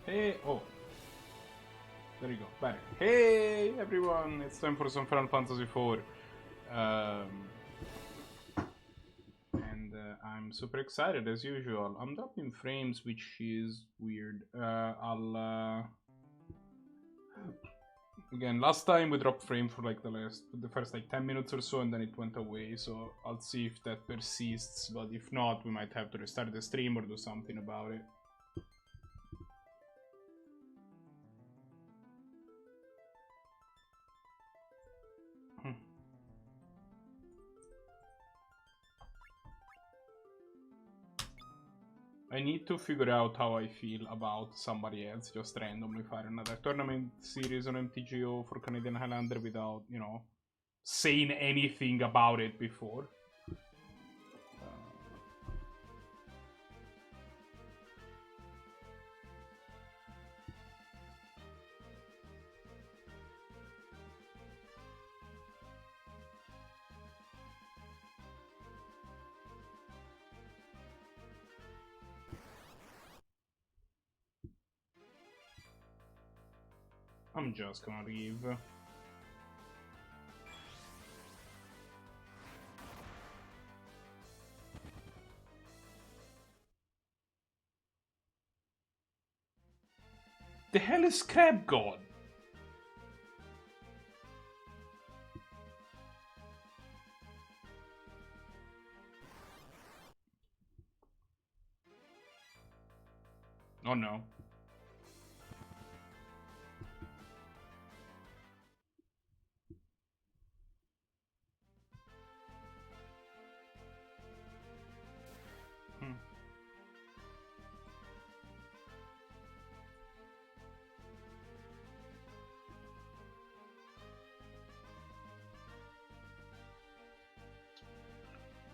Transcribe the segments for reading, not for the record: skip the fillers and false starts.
Hey, oh. There you go, better. Hey everyone, it's time for some Final Fantasy 4. And I'm super excited as usual. I'm dropping frames, which is weird. Again, last time we dropped frame for like the first like 10 minutes or so, and then it went away, so I'll see if that persists, but if not, we might have to restart the stream or do something about it. I need to figure out how I feel about somebody else just randomly fire another tournament series on MTGO for Canadian Highlander without, you know, saying anything about it before. I'm just gonna leave. The hell is Crab God? Oh no.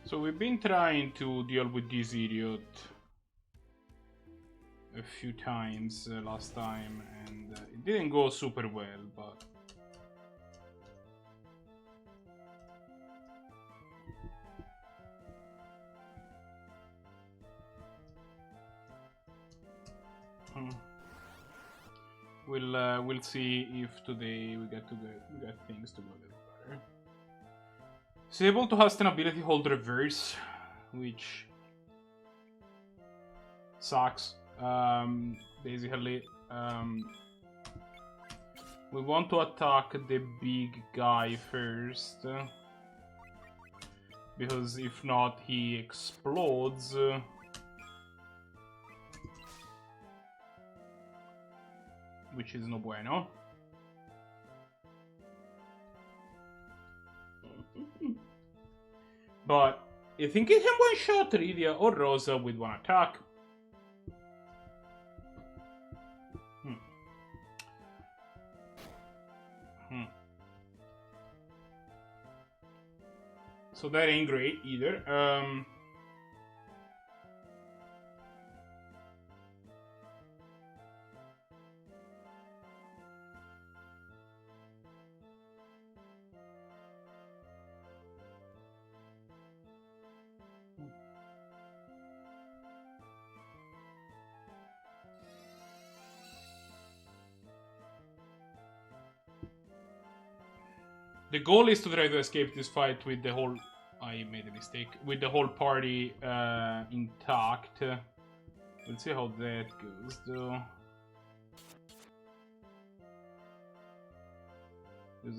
So we've been trying to deal with this idiot a few times last time, and it didn't go super well, but... We'll see if today we get things to go a little better. It's able to sustainability hold reverse, which sucks. Basically, we want to attack the big guy first, because if not, he explodes. Which is no bueno. But I think it can one-shot Rydia or Rosa with one attack. So that ain't great either. The goal is to try to escape this fight with the whole... I made a mistake. With the whole party intact. We'll see how that goes, though.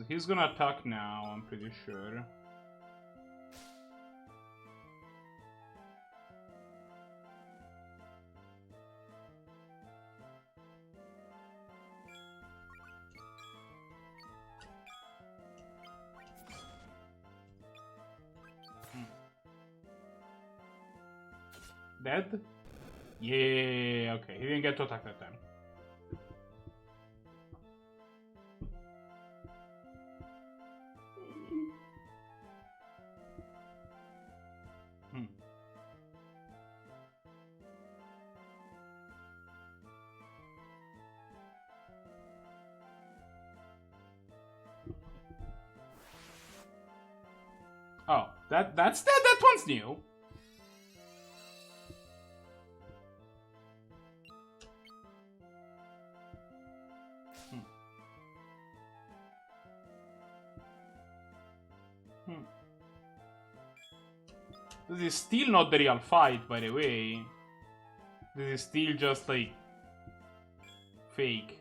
He's gonna attack now, I'm pretty sure. Dead? Yeah, okay. He didn't get to attack that time. Oh, that one's new. This is still not the real fight, by the way. This is still just like fake.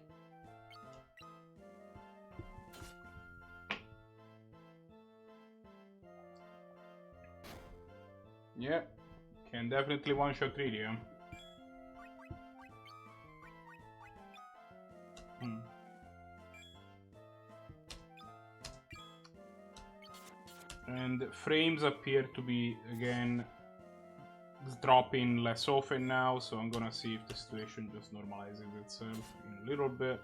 Yeah, can definitely one-shot Ridia. And frames appear to be, again, dropping less often now, so I'm gonna see if the situation just normalizes itself in a little bit.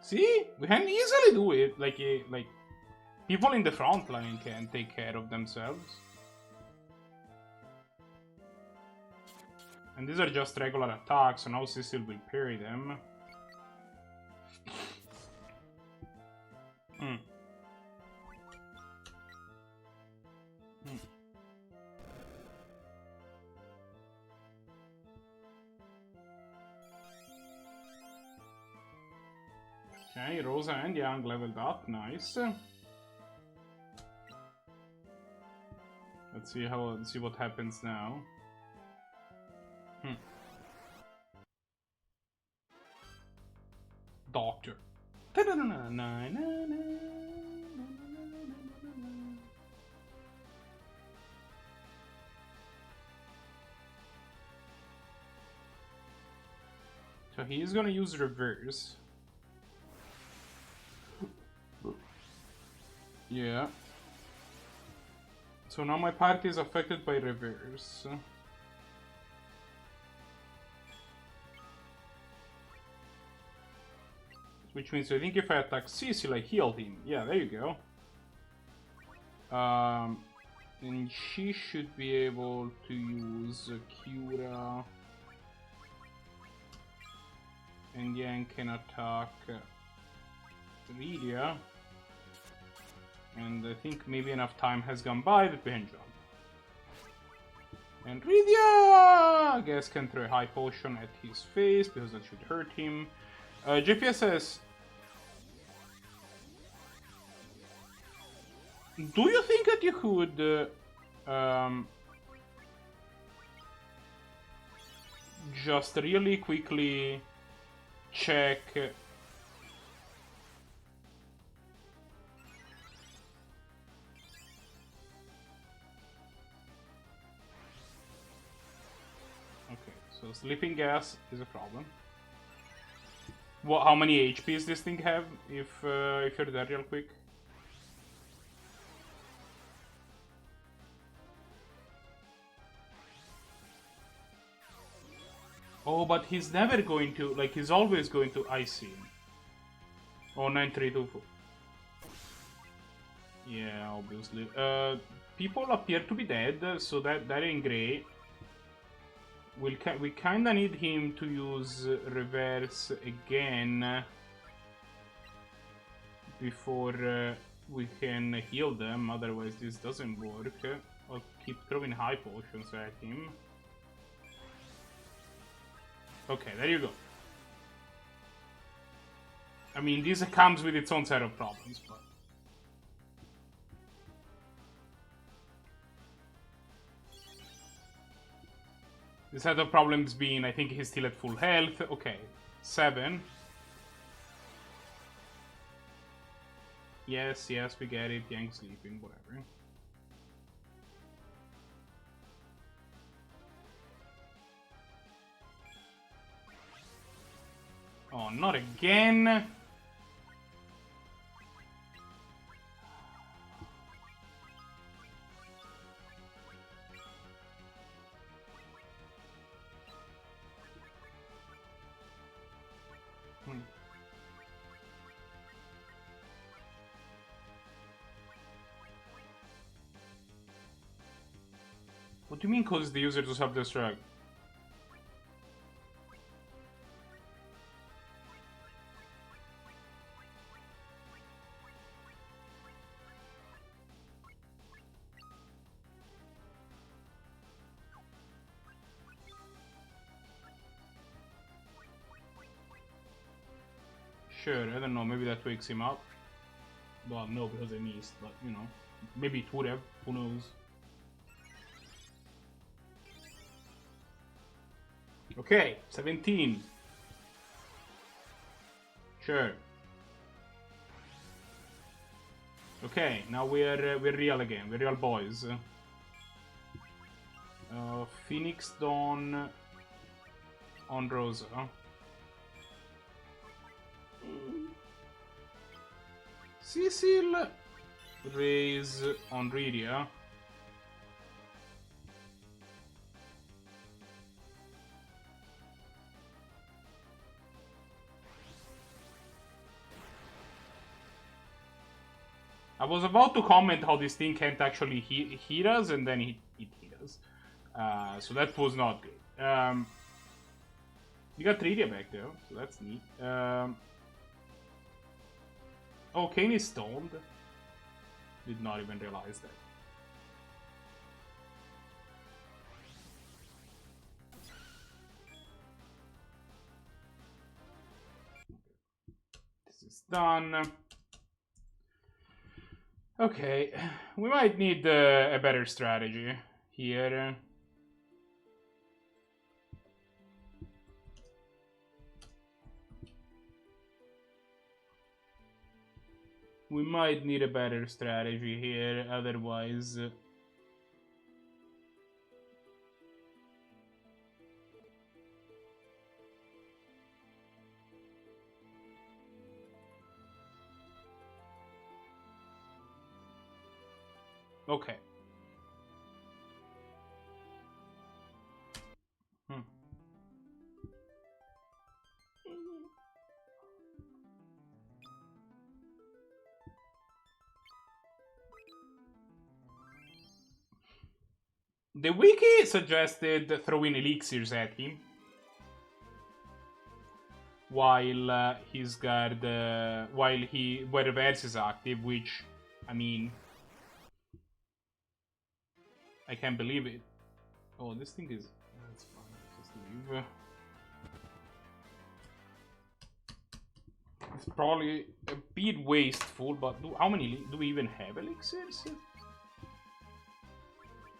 See? We can easily do it. Like people in the front line can take care of themselves. And these are just regular attacks, so now Cecil will parry them. Okay, Rosa and Yang leveled up, nice. Let's see what happens now. Doctor. So he's gonna use reverse. Yeah. So now my party is affected by reverse. Which means I think if I attack Cecil, I healed him. Yeah, there you go. And she should be able to use Cura. And Yang can attack Ridia. And I think maybe enough time has gone by that we can jump. And Ridia, I guess, can throw a high potion at his face because that should hurt him. JPS says, do you think that you could just really quickly check so sleeping gas is a problem. What? How many HPs this thing have? If you're there real quick. Oh, but he's never going to, like, he's always going to ice him. Oh, 9324. Yeah, obviously. People appear to be dead, so that ain't great. We kinda need him to use reverse again before we can heal them, otherwise this doesn't work. I'll keep throwing high potions at him. Okay, there you go. I mean, this comes with its own set of problems, but... The set of problems being, I think he's still at full health. Okay, 7. Yes, we get it. Yang sleeping, whatever. Oh, not again! What do you mean cause the user to self-destruct? Sure, I don't know, maybe that wakes him up. Well, no, because I missed, but, you know. Maybe it would have, who knows. Okay, 17. Sure. Okay, now we're real again. We're real boys. Phoenix Dawn on Rosa. Cecil raise on Rydia. I was about to comment how this thing can't actually hit us, and then it hit us. So that was not good. You got Rydia back though, so that's neat. Oh, Kane is stoned. Did not even realize that. This is done. Okay, we might need a better strategy here. We might need a better strategy here, otherwise... Okay. The wiki suggested throwing elixirs at him while his guard, while reverse is active, which, I mean, I can't believe it. Oh, this thing is. That's fine. Just leave. It's probably a bit wasteful, but how many do we even have elixirs?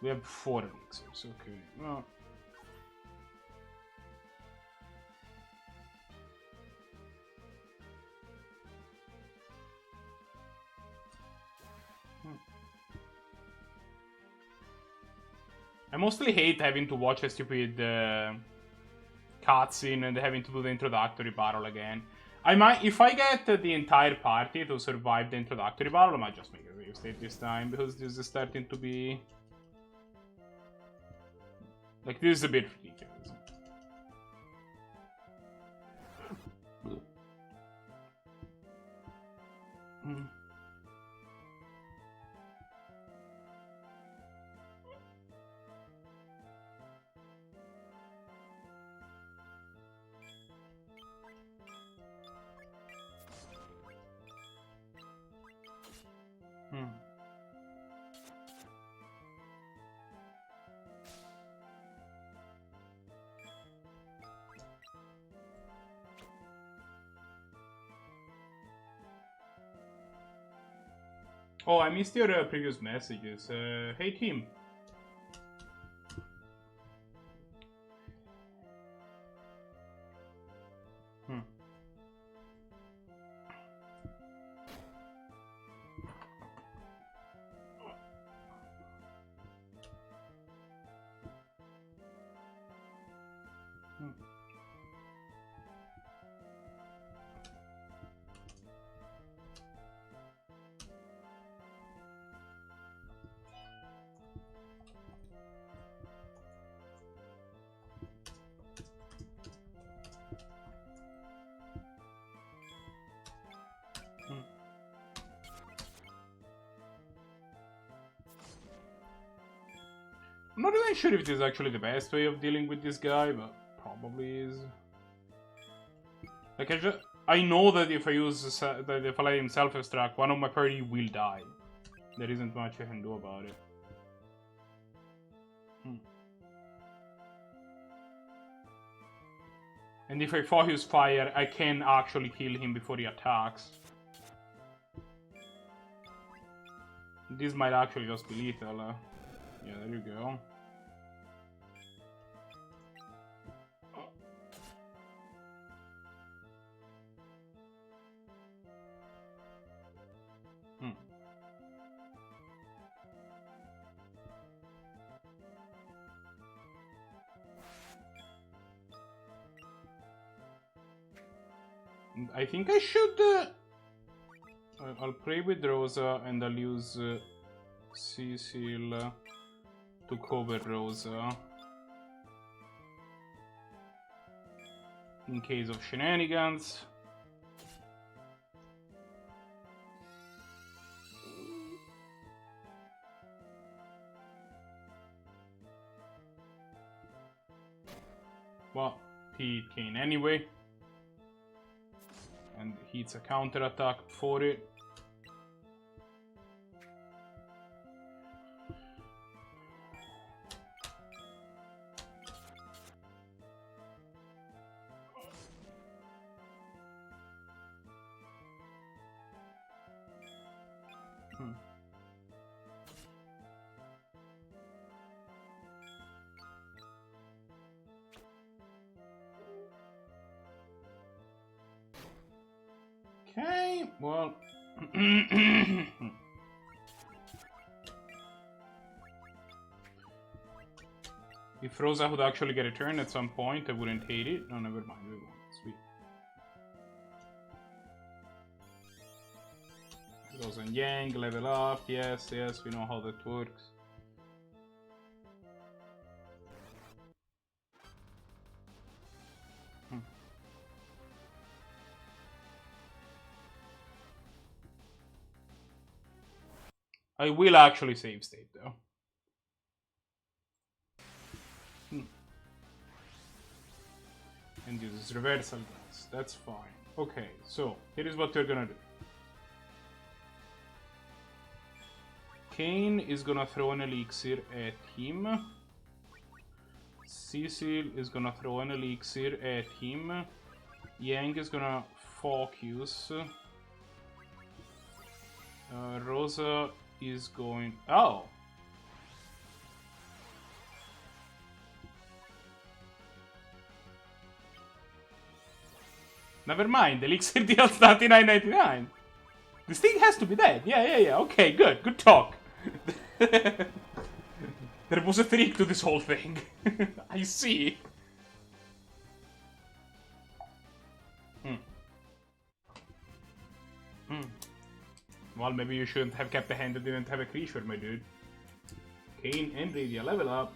We have 4 elixirs, okay. Well, I mostly hate having to watch a stupid cutscene and having to do the introductory battle again. I might, if I get the entire party to survive the introductory battle, I might just make a save state this time, because this is starting to be... Like, this is a bit ridiculous. Oh, I missed your previous messages. Hey, team. I'm not even sure if this is actually the best way of dealing with this guy, but probably is. Like, I know that if I use if I let him self-extract, one of my party will die. There isn't much I can do about it. And if I focus fire, I can actually kill him before he attacks. This might actually just be lethal. Yeah, there you go. I think I should... I'll play with Rosa and I'll use Cecil to cover Rosa. In case of shenanigans. Well, he can anyway. And hits a counter attack for it. Okay, well... If Rosa would actually get a turn at some point, I wouldn't hate it. No, never mind, we won't. Sweet. Rosa and Yang, level up. Yes, yes, we know how that works. I will actually save state though. And uses reversal glass. That's fine. Okay, so here is what we're gonna do. Kane is gonna throw an elixir at him. Cecil is gonna throw an elixir at him. Yang is gonna focus. Rosa is going... Oh! Never mind, Elixir deals 99.99. This thing has to be dead. Yeah. Okay, good. Good talk. There was a trick to this whole thing. I see. Well, maybe you shouldn't have kept a hand that didn't have a creature, my dude. Kane and Radia level up.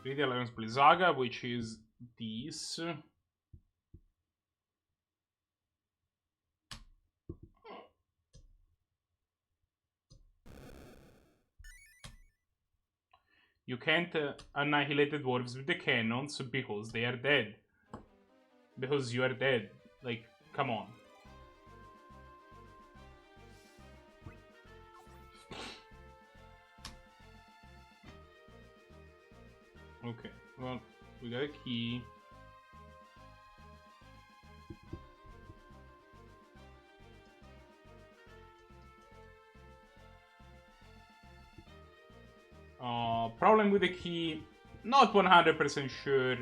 Radia learns Blizzaga, which is this. You can't annihilate the dwarves with the cannons because they are dead. Because you are dead. Like, come on. Okay, well, we got a key. Problem with the key, not 100% sure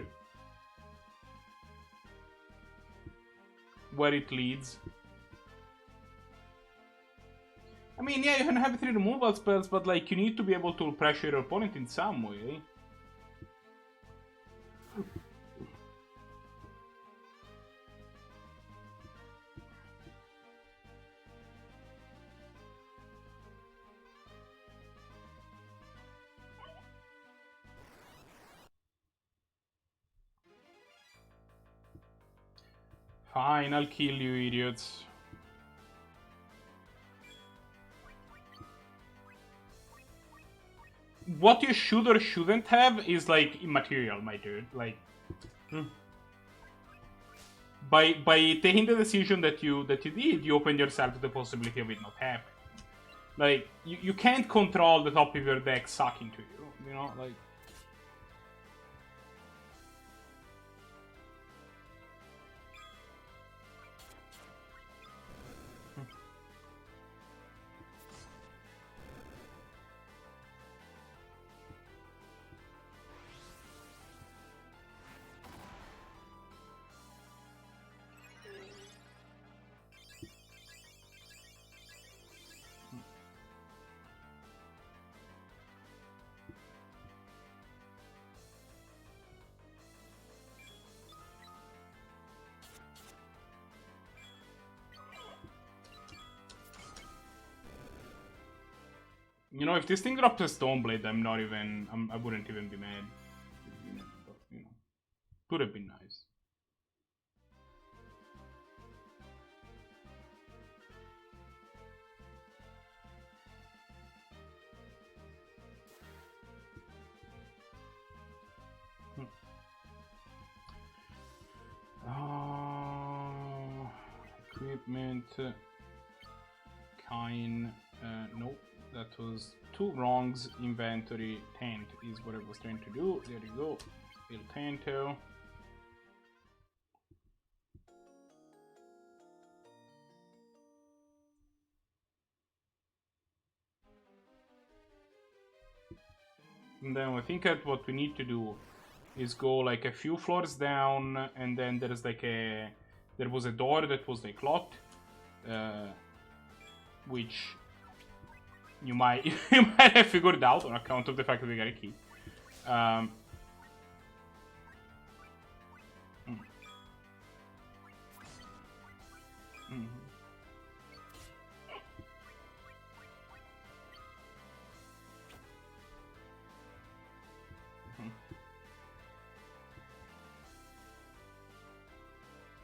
where it leads. I mean, yeah, you can have 3 removal spells, but like, you need to be able to pressure your opponent in some way. Fine, I'll kill you, idiots. What you should or shouldn't have is like immaterial, my dude. Like, by taking the decision that you did, you opened yourself to the possibility of it not happening. Like, you can't control the top of your deck sucking to you. You know, like. You know, if this thing drops a stone blade, I wouldn't even be mad. But, you know, would have been nice. Equipment. Kine. Nope. That was 2 wrongs. Inventory. Tent is what I was trying to do. There you go. Il Tento. And then I think that what we need to do is go like a few floors down, and then there's like there was a door that was like locked, which you might have figured out on account of the fact that we got a key.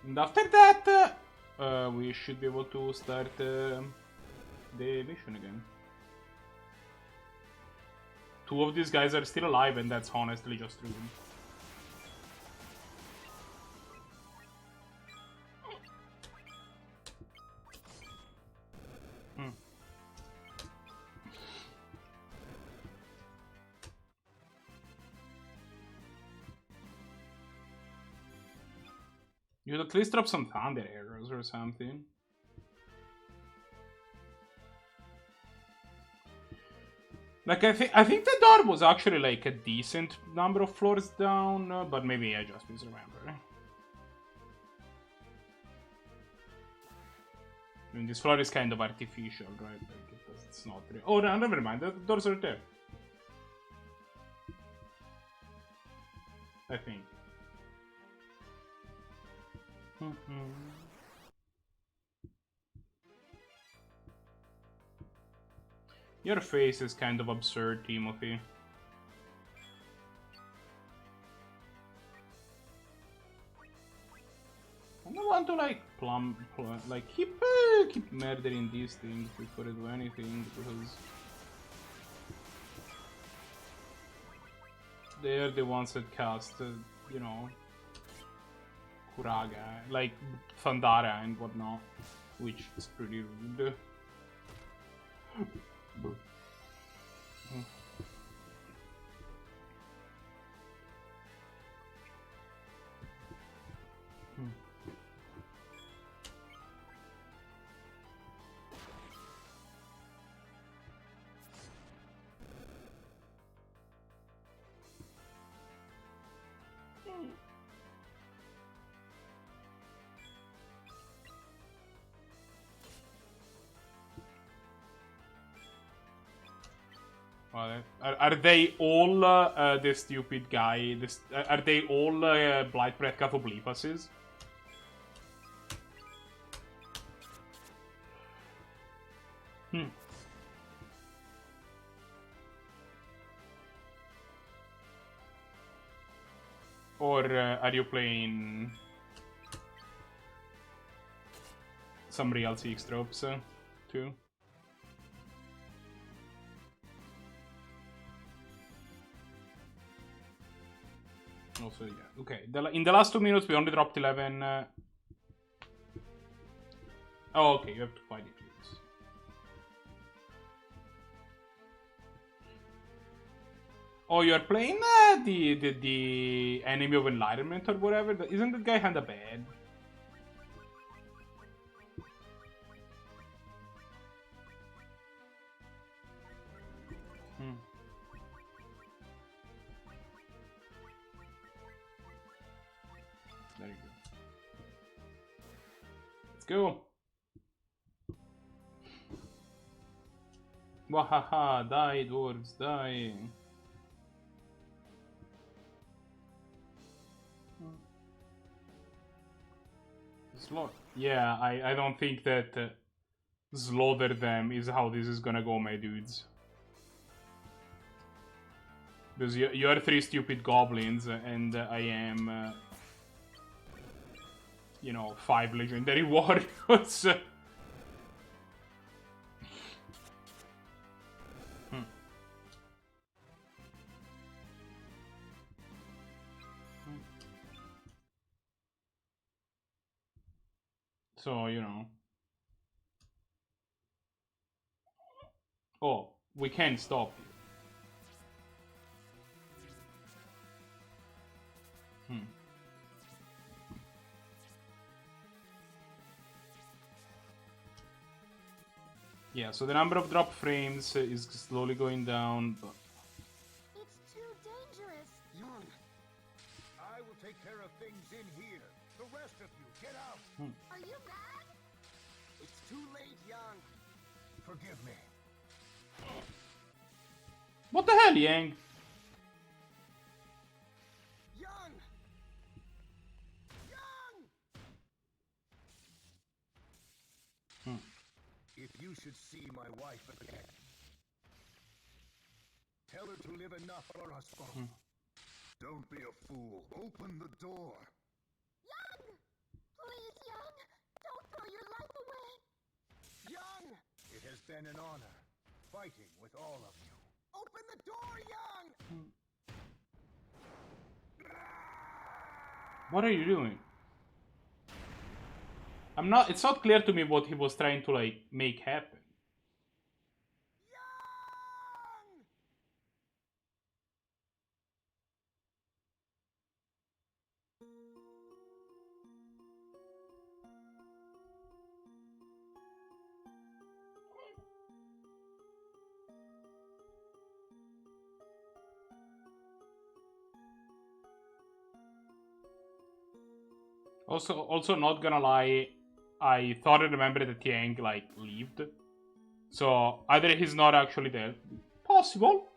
And after that, we should be able to start the mission again. 2 of these guys are still alive, and that's honestly just rude. You'd at least drop some thunder arrows or something. Like, I think the door was actually like a decent number of floors down, but maybe I just misremember. I mean, this floor is kind of artificial, right? Like, it's not real. Oh, no, never mind. The doors are there. I think. Your face is kind of absurd, Timothy. I don't want to like keep murdering these things before I do anything, because they're the ones that cast, you know, Kuraga, like Thundara and whatnot, which is pretty rude. Are they all the stupid guy? Are they all Blight Breath Cathoblipases? Or are you playing some real Six tropes too? Also, yeah. Okay, in the last 2 minutes we only dropped 11. Oh, okay, you have to fight it. Oh, you're playing the Enemy of Enlightenment or whatever? Isn't that guy kinda bad? There you go. Let's go. Wahaha, die, dwarves, die. Yeah, I don't think that slaughter them is how this is gonna go, my dudes. Because you're 3 stupid goblins, and I am, you know, 5 legendary warriors. So, you know. Oh, we can't stop you. Yeah, so the number of drop frames is slowly going down, but... It's too dangerous. Young, I will take care of things in here. The rest of you, get out. Are you mad? It's too late, Young. Forgive me. What the hell, Yang? Young! Young! If you should see my wife again, tell her to live enough for us both. Don't be a fool. Open the door. Young! Please, Young! Don't throw your life away! Young! It has been an honor fighting with all of you. Open the door, Young! What are you doing? It's not clear to me what he was trying to, like, make happen. Young! Also, not gonna lie, I thought I remembered that Yang, like, lived. So, either he's not actually dead, possible,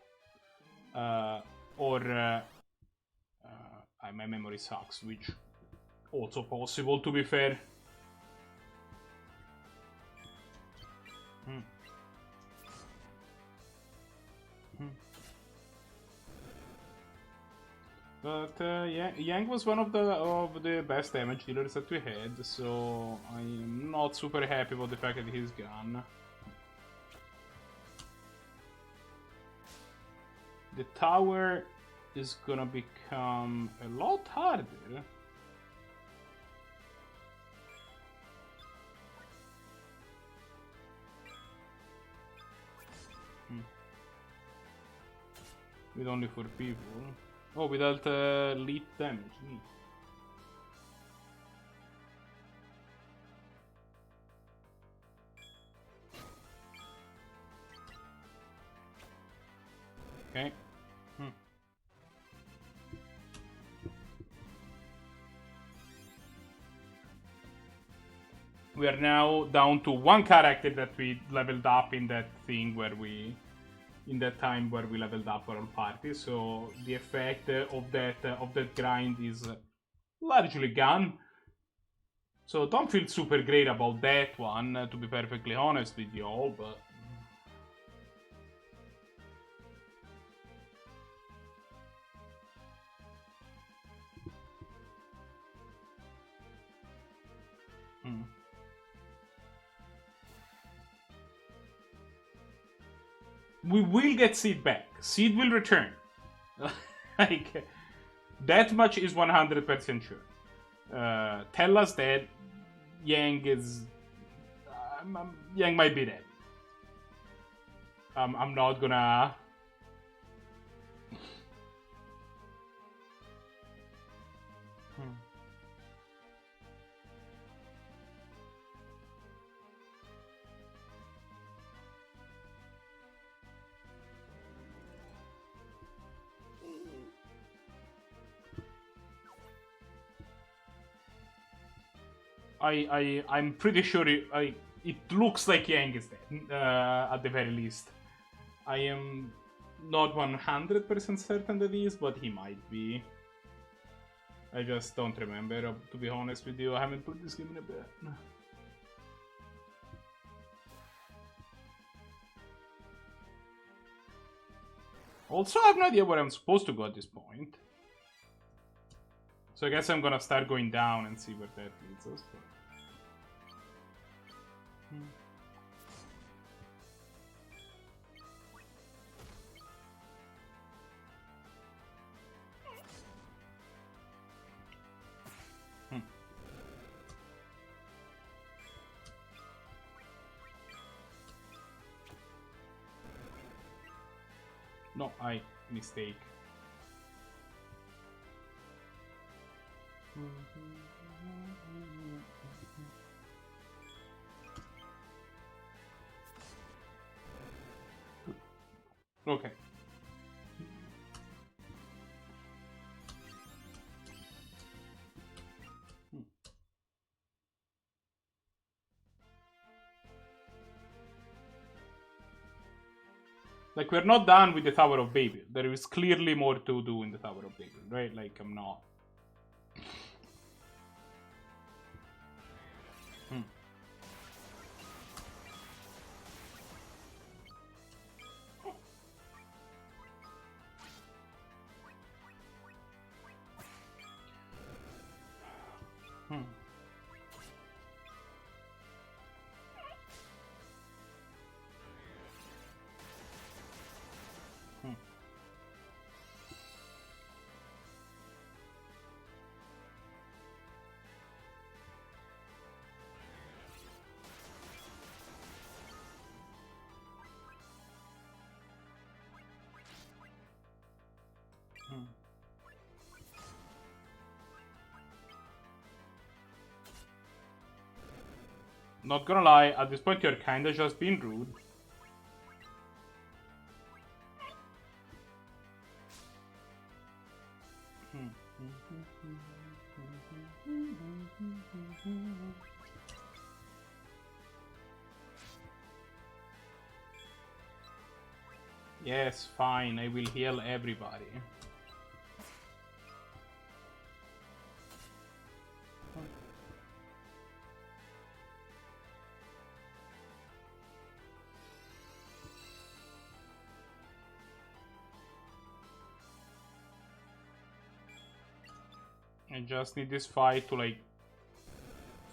or my memory sucks, which also possible, to be fair. But yeah, Yang was one of the best damage dealers that we had, so I am not super happy about the fact that he's gone. The tower is gonna become a lot harder. With only 4 people. Oh, without lead damage. Neat. Okay. We are now down to 1 character that we leveled up in that thing where we... in that time where we leveled up our party, so the effect of that grind is largely gone. So don't feel super great about that one, to be perfectly honest with you all, but... We will get Seed back. Seed will return. Like, that much is 100% sure. Tell us that Yang is... Yang might be dead. I'm not gonna... I'm pretty sure it looks like Yang is dead, at the very least. I am not 100% certain that he is, but he might be. I just don't remember, to be honest with you. I haven't played this game in a bit. Also, I have no idea where I'm supposed to go at this point. So I guess I'm gonna start going down and see where that leads us. But... No, mistake. Okay. Like, we're not done with the Tower of Babel. There is clearly more to do in the Tower of Babel, right? Like, I'm not... Not gonna lie, at this point you're kinda just being rude. Yes, fine, I will heal everybody. I just need this fight to, like,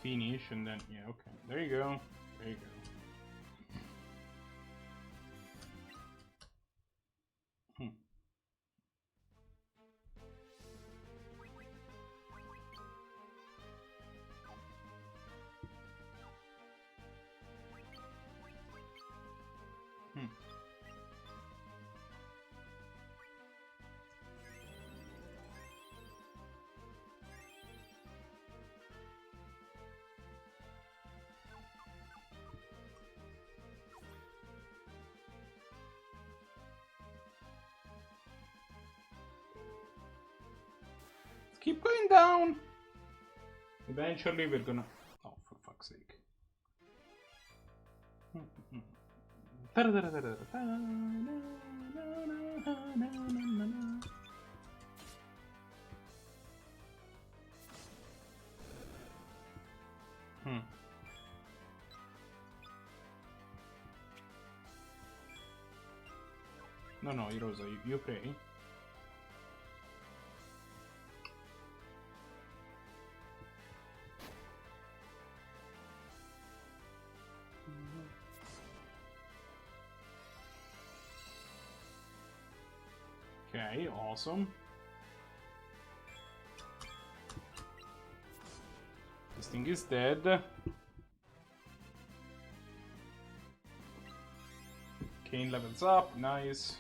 finish, and then, yeah, okay. There you go. There you go. Keep going down. Eventually we're gonna... Oh, for fuck's sake. No, Hirosa, you pray. Okay, awesome. This thing is dead. Kane levels up, nice.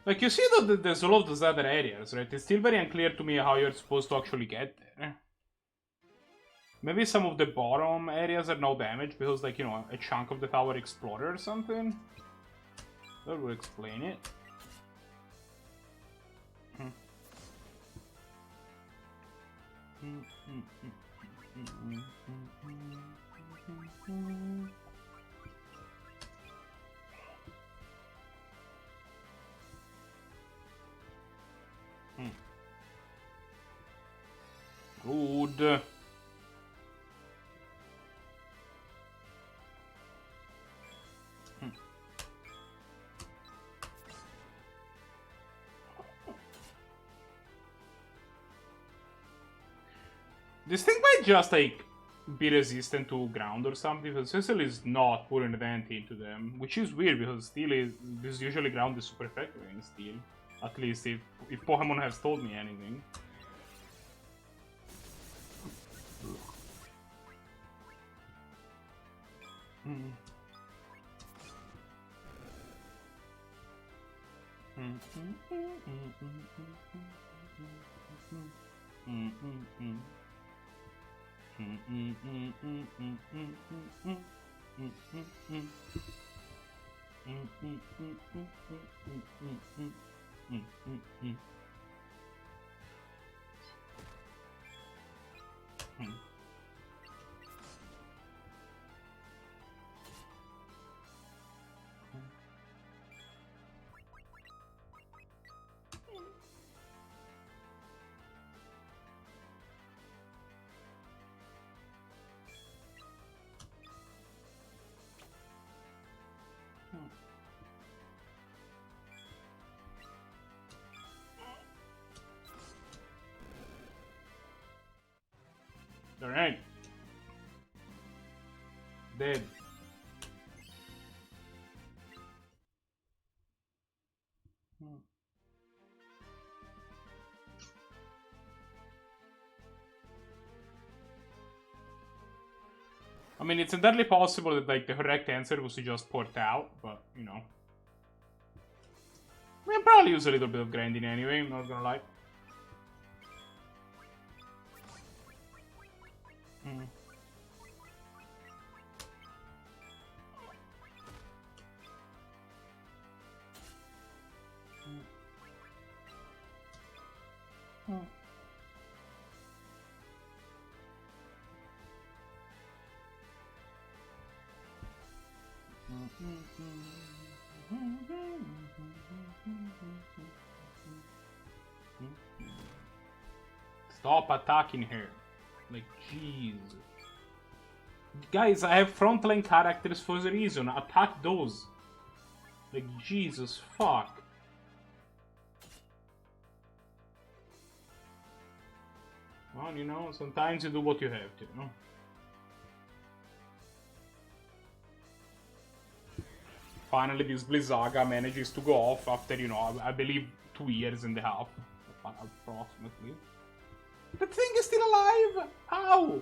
Like, you see that there's all of those other areas, right? It's still very unclear to me how you're supposed to actually get there. Maybe some of the bottom areas are no damage because, like, you know, a chunk of the tower exploded or something. That would explain it. Rude. This thing might just, like, be resistant to ground or something, because Cecil is not putting an anti into them, which is weird, because steel is usually ground is super effective in steel. At least if Pokemon has told me anything. Alright. Dead. I mean, it's entirely possible that, like, the correct answer was to just port out, but, you know. We'll probably use a little bit of grinding anyway, I'm not gonna lie. Stop attacking her. Like, jeez. Guys, I have frontline characters for a reason. Attack those. Like, Jesus, fuck. Well, you know, sometimes you do what you have to, you know? Finally, this Blizzaga manages to go off after, you know, I believe 2 years and a half. Approximately. The thing is still alive! Ow!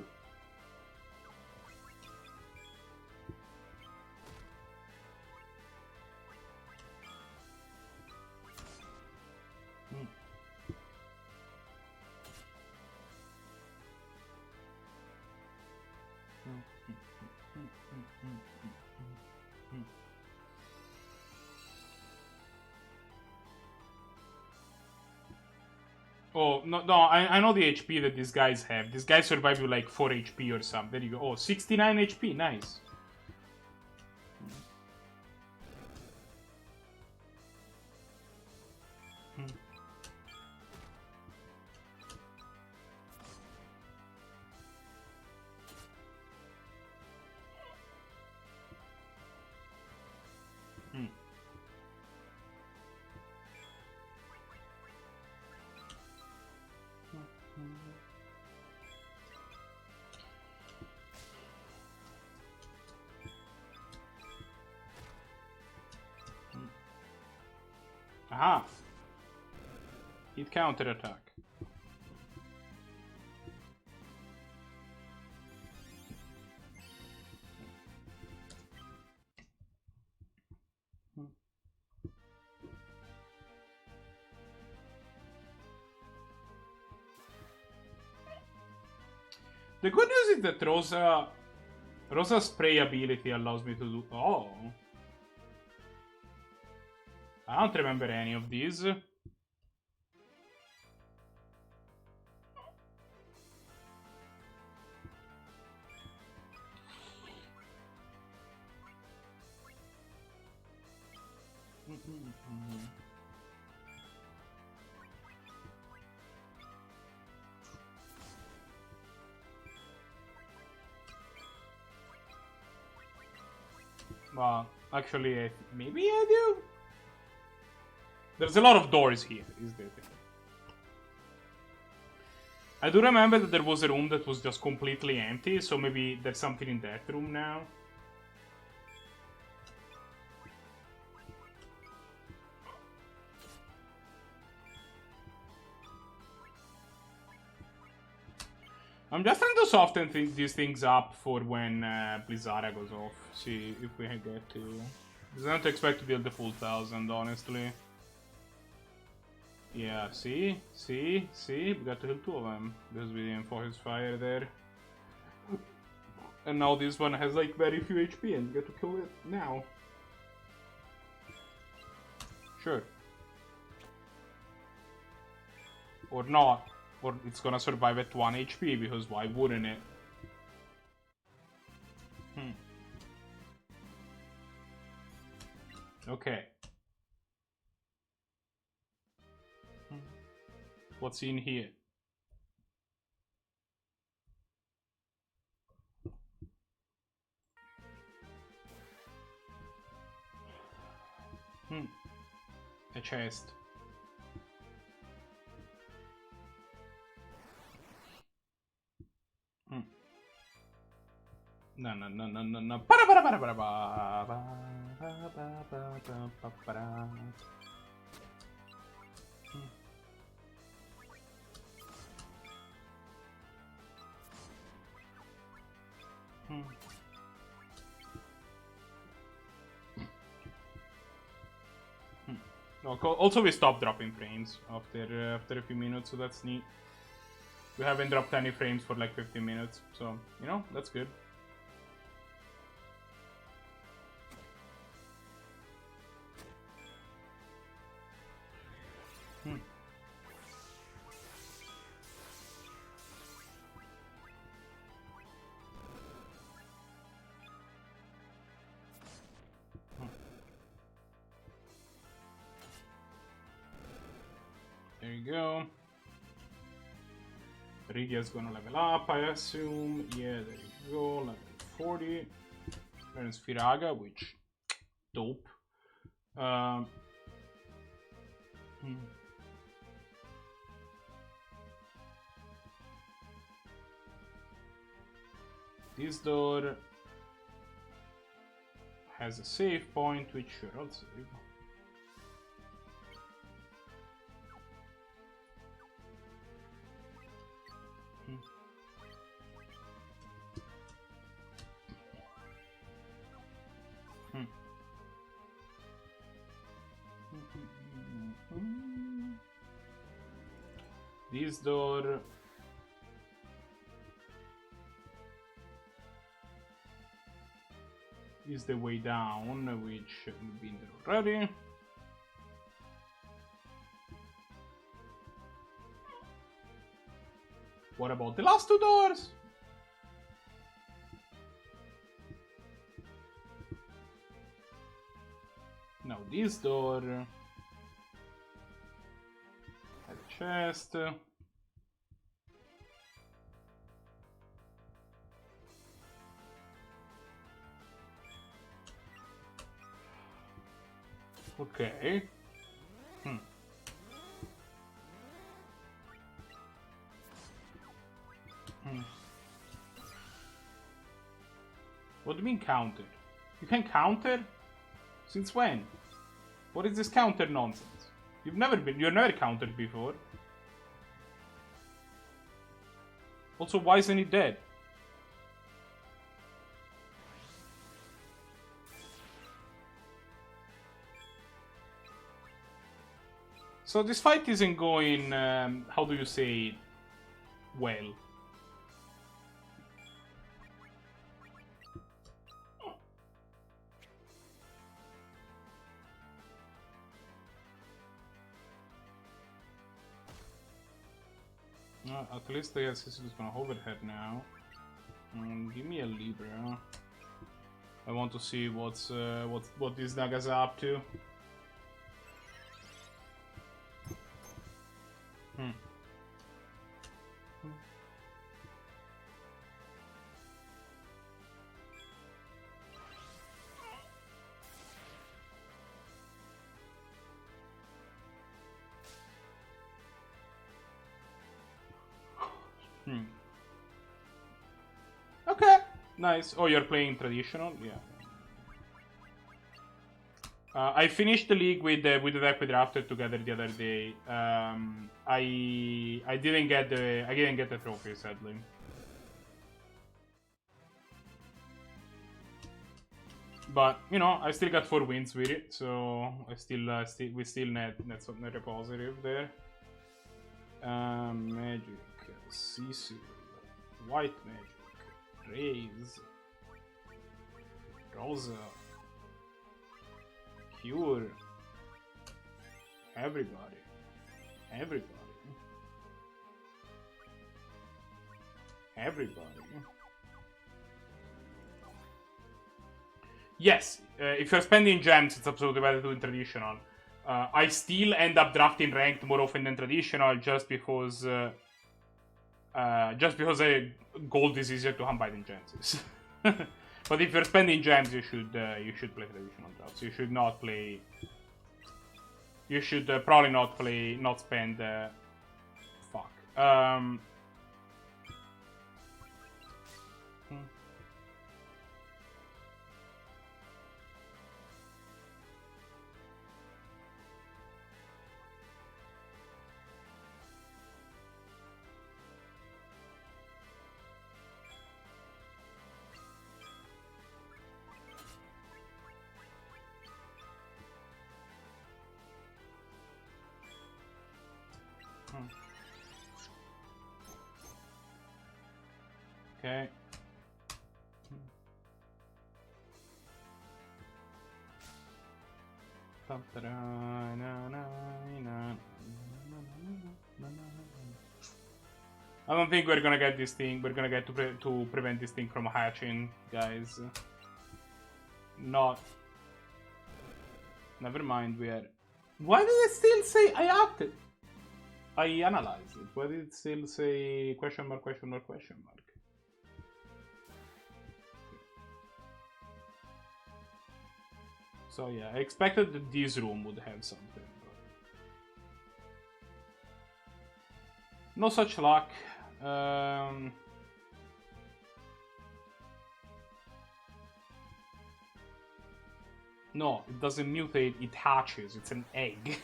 Oh, no, I know the HP that these guys have. These guys survive with like 4 HP or something. There you go. Oh, 69 HP. Nice. Aha! Hit counter attack. The good news is that Rosa spray ability allows me to do. Oh. I don't remember any of these. Well, actually, maybe I do? There's a lot of doors here, is the thing. I do remember that there was a room that was just completely empty, so maybe there's something in that room now. I'm just trying to soften these things up for when Blizzara goes off. See if we get to... I don't expect to build the full 1000, honestly. Yeah, see? See? We got to kill 2 of them. Because we didn't focus fire there. And now this one has like very few HP and we get to kill it now. Sure. Or not. Or it's gonna survive at 1 HP, because why wouldn't it? Okay. What's in here? A chest. No. Also, we stopped dropping frames after a few minutes, so that's neat. We haven't dropped any frames for like 15 minutes, so, you know, that's good. There you go. Rigia's gonna level up, I assume. Yeah, there you go, level 40. There's Firaga, which... dope. This door has a save point, which sure, I'll save. This door is the way down, which we've been there already. What about the last 2 doors? Now this door has a chest. Okay. What do you mean counter? You can counter? Since when? What is this counter nonsense? You've never countered before. Also, why isn't he dead? So this fight isn't going, how do you say, well. At least I guess this is gonna overhead now. Give me a Libra. I want to see what this Naga's up to. Okay, nice. Oh, you're playing traditional? Yeah. I finished the league with the deck we drafted together the other day. I didn't get the trophy, sadly. But you know, I still got 4 wins with it, so we still net positive there. Magic, Cecil, White Magic, Raze, Rosa, Cure, everybody. Yes, if you're spending gems, it's absolutely better to do in traditional. I still end up drafting ranked more often than traditional just because gold is easier to come by than gems. But if you're spending gems, you should play traditional drafts. You should not play. You should probably not spend. Fuck. Okay. I don't think we're gonna get this thing. We're gonna get to prevent this thing from hatching, guys. Not. Never mind. We are. Why did it still say I acted? I analyzed it. Why did it still say question mark, question mark, question mark? So yeah, I expected that this room would have something. But... no such luck. No, it doesn't mutate, it hatches. It's an egg.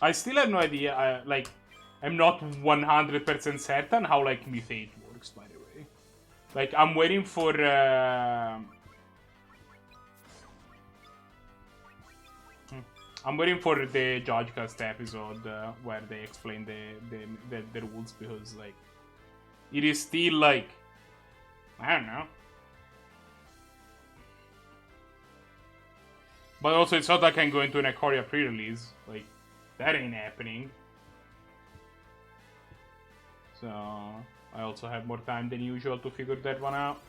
I still have no idea, I'm not 100% certain how, mutate works, by the way. Like, I'm waiting for, I'm waiting for the Judgecast episode where they explain the rules, because, it is still, I don't know. But also, it's not like I can go into an Ikoria pre-release. That ain't happening. So, I also have more time than usual to figure that one out.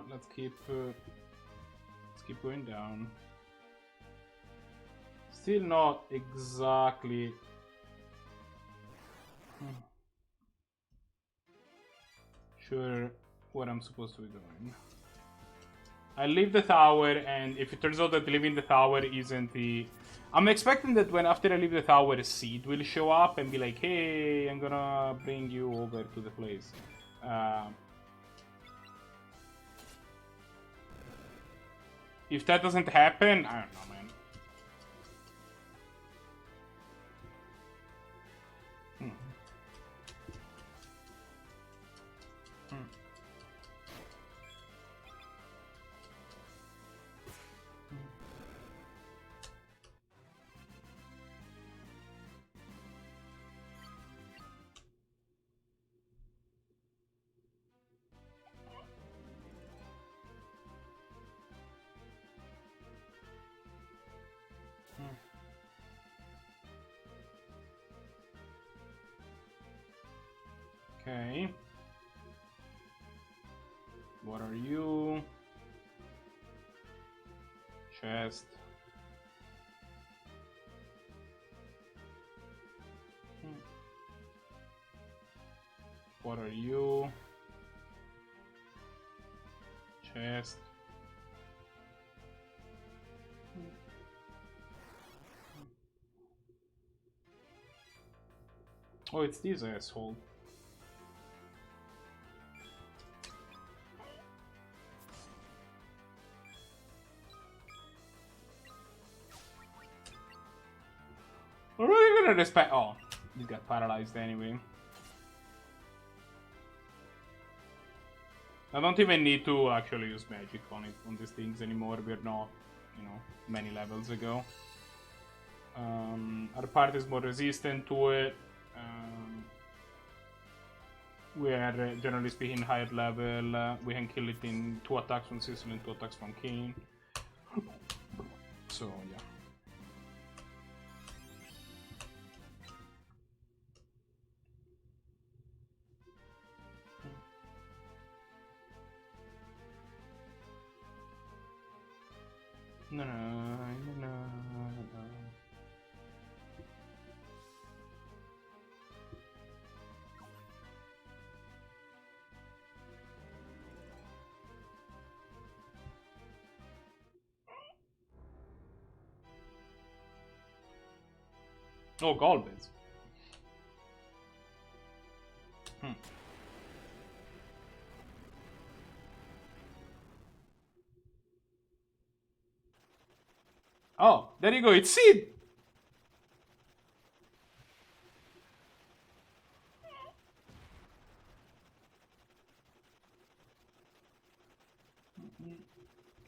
Let's keep going down. Still not exactly sure what I'm supposed to be doing. I leave the tower, and if it turns out that leaving the tower isn't the... I'm expecting that when after I leave the tower, Seed will show up and be like, hey, I'm gonna bring you over to the place. If that doesn't happen, I don't know, man. Okay. What are you? Chest. What are you? Chest. Oh, it's this asshole. We're really gonna respect. Oh, he got paralyzed anyway. I don't even need to actually use magic on it on these things anymore. We're not, you know, many levels ago. Our party is more resistant to it. We are generally speaking higher level. We can kill it in 2 attacks from Cecil and 2 attacks from Kane. So yeah. No, no, no, no, no. Oh, Golbez. Oh, there you go, it's Sid!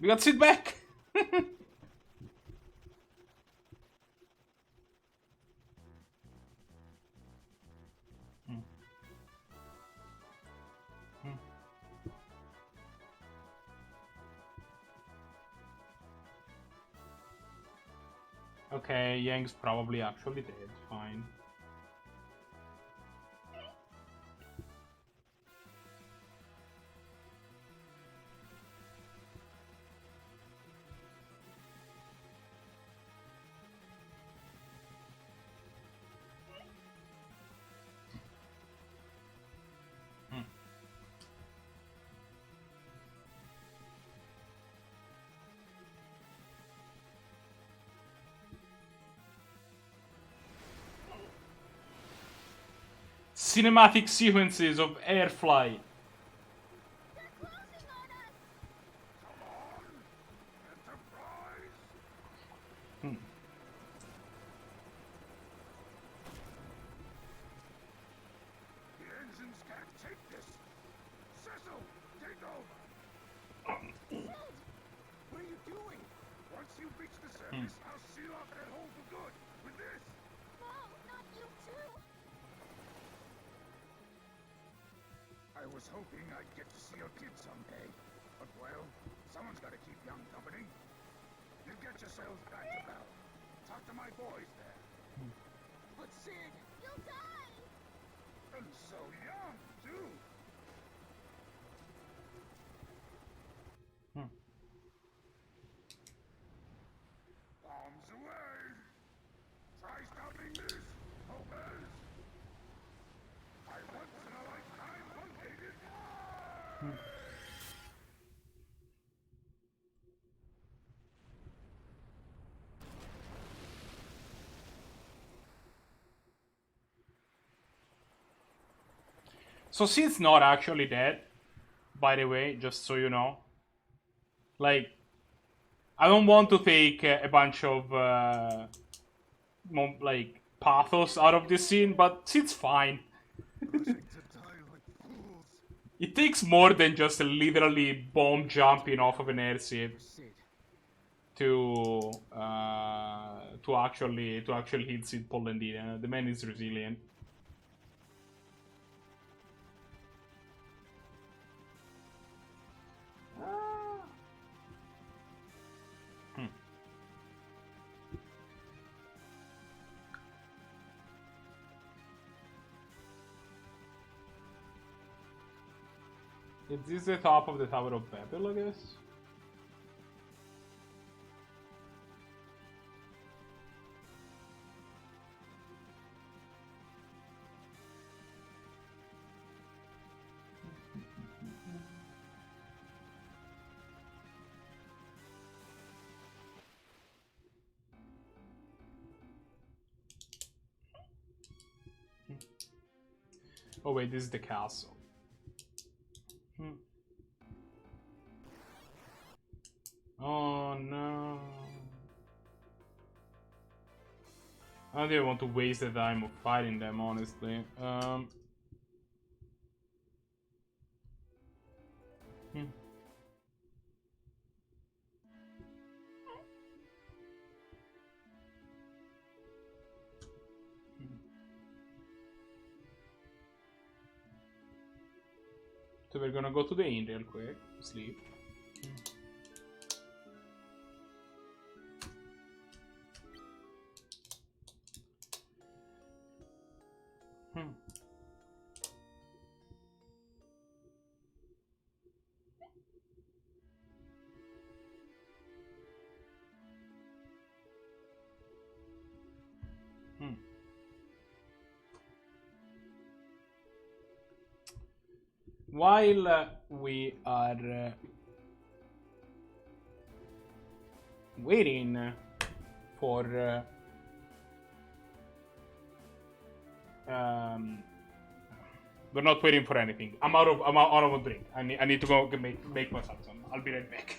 We got Sid back! Okay, Yang's probably actually dead, fine. Cinematic sequences of air flight. The engines can't take this. Cecil, take over. What are you doing? Once you reach the surface, I'll seal off that hole for good. With this. No, not you too. I was hoping I'd get to see your kid someday. But well, someone's got to keep Young company. You get yourselves back to Bell. Talk to my boys there. But Sid, You'll die. and so young, too. Bombs away. Try stopping this, Hopers. I once in a lifetime located. So Sid's not actually dead, by the way, just so you know. Like, I don't want to take a bunch of like pathos out of this scene, but it's fine. It takes more than just a literally bomb jumping off of an airship to actually hit Sid Polendina. The man is resilient. Is this the top of the Tower of Babel, I guess? Oh wait, this is the castle. Oh no. I don't even want to waste the time of fighting them, honestly. So we're gonna go to the inn real quick, sleep. While we are waiting for we're not waiting for anything. I'm out of a drink. I need to go make myself some. I'll be right back.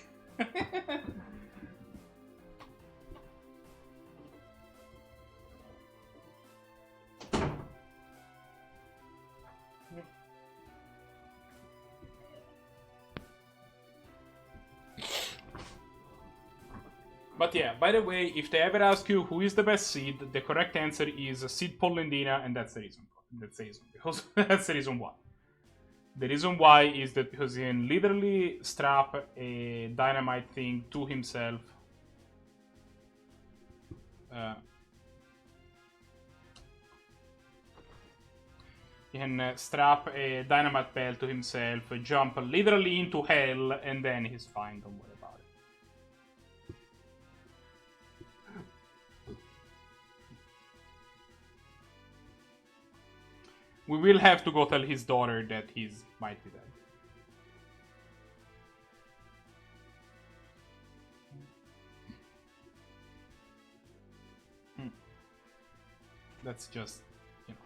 But yeah, by the way, if they ever ask you who is the best seed, the correct answer is Sid Polendina, and that's the reason. That's the reason. Because that's the reason why. The reason why is that because he can literally strap a dynamite thing to himself. He can strap a dynamite belt to himself, jump literally into hell, and then he's fine. Don't worry about it. We will have to go tell his daughter that he's might be dead. That's just, you know.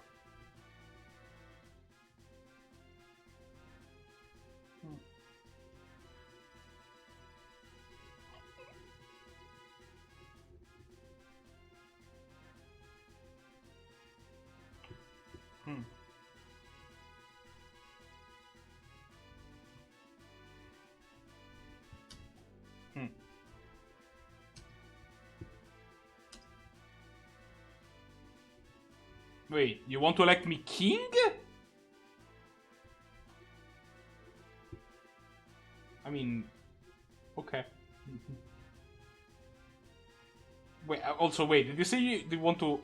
Wait, you want to elect me king? I mean, okay. Wait, also wait, did you say you want to...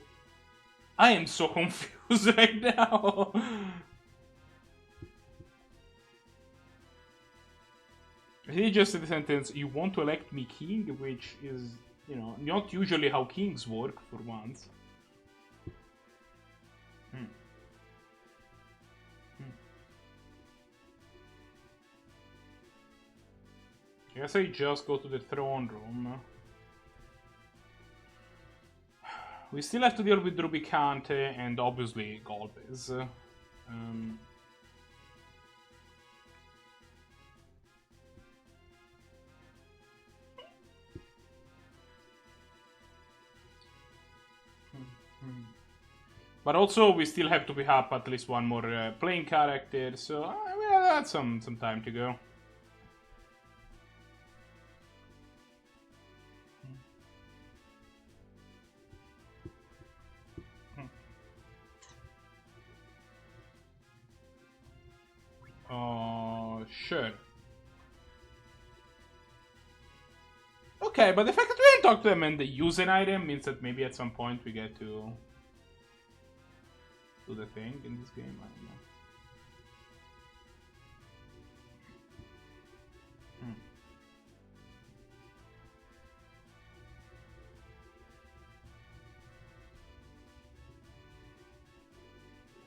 I am so confused right now. He just said the sentence, you want to elect me king, which is, you know, not usually how kings work for once. I guess I just go to the throne room. We still have to deal with Rubicante and obviously Golbez. But also, we still have to pick up at least one more playing character, so well, that's some time to go. Oh, sure. Okay, but the fact that we didn't talk to them and they use an item means that maybe at some point we get to do the thing in this game. I don't know.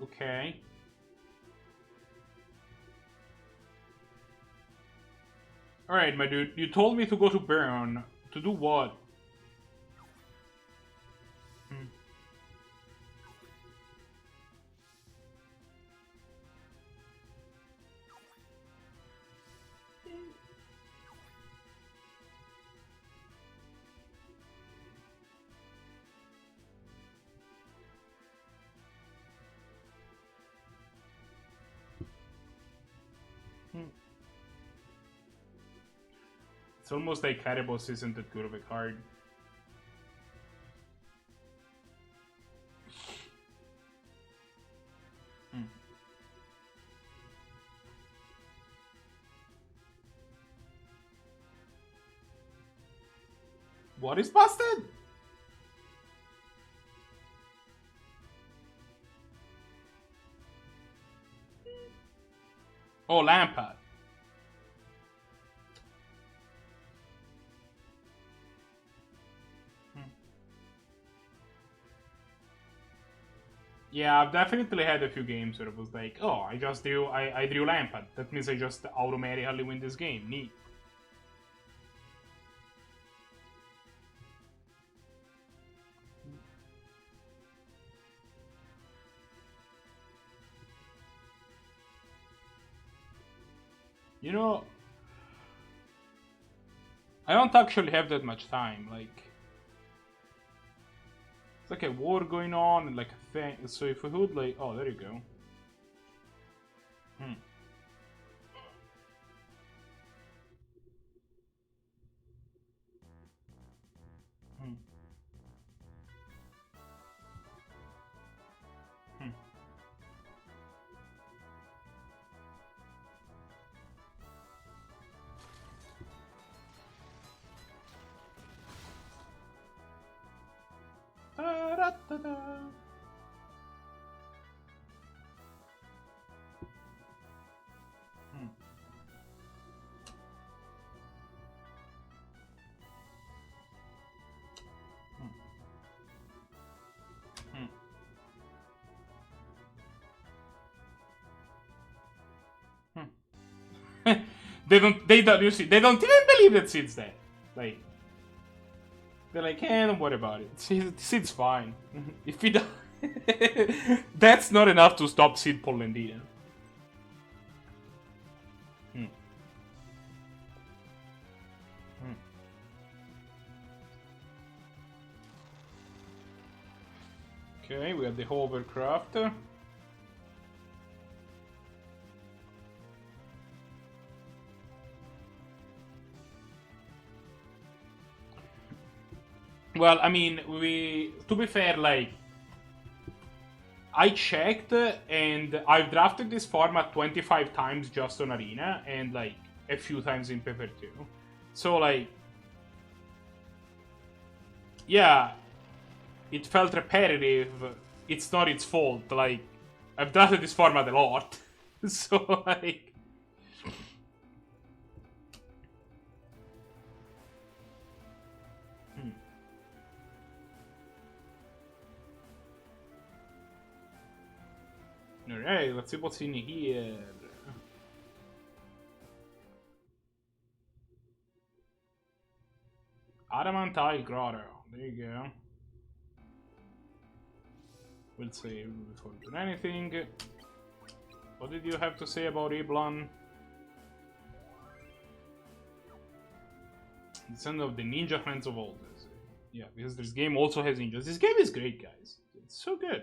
Okay. Alright, my dude, you told me to go to Baron. To do what? It's almost like Caribos isn't that good of a card. What is busted? Oh, Lampard. Yeah, I've definitely had a few games where it was like, oh, I drew Lampard. That means I just automatically win this game. Neat. You know, I don't actually have that much time. Like, it's like a war going on and like a thing. So if we would like, oh, there you go. Da-da-da-da. You see, they don't even believe that Sid's dead. Like, they're like, hey, don't worry about it. Sid's fine. If he does, that's not enough to stop Sid Polendina. Okay, we have the hovercraft. Well, I mean, to be fair, like, I checked and I've drafted this format 25 times just on Arena and like a few times in Paper 2. So like, yeah, it felt repetitive. It's not its fault. Like, I've drafted this format a lot. So like, alright, let's see what's in here. Adamantile Grotto. There you go. We'll save before doing anything. What did you have to say about Iblon? Descent of the Ninja Friends of Old. Yeah, because this game also has ninjas. This game is great, guys. It's so good.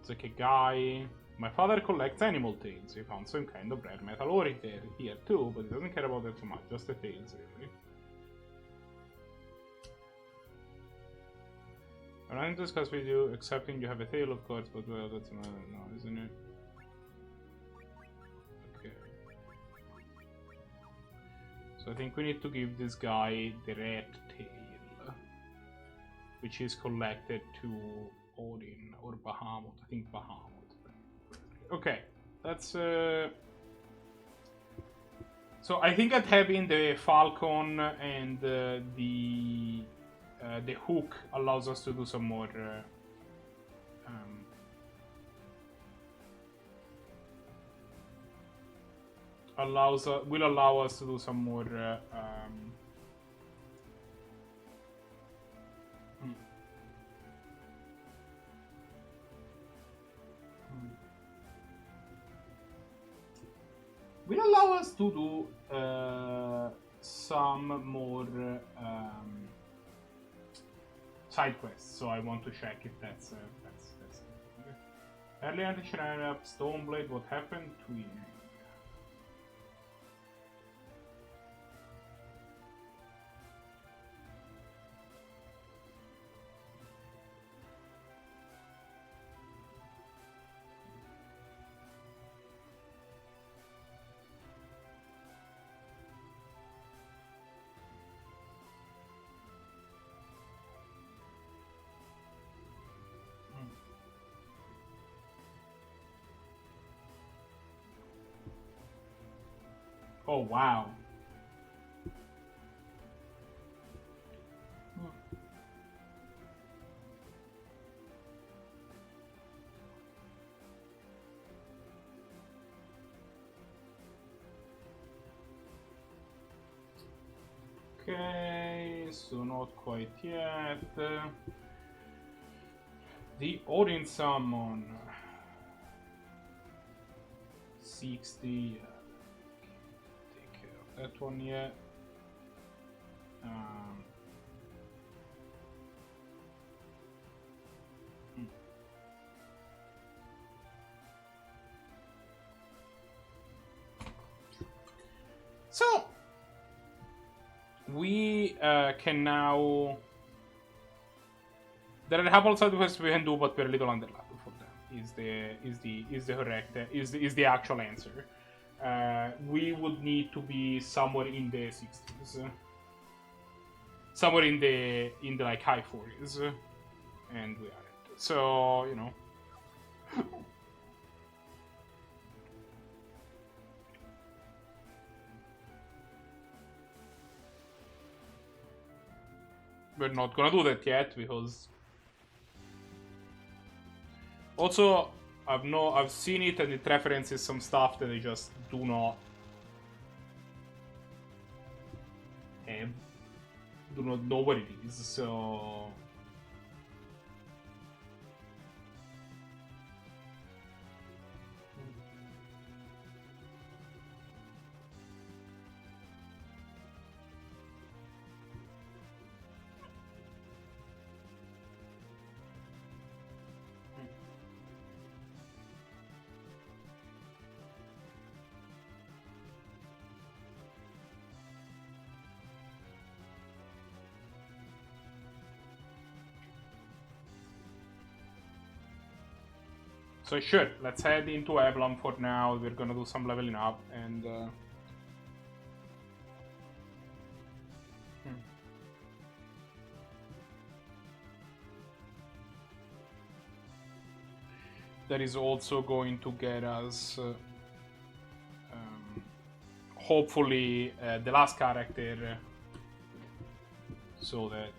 It's like a guy. My father collects animal tails. He found some kind of rare metal ore here too, but he doesn't care about that so much. Just the tails, really. I'm not going to discuss with you, accepting you have a tail, of course, but well, that's another no, isn't it? Okay. So I think we need to give this guy the red tail, which is collected to Odin or Bahamut. I think Bahamut. Okay, that's so I think that having the falcon and the hook allows us to do some more will allow us to do some more will allow us to do some more side quests. So I want to check if that's okay. Early anti up Stoneblade. What happened to him? Oh, wow. Okay, so not quite yet. The Odin Summon. 60. That one yet. So we can now. There are a couple of side quests we can do, but we're a little under level for them. Is the actual answer. We would need to be somewhere in the 60s, somewhere in the like high 40s, and we aren't. So you know, we're not gonna do that yet because also. I've seen it and it references some stuff that I just do not know what it is, so So sure, let's head into Avalon for now. We're gonna do some leveling up and that is also going to get us hopefully the last character so that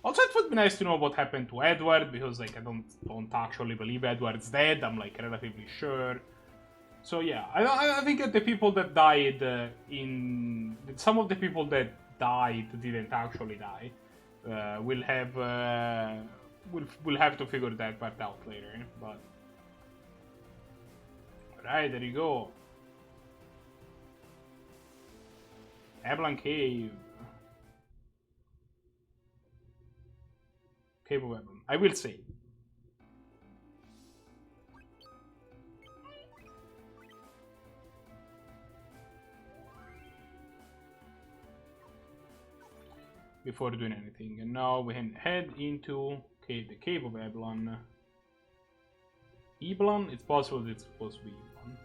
Also, it would be nice to know what happened to Edward, because like I don't actually believe Edward's dead. I'm like relatively sure. So yeah, I think that the people that died some of the people that died didn't actually die. Will have we'll have to figure that part out later. But alright, there you go. Avalon Cave. Cave of Avalon. I will save. Before doing anything. And now we can head into the Cave of Avalon. Eblon? It's possible it's supposed to be Eblon.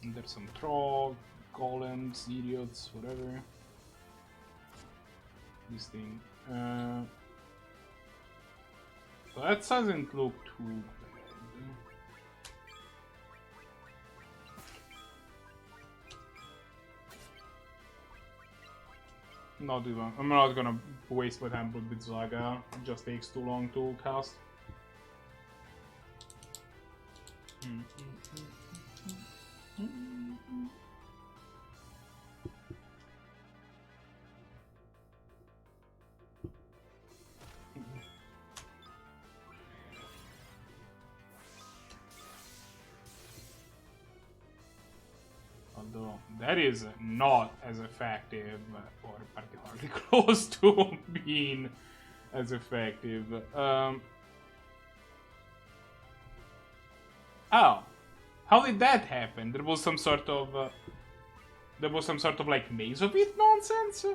And there's some troll, golems, idiots, whatever. This thing. That doesn't look too bad. Not even. I'm not gonna waste my time with Zaga. It just takes too long to cast. Although that is not as effective, or particularly close to being as effective. Oh, how did that happen? There was some sort of like maze of it nonsense.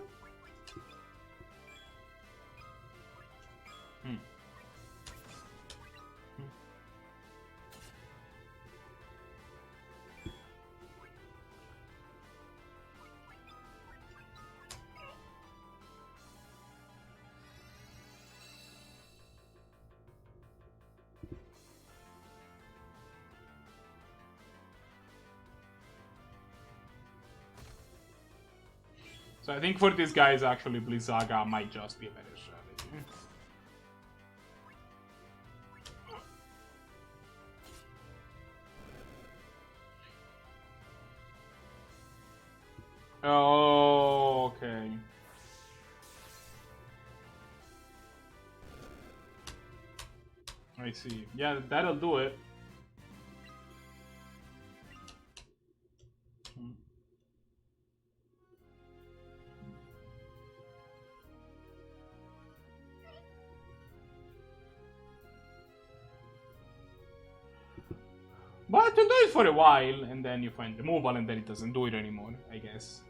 So I think for these guys, actually, Blizzaga might just be a better strategy. Oh, okay. I see. Yeah, that'll do it. But you'll do it for a while, and then you find removal, and then it doesn't do it anymore, I guess.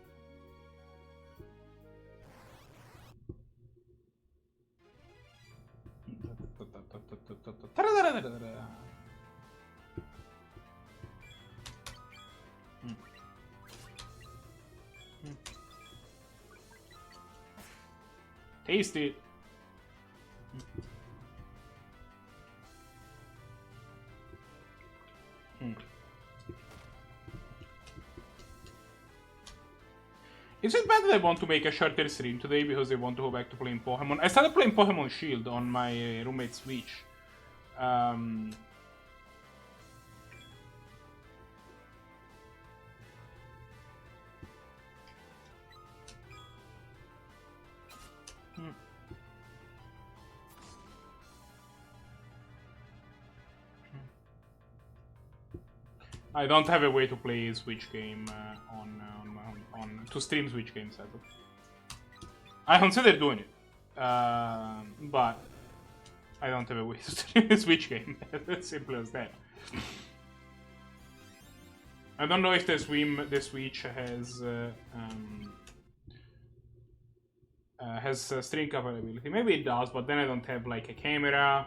Tasty. Is it bad that I want to make a shorter stream today because I want to go back to playing Pokemon? I started playing Pokemon Shield on my roommate's Switch. I don't have a way to play a Switch game to stream Switch games. I consider doing it, but I don't have a way to stream a Switch game. As simple as that. I don't know if the Switch has string availability. Maybe it does, but then I don't have like a camera.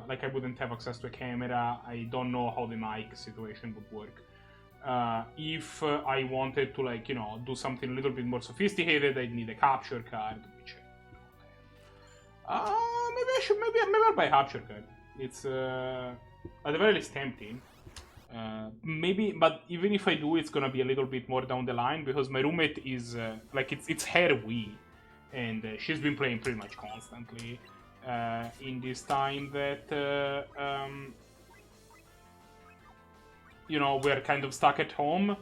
Like I wouldn't have access to a camera. I don't know how the mic situation would work. If I wanted to, like, you know, do something a little bit more sophisticated, I'd need a capture card, which maybe I'll buy a capture card. It's at the very least tempting. Maybe, but even if I do, it's gonna be a little bit more down the line because my roommate is like it's her Wii, and she's been playing pretty much constantly in this time that you know, we're kind of stuck at home.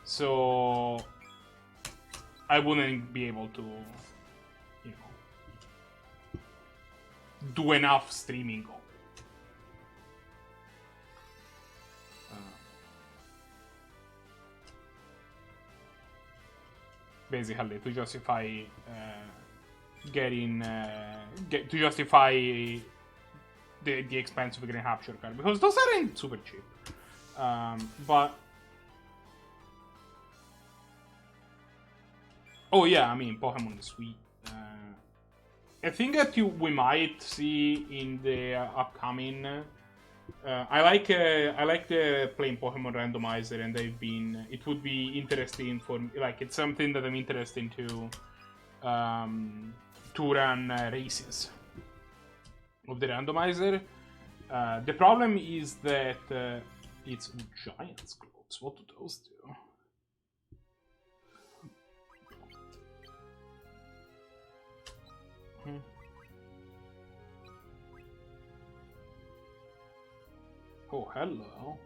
So I wouldn't be able to, you know, do enough streaming of it. Basically, to justify to justify the expense of getting a capture card, because those aren't super cheap. But oh yeah, I mean, Pokemon is sweet. I think that we might see in the upcoming. I like the playing Pokemon randomizer, and it would be interesting for like it's something that I'm interested to run races of the randomizer. The problem is that it's Giant's Gloves. What do those do? Oh, hello.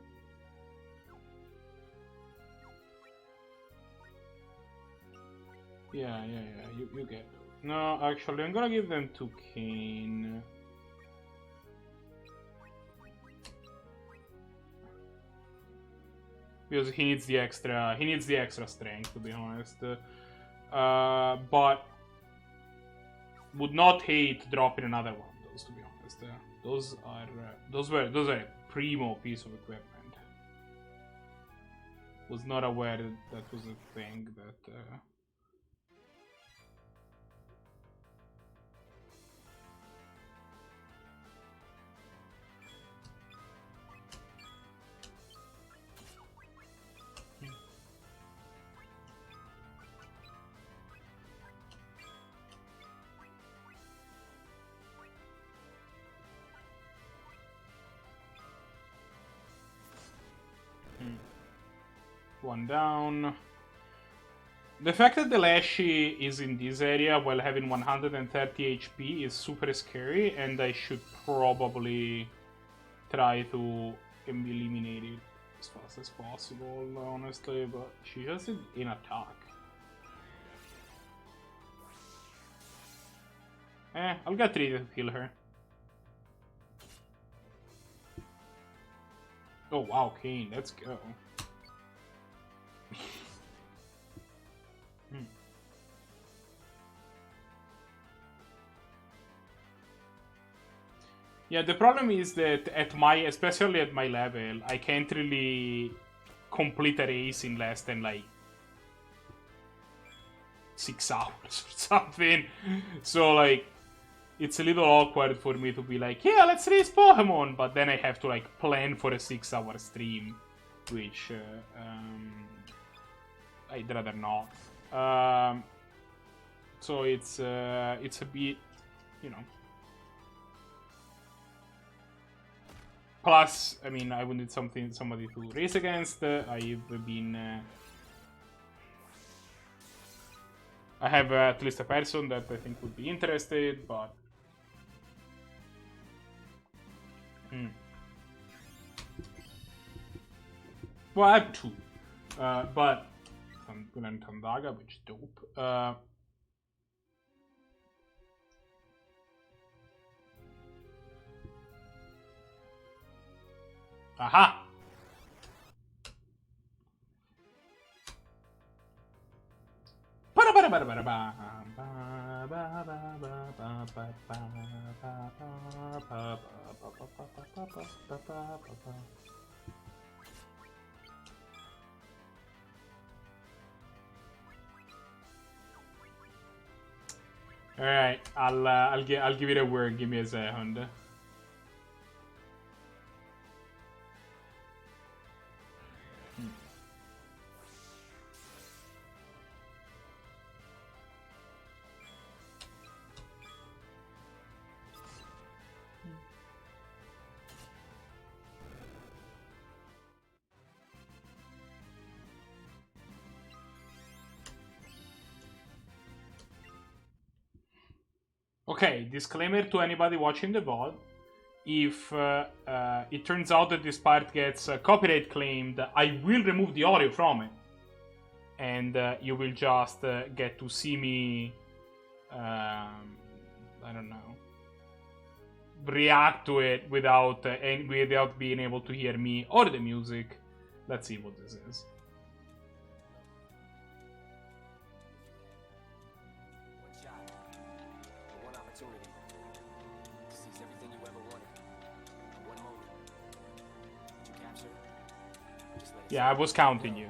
Yeah, you get it. No, actually, I'm gonna give them to Kane. Because he needs the extra strength, to be honest. But would not hate dropping another one of those, to be honest. Those were a primo piece of equipment. Was not aware that was a thing that. One down. The fact that the Lashy is in this area while having 130 HP is super scary, and I should probably try to eliminate it as fast as possible, honestly, but she has it in attack. I'll get ready to kill her. Oh wow, Kane, let's go. Yeah, the problem is that especially at my level, I can't really complete a race in less than like 6 hours or something. So like, it's a little awkward for me to be like, yeah, let's race Pokemon, but then I have to like plan for a 6-hour stream, which I'd rather not. So it's a bit, you know. Plus, I mean, I would need somebody to race against. I have at least a person that I think would be interested, but. Well, I have 2, but I'm gonna Tandaga, which is dope. Aha! All right, I'll give it a word. Give me a second. Okay, disclaimer to anybody watching the VOD. If it turns out that this part gets copyright claimed, I will remove the audio from it. and you will just get to see me, I don't know, react to it without without being able to hear me or the music. Let's see what this is. One shot, one opportunity to seize everything you ever wanted. One moment. Did you capture it? Just let it Yeah, I was counting you.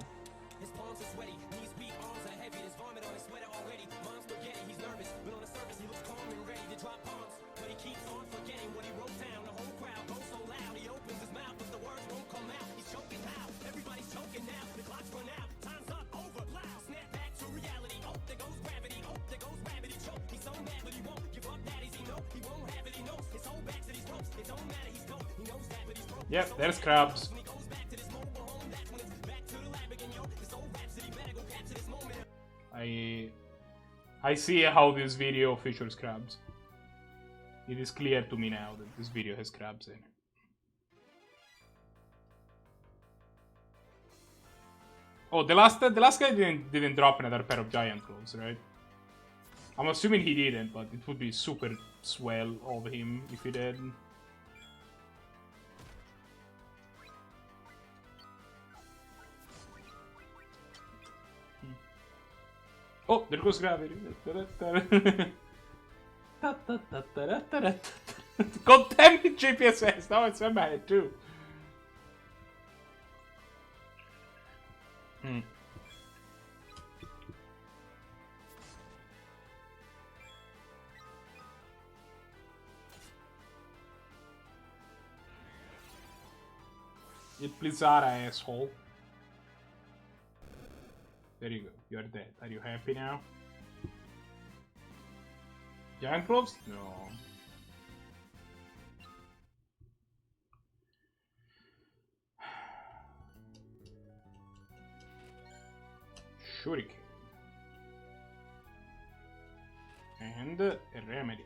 His palms are sweaty, knees weak, arms are heavy. There's vomit on his sweater already. Mom's spaghetti, he's nervous, but on the surface he looks calm and ready to drop bombs. But he keeps on forgetting what he wrote down. The whole crowd goes so loud, he opens his mouth, but the words won't come out. He's choking how? Everybody's choking now. The clock's run out, time's up, over, loud. Snap back to reality. Oh, there goes gravity. Oh, there goes rabbit. He choked. He's so mad, but he won't give up. That is he know. He won't have it. He knows his whole back to these ropes. It don't matter. He's cold. He knows that, but he's broke. Yep, there's Krabs. When he goes back to this mobile home, that's when it's back to the lab again, yo. This old rhapsody better go capture this moment. I see how this video features crabs. It is clear to me now that this video has crabs in it. Oh, the last guy didn't drop another pair of giant claws, right? I'm assuming he didn't, but it would be super swell of him if he did. Oh, there goes gravity. God damn it, GPSS! Now it's mad too. It Blizzara, asshole. There you go. You are dead. Are you happy now? Giant gloves? No. Shuriken. And a remedy.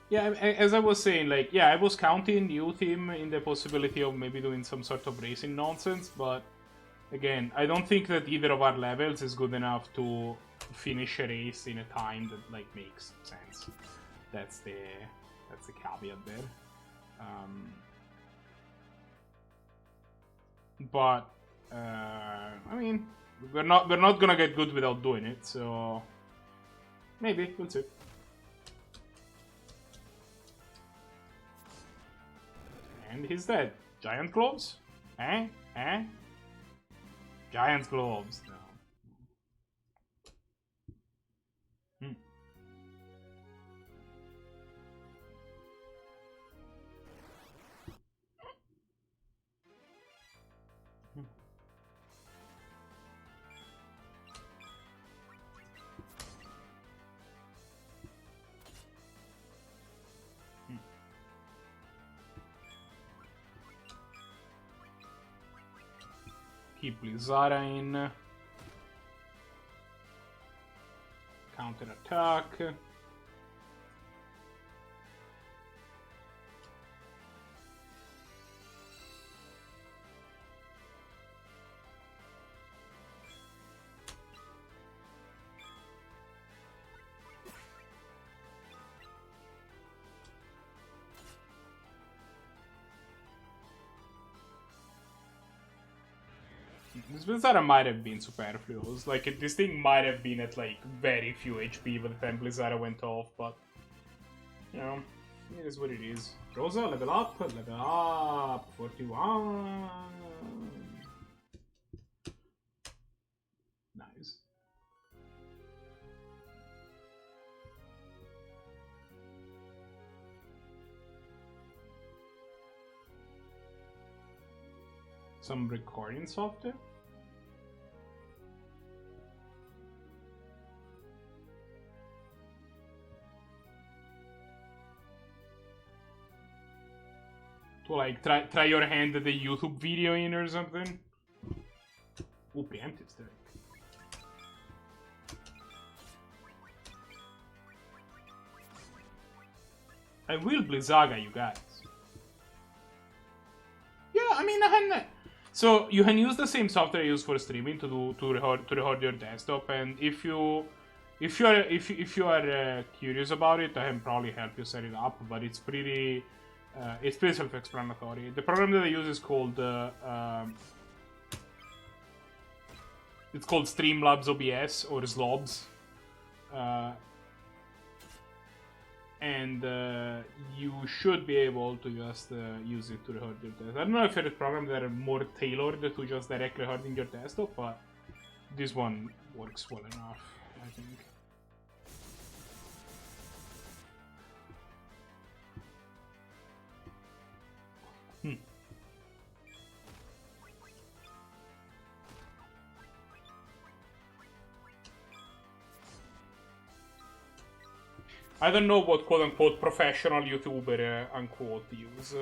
Yeah, as I was saying, like, yeah, I was counting you team in the possibility of maybe doing some sort of racing nonsense, but again, I don't think that either of our levels is good enough to finish a race in a time that like makes sense. That's the caveat there. But I mean, we're not gonna get good without doing it, so maybe we'll see. And he's dead. Giant globes? Eh? Eh? Giant globes. No. Keep Blizzara in. Counter attack. This Blizzara might have been superfluous. Like, this thing might have been at, like, very few HP by the time Blizzara went off, but... You know, it is what it is. Rosa, level up, 41... Nice. Some recording software? To like try your hand at the YouTube video in or something? Ooh, preemptive strike. I will Blizzaga, you guys. Yeah, I mean, so you can use the same software I use for streaming to record your desktop, and if you are curious about it, I can probably help you set it up. But it's pretty self-explanatory. The program that I use is called it's called Streamlabs OBS or Slobs. And you should be able to just use it to record your desktop. I don't know if there are programs that are more tailored to just directly recording your desktop, but this one works well enough, I think. I don't know what quote-unquote professional YouTuber unquote use.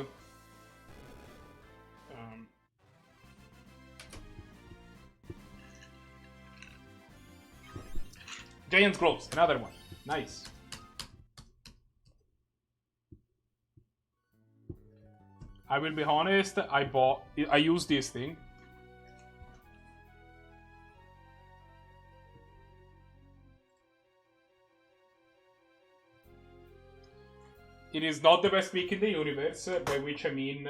Giant's Gloves, another one. Nice. I will be honest, I used this thing. It is not the best mic in the universe, by which I mean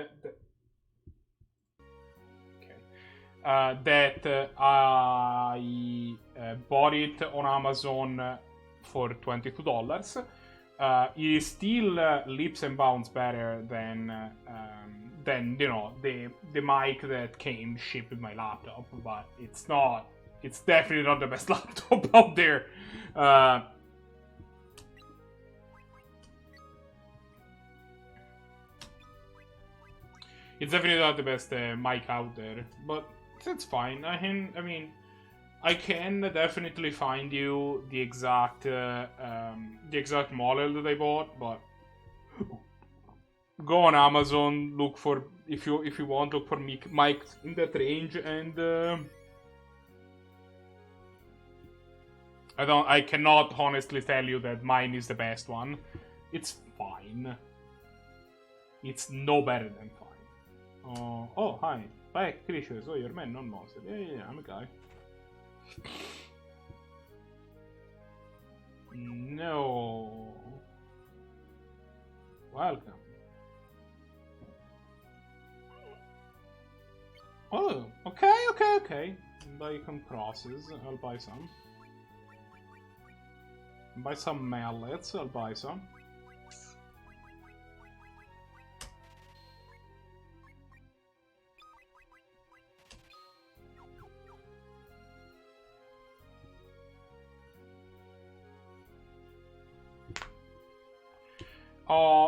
that I bought it on Amazon for $22. It is still leaps and bounds better than you know the mic that came shipped with my laptop, but it's not. It's definitely not the best laptop out there. It's definitely not the best mic out there, but that's fine. I mean, I can definitely find you the exact model that I bought, but go on Amazon, look for if you want, look for mics in that range, and I cannot honestly tell you that mine is the best one. It's fine. It's no better than fine. Oh, hi. Back, creatures. Oh, you're man, not monster. Yeah, I'm a guy. No. Welcome. Oh, okay. Buy some crosses. I'll buy some. Buy some mallets. I'll buy some.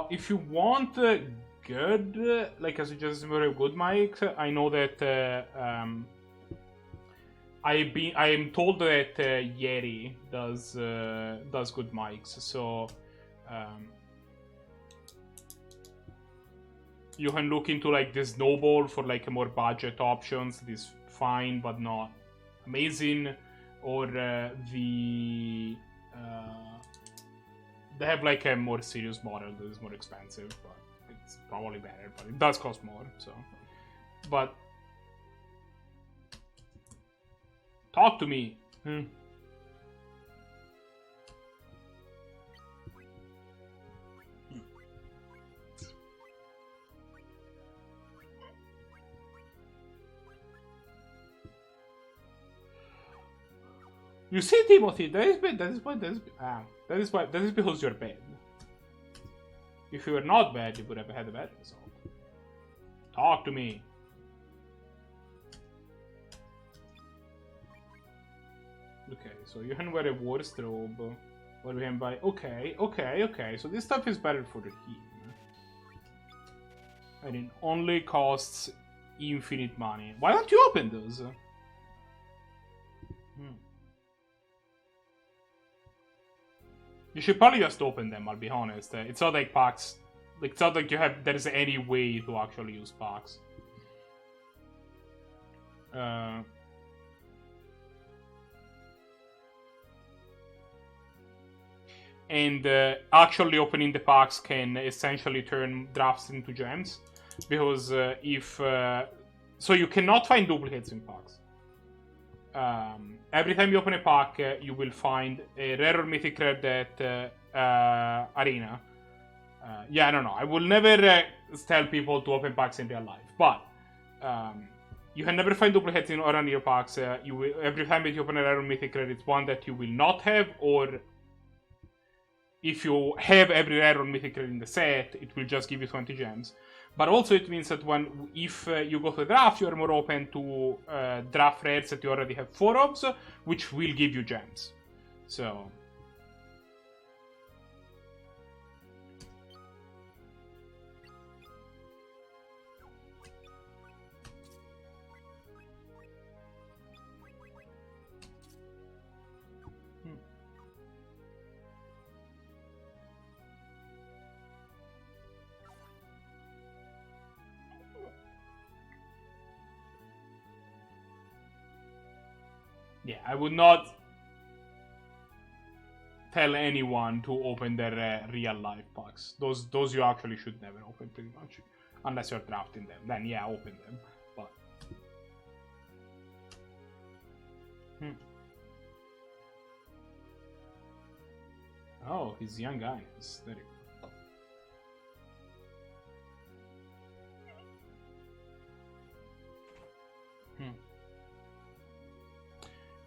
If you want good, like a suggestion for a good mic, I know that I am told that Yeti does good mics, so you can look into like the Snowball for like a more budget options. This fine but not amazing, or they have like a more serious model that is more expensive, but it's probably better, but it does cost more, so. But talk to me. You see, Timothy, that is because you're bad. If you were not bad, you would have had a better result. Talk to me. Okay, so you can wear a war strobe. What we can buy? Okay. So this stuff is better for the team. And it only costs infinite money. Why don't you open those? You should probably just open them, I'll be honest. It's not like packs. Like, it's not like there's any way to actually use packs. And actually opening the packs can essentially turn drafts into gems. Because so you cannot find duplicates in packs. Every time you open a pack, you will find a rare or mythic rare that arena. Yeah, I don't know. I will never tell people to open packs in real life, but you can never find duplicates in or your packs. You will, every time that you open a rare or mythic rare, it's one that you will not have, or if you have every rare or mythic rare in the set, it will just give you 20 gems. But also it means that if you go to a draft, you are more open to draft rares that you already have 4 of, which will give you gems. So... yeah, I would not tell anyone to open their real life packs. Those you actually should never open, pretty much, unless you're drafting them. Then yeah, open them. But oh, he's young guy. It's very good.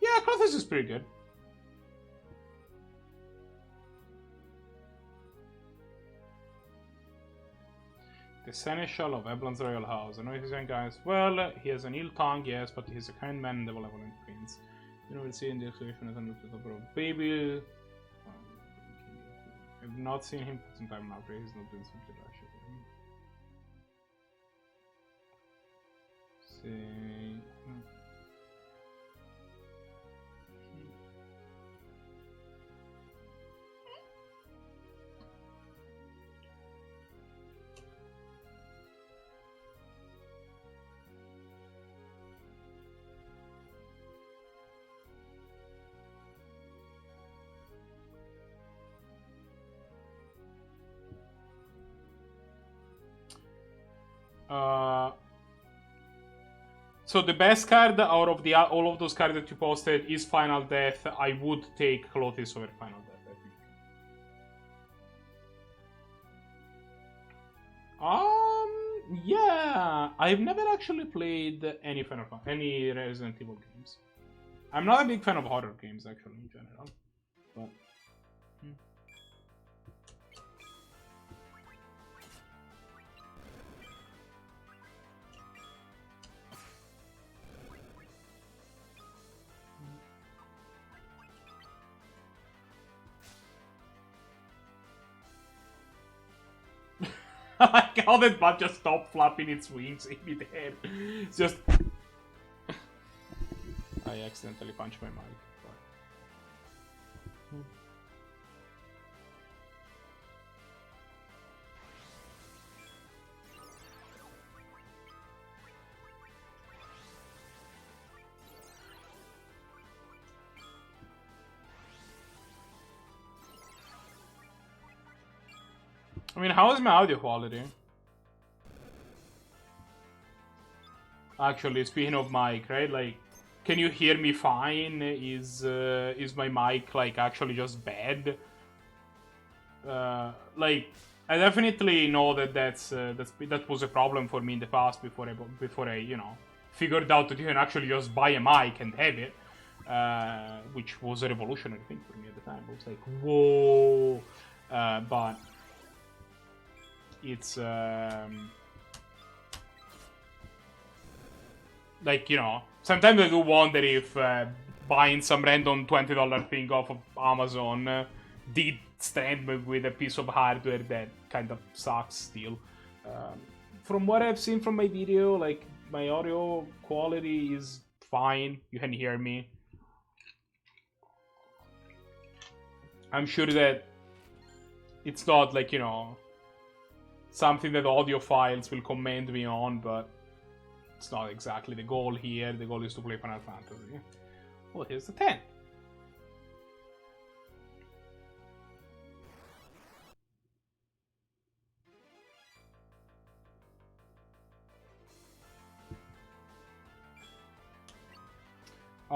Yeah, Clothis is pretty good. The Seneschal of Eblan's royal house. I know he's young guys. Well, he has an ill tongue, yes, but he's a kind man and a benevolent prince. You know, we'll see in the explanation as under the top of baby. I've not seen him for some time now, but he's not doing something rash. See. So the best card out of all of those cards that you posted is Final Death. I would take Clothis over Final Death, I think. Yeah, I've never actually played any Resident Evil games. I'm not a big fan of horror games, actually, in general. But I like how that bot just stopped flapping its wings in midair. It's just... I accidentally punched my mic. I mean, how is my audio quality? Actually, speaking of mic, right? Like, can you hear me fine? Is my mic like actually just bad? Like, I definitely know that that was a problem for me in the past before I you know figured out that you can actually just buy a mic and have it, which was a revolutionary thing for me at the time. I was like, whoa, but. It's like, you know, sometimes I do wonder if buying some random $20 thing off of Amazon did stand me with a piece of hardware that kind of sucks still. From what I've seen from my video, like my audio quality is fine. You can hear me. I'm sure that it's not like, you know, something that audiophiles will commend me on, but it's not exactly the goal here. The goal is to play Final Fantasy. Oh, here's the 10.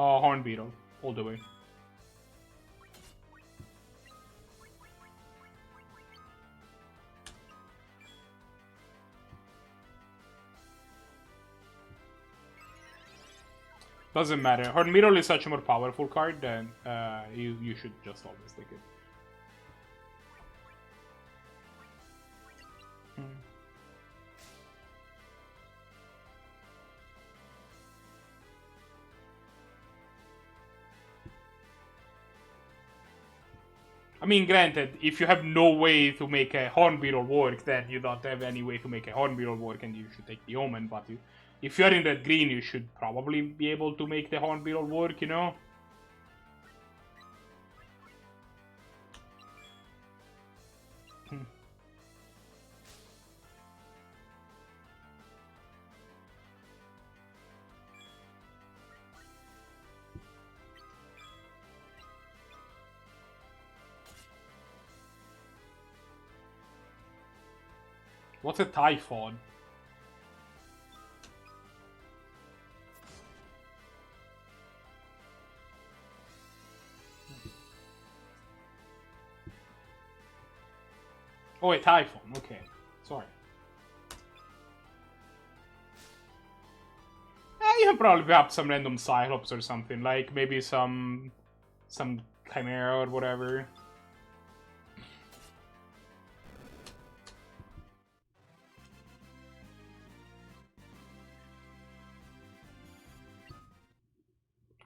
Oh, Horn Beetle, all the way. Doesn't matter. Horn Beetle is such a more powerful card, then you should just always take it. I mean, granted, if you have no way to make a Horn Beetle work, then you don't have any way to make a Horn Beetle work, and you should take the Omen, but if you're in red green, you should probably be able to make the Horn Beetle work, you know? What's a Typhon? Oh, a Typhon. Okay. Sorry. You can probably pick up some random Cyclops or something. Like, maybe some Chimera or whatever.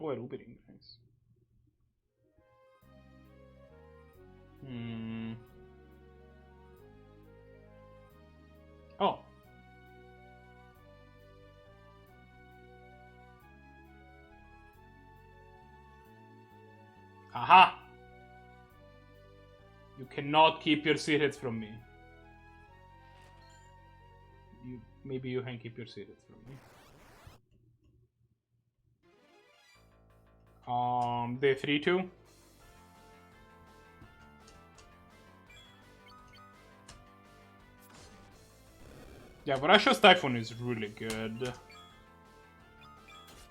Oh, a Rubering. Nice. Oh. Aha! You cannot keep your secrets from me. Maybe you can keep your secrets from me. The 3-2. Yeah, Voracio's Typhon is really good.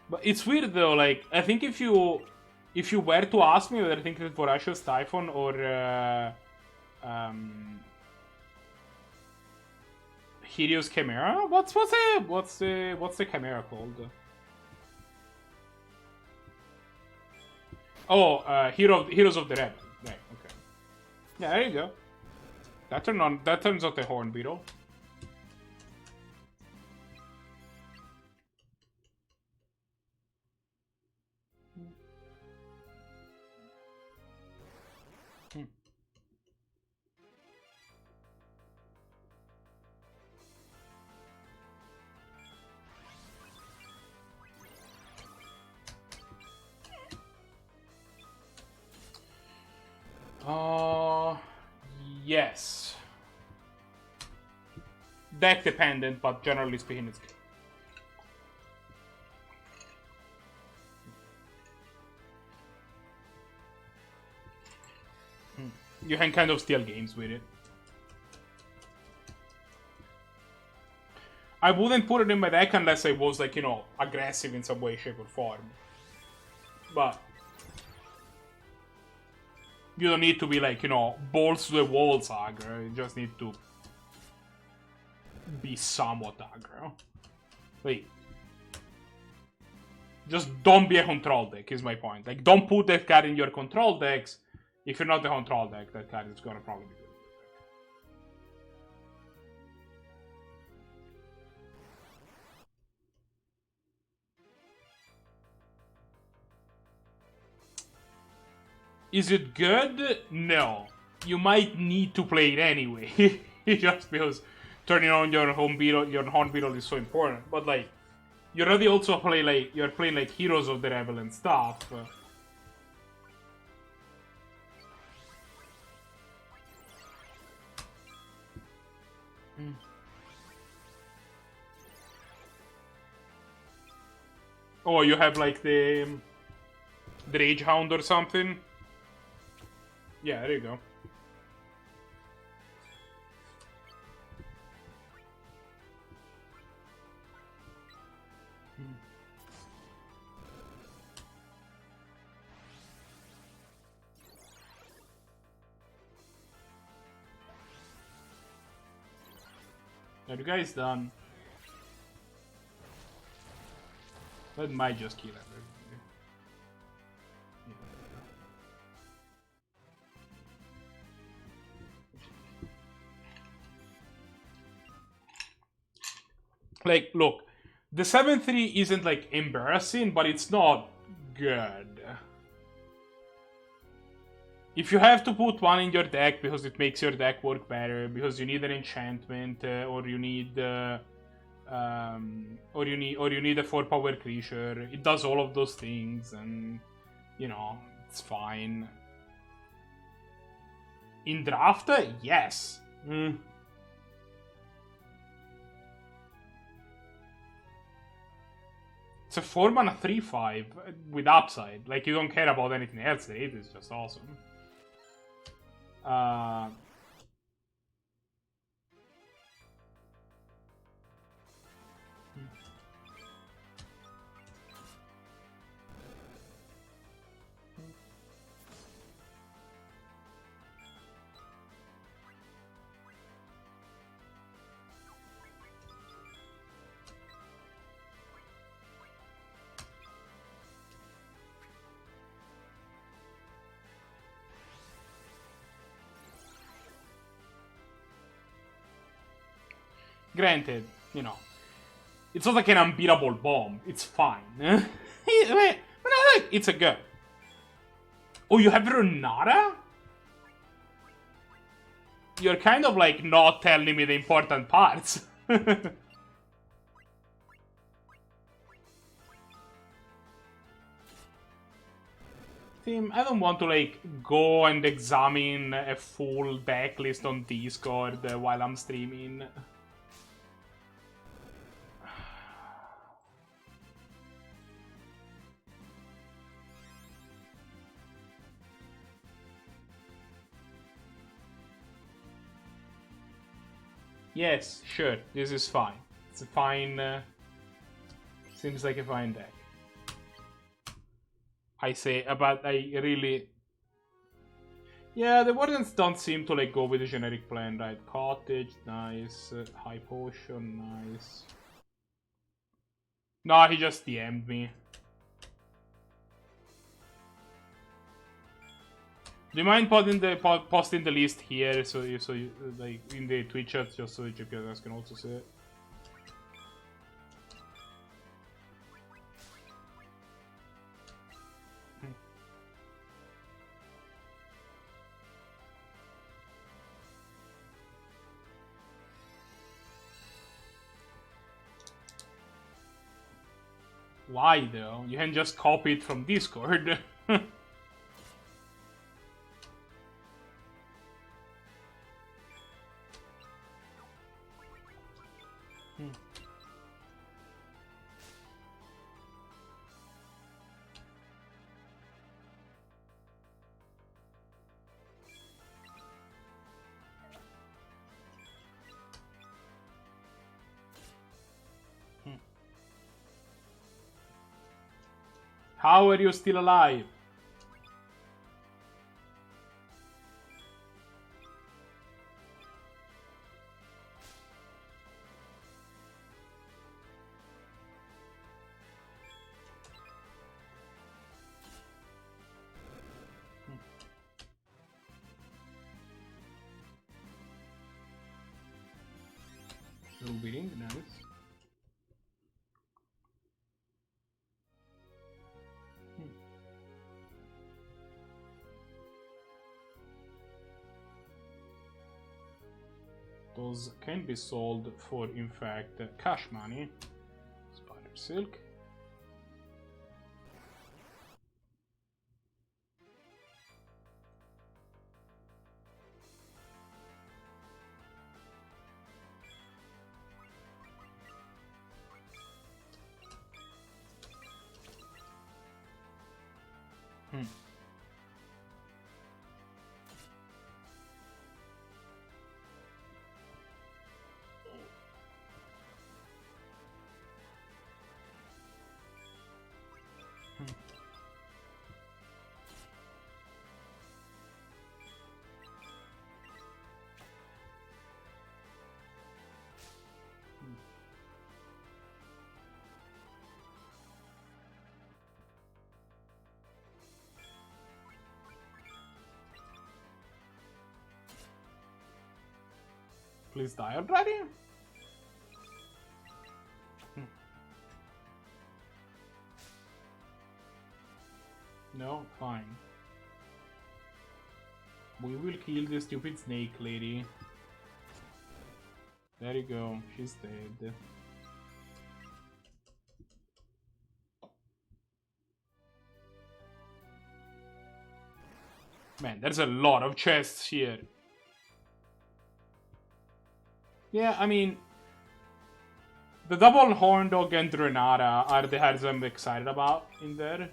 But it's weird though, like, I think if you were to ask me whether I think it's Voracio's Typhon or Hirio's Chimera? What's the Chimera called? Oh, Heroes of the Rebel. Right, okay. Yeah, there you go. That turns out a Horn Beetle. Yes. Deck dependent, but generally speaking, it's good. You can kind of steal games with it. I wouldn't put it in my deck unless I was, like, you know, aggressive in some way, shape, or form. But you don't need to be, like, you know, balls to the walls aggro. You just need to be somewhat aggro. Wait. Just don't be a control deck, is my point. Like, don't put that card in your control decks. If you're not a control deck, that card is gonna probably be good. Is it good? No. You might need to play it anyway. Just because turning on your Horn Beetle is so important. But, like, You already also play like you're playing like Heroes of the Rebel and stuff. Oh, you have like the Rage Hound or something? Yeah, there you go. Are you guys done? That might just kill everything. Like, look, the 7-3 isn't like embarrassing, but it's not good. If you have to put one in your deck because it makes your deck work better, because you need an enchantment, or you need a 4-power creature, it does all of those things, and you know it's fine. In draft, yes. It's a 4-mana 3/5 with upside. Like, you don't care about anything else. It is just awesome. Granted, you know, it's not like an unbeatable bomb. It's fine. But I like it's a good. Oh, you have Renata? You're kind of like not telling me the important parts. Team, I don't want to like go and examine a full deck list on Discord while I'm streaming. Yes, sure, this is fine. It's a fine, seems like a fine deck. I say, but I really... Yeah, the Wardens don't seem to like go with the generic plan, right? Cottage, nice. High Potion, nice. No, he just DM'd me. Do you mind posting the list here so you like in the Twitch chat just so the GPS can also see it? Why though? You can just copy it from Discord. How are you still alive? Ruby ring, nice. Those can be sold for, in fact, cash money. Spider Silk. Please die already. No, fine. We will kill the stupid snake lady. There you go, she's dead. Man, there's a lot of chests here. Yeah, I mean, the double horn dog and Renata are the heads I'm excited about in there.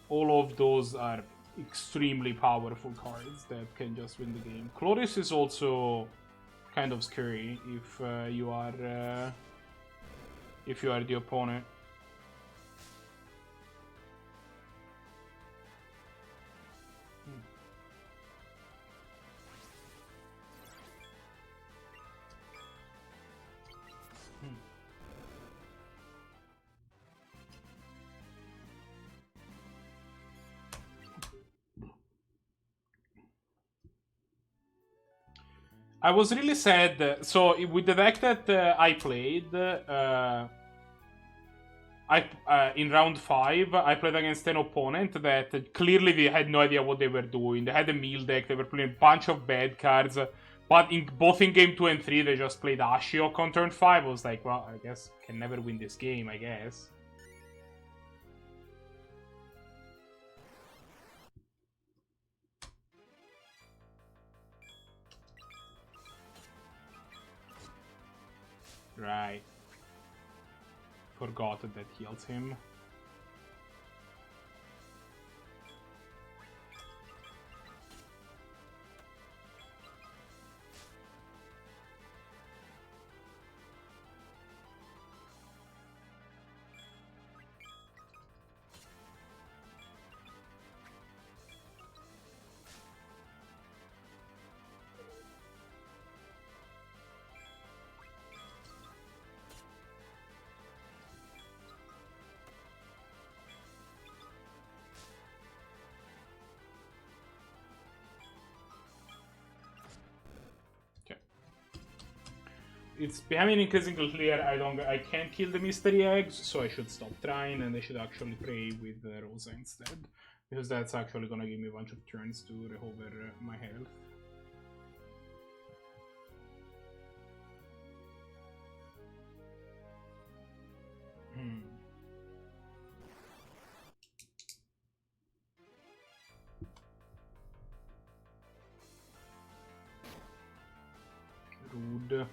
All of those are extremely powerful cards that can just win the game. Cloris is also kind of scary if you are the opponent. I was really sad. So with the deck that I played, in round 5, I played against an opponent that clearly they had no idea what they were doing. They had a meal deck. They were playing a bunch of bad cards. But both in game 2 and 3, they just played Ashiok on turn 5. I was like, well, I guess can never win this game, I guess. Right. Forgot that heals him. It's becoming increasingly clear I can't kill the mystery eggs, so I should stop trying and I should actually pray with Rosa instead. Because that's actually gonna give me a bunch of turns to recover my health. Rude.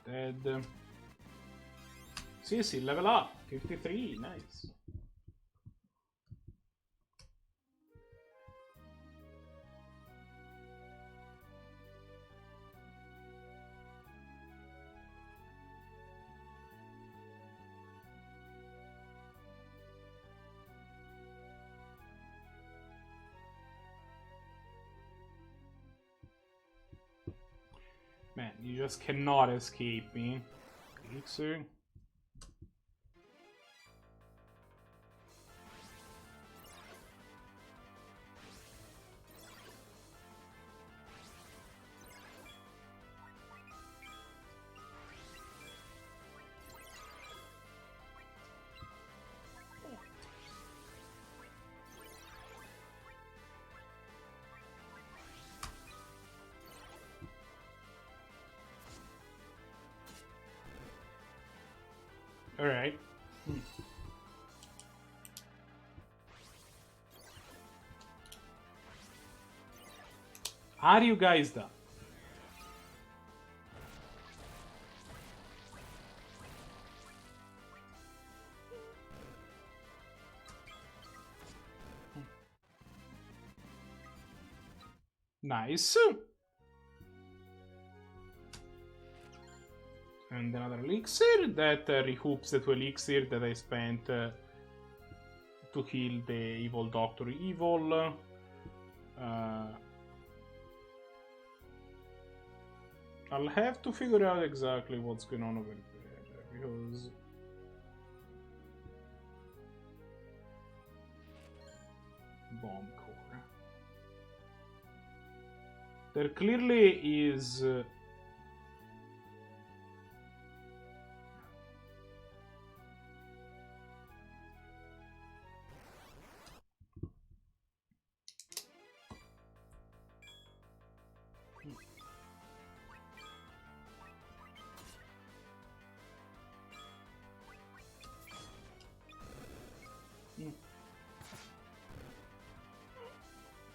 Dead. Sì, level up. 53, nice. Man, you just cannot escape me. Elixir. Alright. Are you guys done? Nice. And another elixir that recoups the 2 elixir that I spent to heal the evil Doctor Evil. I'll have to figure out exactly what's going on over there because bomb core. There clearly is.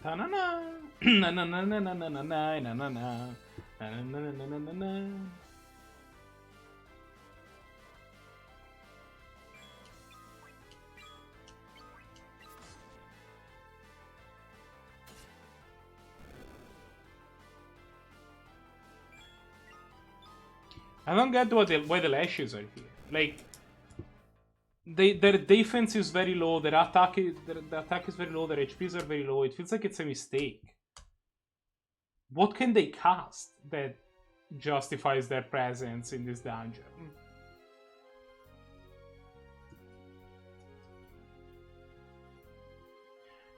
Ta-na-na. Na-na-na-na-na-na-na-na-na-na. Na-na-na-na-na-na-na. I don't get why the lashes are here. Like, their defense is very low, their attack is very low, their HPs are very low. It feels like it's a mistake. What can they cast that justifies their presence in this dungeon?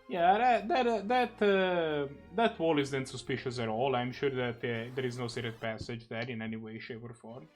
Yeah, that wall isn't suspicious at all. I'm sure that there is no secret passage there in any way, shape, or form.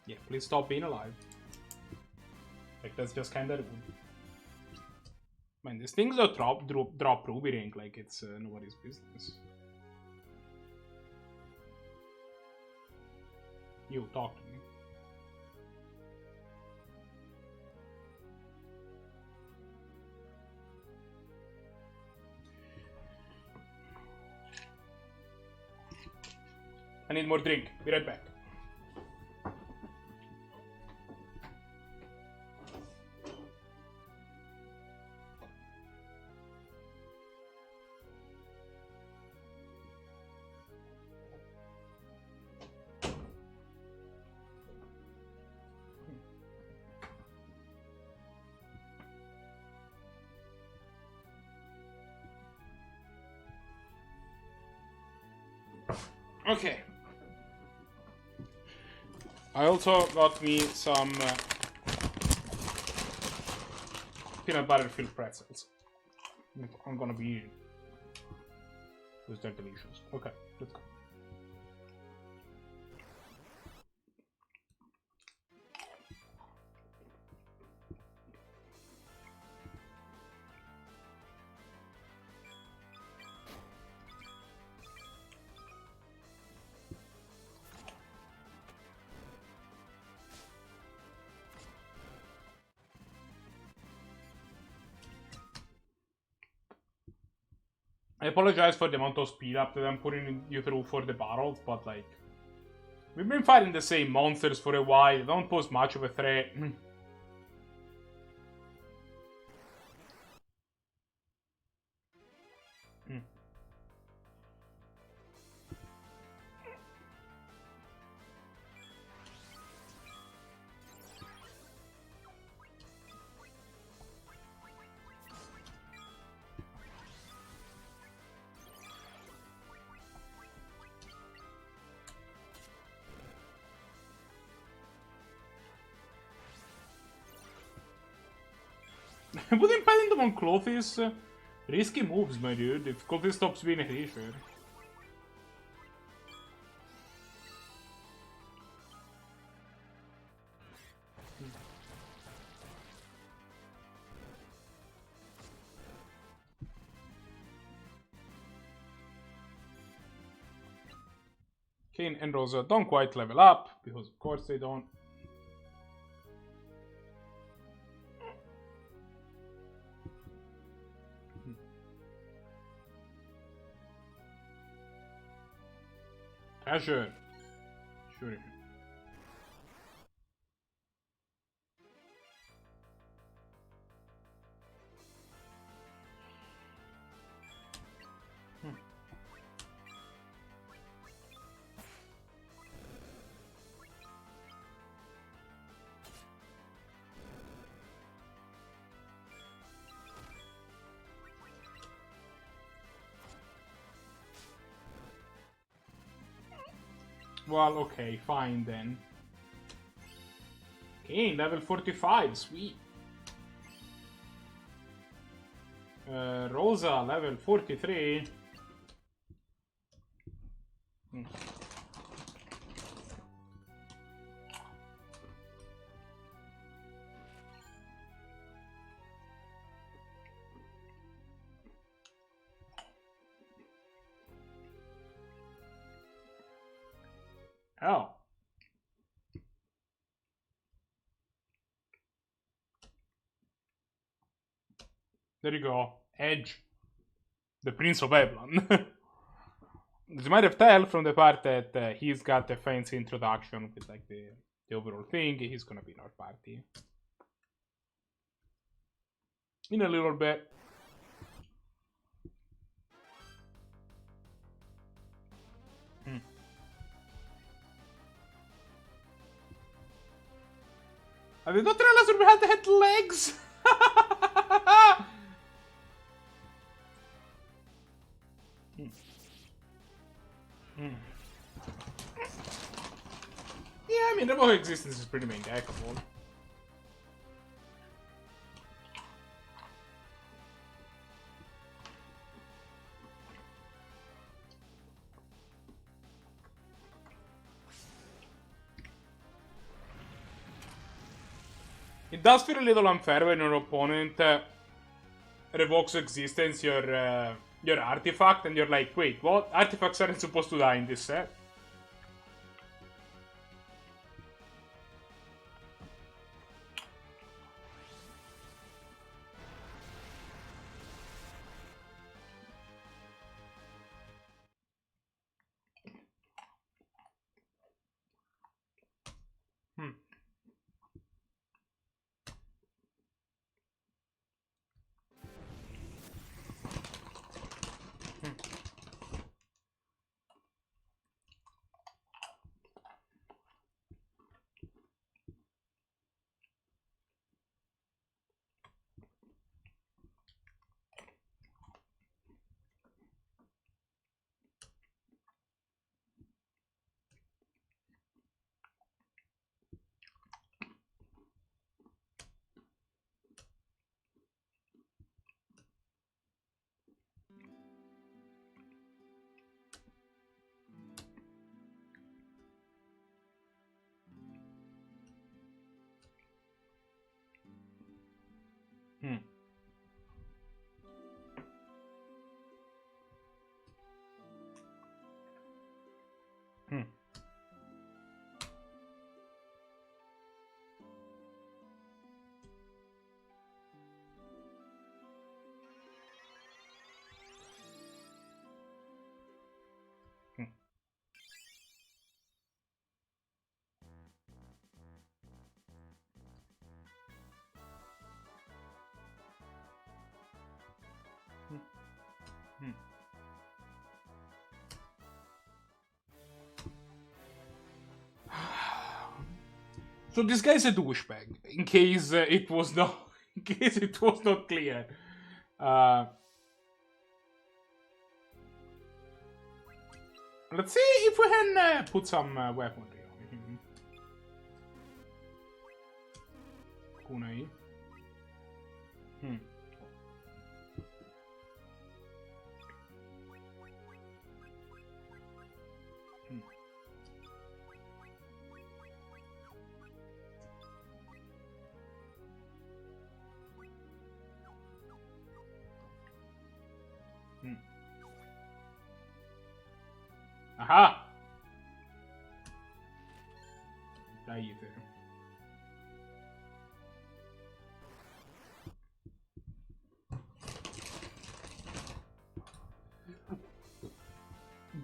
Yeah, please stop being alive. Like, that's just kinda rude. Man, these things don't drop Ruby Ring like it's nobody's business. You, talk to me. I need more drink. Be right back. Okay. I also got me some peanut butter filled pretzels. I'm gonna be eating because they're delicious. Okay, let's go. I apologize for the amount of speed up that I'm putting you through for the battles, but like, we've been fighting the same monsters for a while. They don't pose much of a threat. Putting Paddington on Clothes, risky moves, my dude. If Clothes stops being a creature. Kane and Rosa don't quite level up, because of course they don't. Treasure. Sure. Well, okay, fine then. Okay, level 45, sweet. Rosa, level 43. Oh. There you go. Edge. The Prince of Eblon. As you might have tell from the part that he's got a fancy introduction with like the overall thing, he's gonna be in our party. In a little bit. I did not realize that we had legs! Yeah, I mean, remote existence is pretty mangackable. It does feel a little unfair when your opponent revokes existence your artifact and you're like, wait, what? Artifacts aren't supposed to die in this set. So this guy's a douchebag. In case it was not, in case it was not clear. Let's see if we can put some weaponry on him. Kunai. Aha! Die there.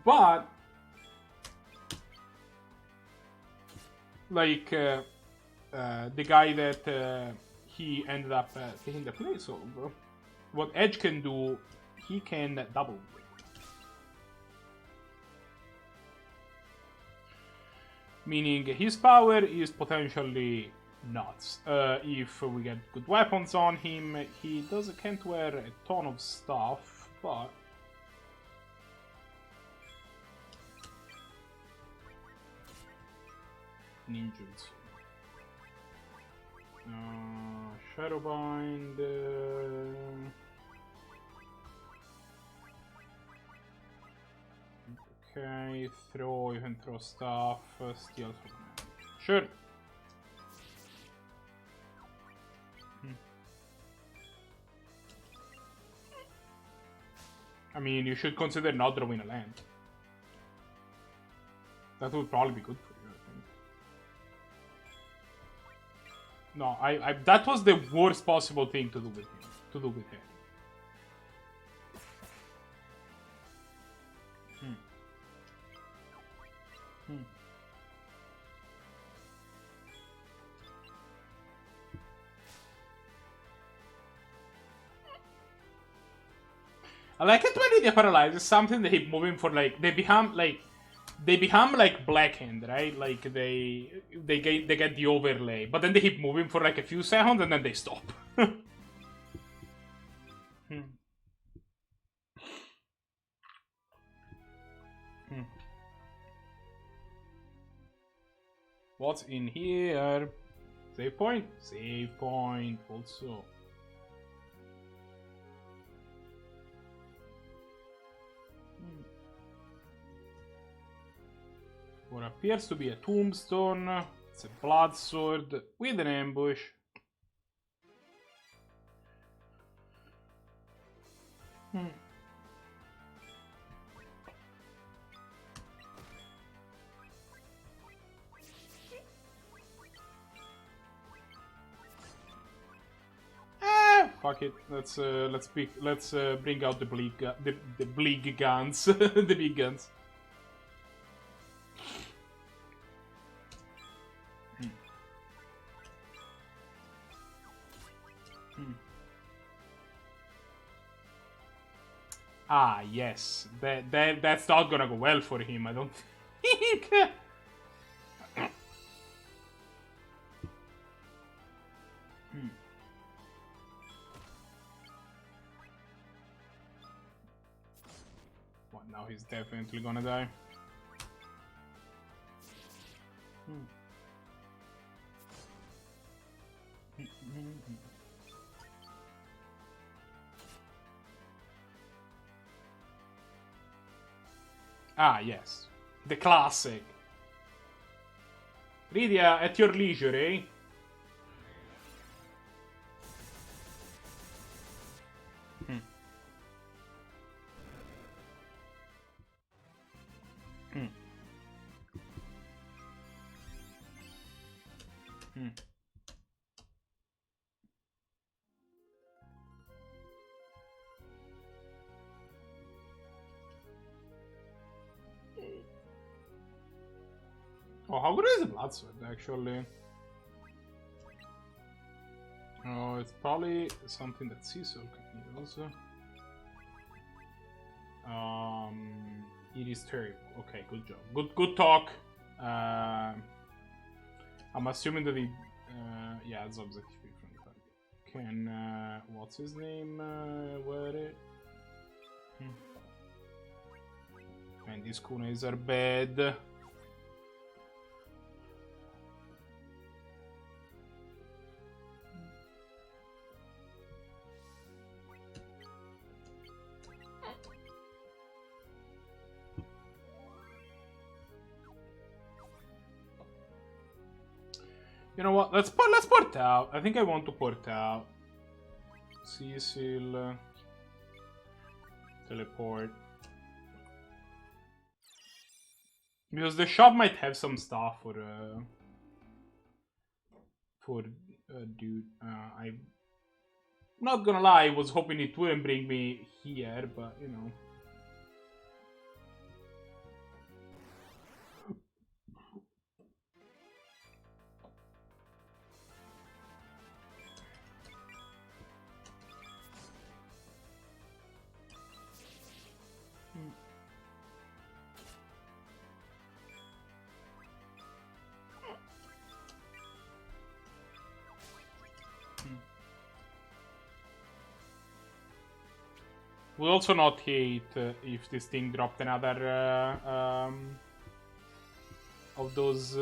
But like the guy that he ended up taking the place of, what Edge can do, he can double. Meaning his power is potentially nuts. If we get good weapons on him, he can't wear a ton of stuff, but ninjutsu. Shadowbind. Okay, you can throw stuff, steal from them. Sure. I mean, you should consider not drawing a land. That would probably be good for you, I think. No, that was the worst possible thing to do with him. I like it when they paralyze. It's something they keep moving for, like they become like blackened, right? Like they get the overlay, but then they keep moving for like a few seconds and then they stop. What's in here? Save point? Save point also. What appears to be a tombstone. It's a blood sword with an ambush. Fuck it. Let's bring out the bleak guns, the big guns. Ah, yes. That's not gonna go well for him, I don't think. What, now he's definitely gonna die. Ah, yes. The classic. Rydia, at your leisure, eh? Oh, how good is the blood sword, actually? Oh, it's probably something that Cecil can use. It is terrible. Okay, good job. Good talk. I'm assuming that it. Yeah, it's objective from target. Can what's his name? Wear it? Man, these kunais are bad. You know what? Let's port out. I think I want to port out. Cecil. Teleport. Because the shop might have some stuff for dude. I'm not gonna lie, I was hoping it wouldn't bring me here, but you know. Would also not hate if this thing dropped another of those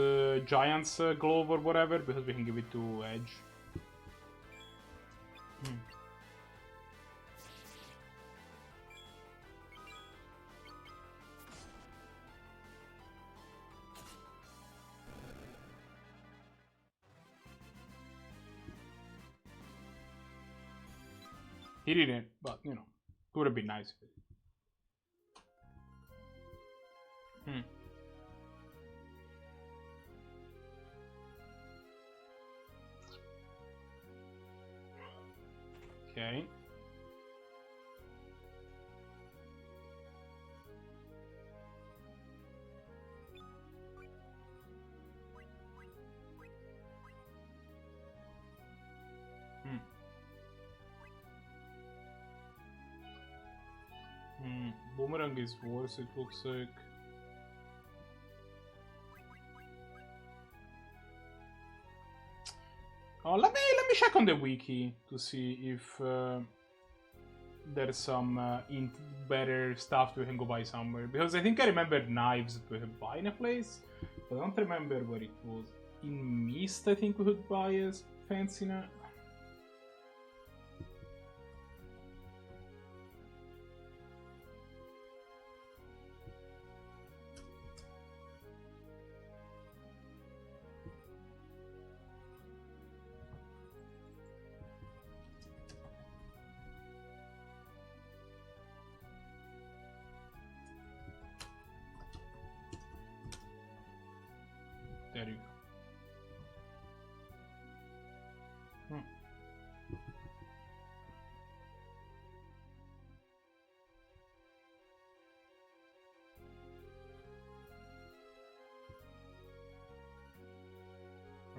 giants glove or whatever, because we can give it to Edge. He didn't, but you know. Would have been nice. Okay. Boomerang is worse, it looks like. Oh, let me check on the wiki to see if there's some better stuff we can go buy somewhere. Because I think I remember knives that we could buy in a place, but I don't remember where it was. In Mist, I think we could buy a fancy knife. There you go.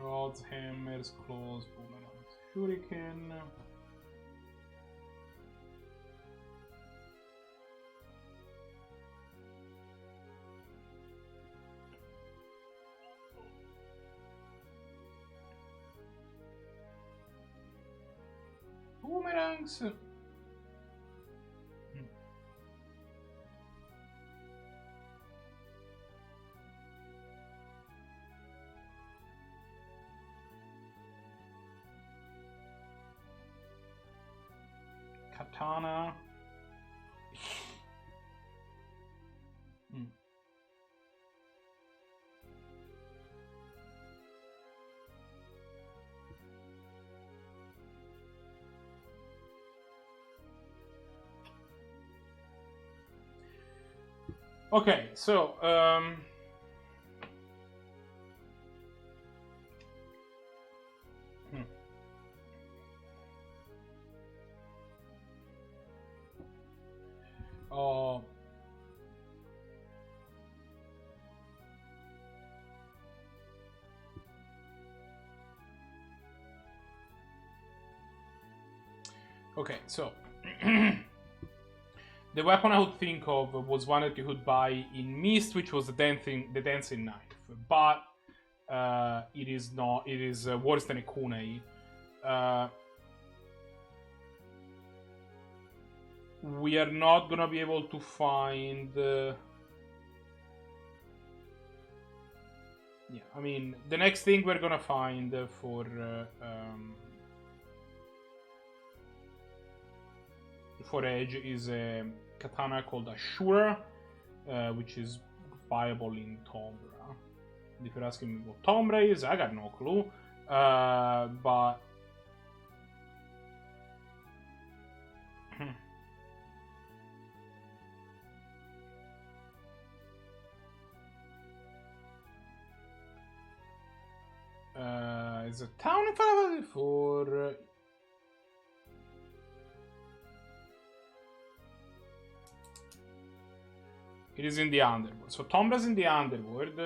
Rods, hammers, claws, boomerangs, shuriken. Boomerangs. Katana. Okay, so oh, okay, so The weapon I would think of was one that you could buy in Mist, which was the dancing knife. But it is not. It is worse than a kunai. We are not gonna be able to find. Yeah, I mean, the next thing we're gonna find for Edge is a katana called Ashura, which is buyable in Tombra. And if you're asking me what Tombra is, I got no clue. But is a town in Final for it is in the underworld. So Tombra's in the underworld.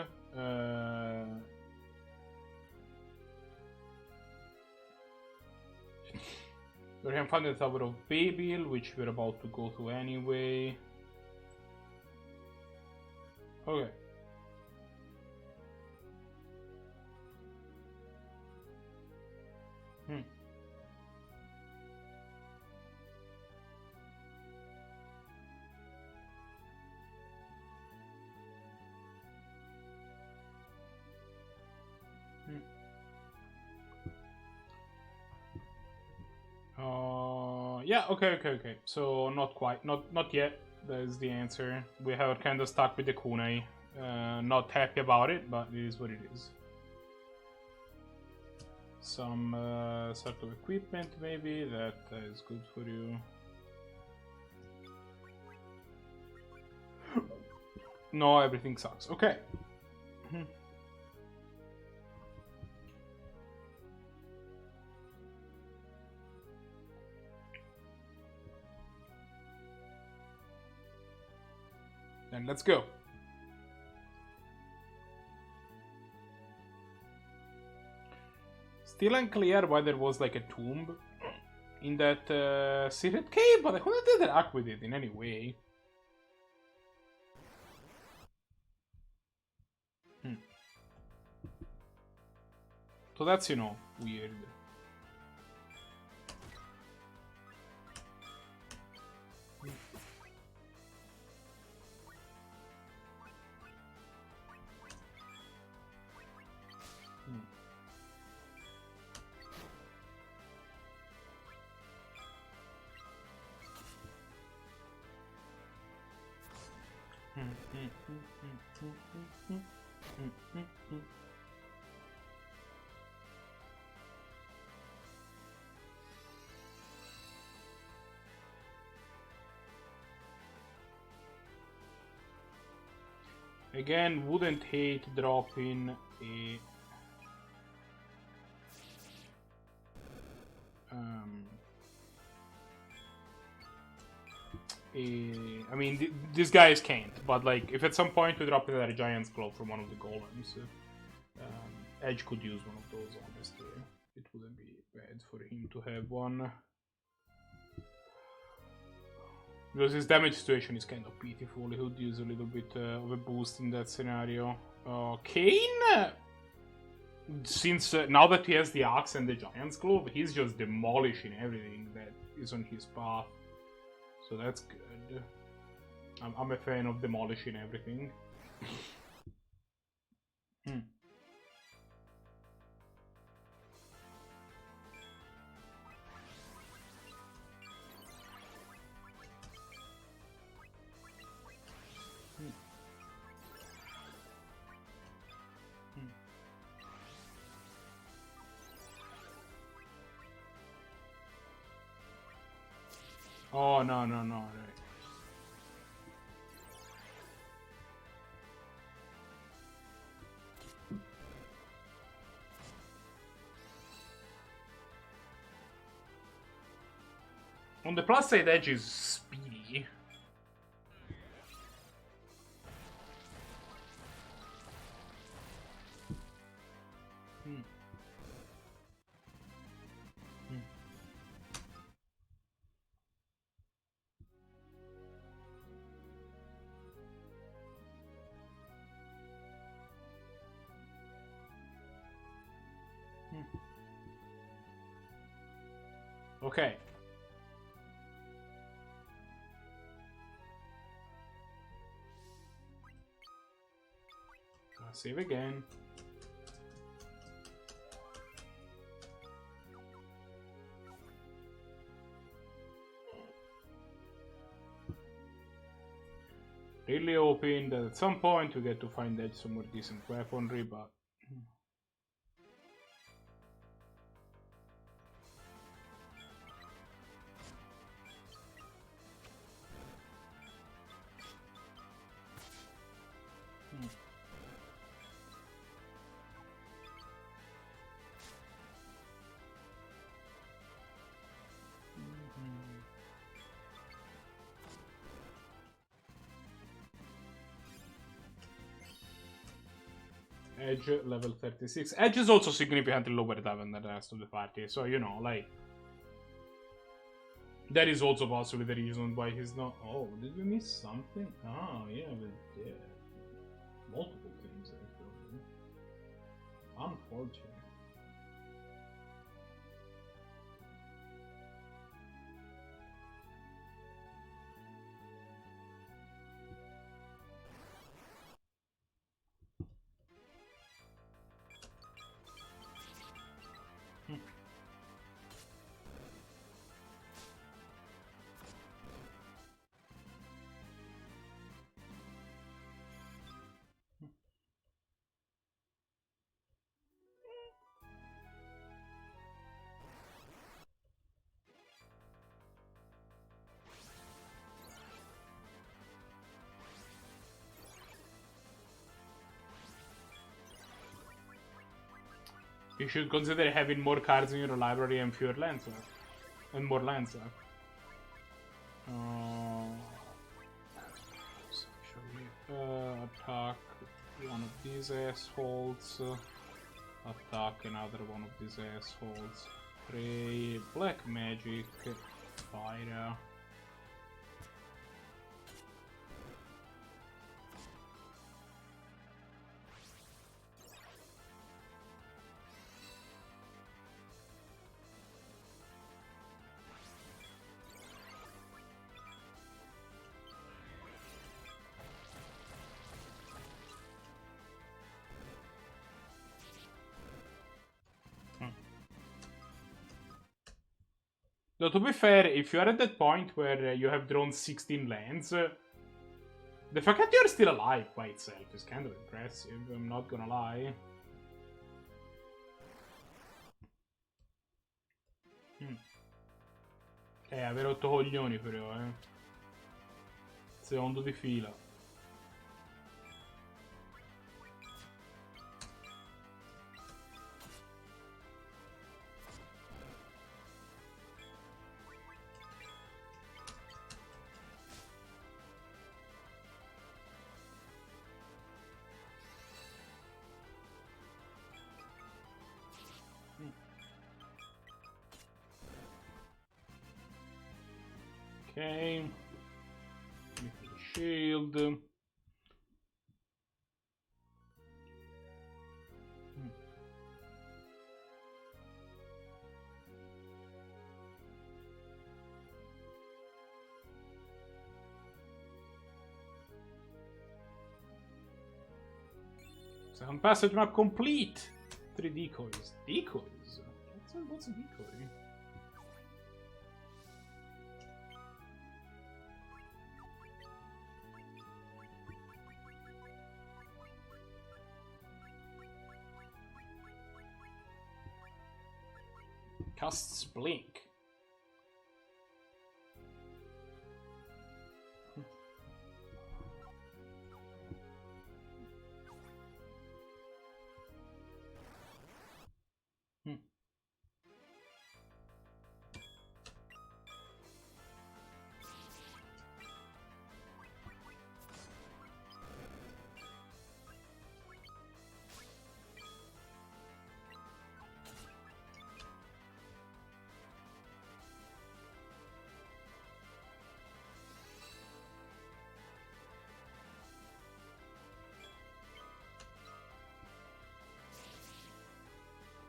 We can find the Tower of Babel, which we're about to go to anyway. Okay. Yeah, okay. So not quite, not yet. That is the answer. We are kind of stuck with the kunai. Not happy about it, but it is what it is. Some sort of equipment, maybe that is good for you. No, everything sucks. Okay. Then let's go. Still unclear why there was like a tomb in that secret cave, but I couldn't interact with it in any way. So that's, you know, weird. Again, wouldn't hate dropping a I mean, these guys can't, but like, if at some point we drop a Giant's Claw from one of the golems, Edge could use one of those, honestly. It wouldn't be bad for him to have one. Because his damage situation is kind of pitiful. He would use a little bit of a boost in that scenario. Kane, since now that he has the axe and the Giant's Glove, he's just demolishing everything that is on his path. So that's good. I'm a fan of demolishing everything. Oh, no, right. On the plus side, Edge is speedy. Okay. Save again. Really hoping that at some point we get to find Edge some more decent weaponry, but Edge level 36. Edge is also significantly lower than the rest of the party, so you know, like, that is also possibly the reason why he's not. Oh, did we miss something? Oh, yeah, we did. Multiple things, actually. Unfortunate. You should consider having more cards in your library and fewer lands left. And more lands left. Attack one of these assholes. Attack another one of these assholes. Pray, black magic, fire. Though, to be fair, if you are at that point where you have drawn 16 lands, the fact that you're still alive by itself is kind of impressive, I'm not gonna lie. Aver 8 coglioni però, Secondo di fila. Okay. Shield. Second passage map complete. 3 decoys. Decoys? What's a decoy? Casts Blink.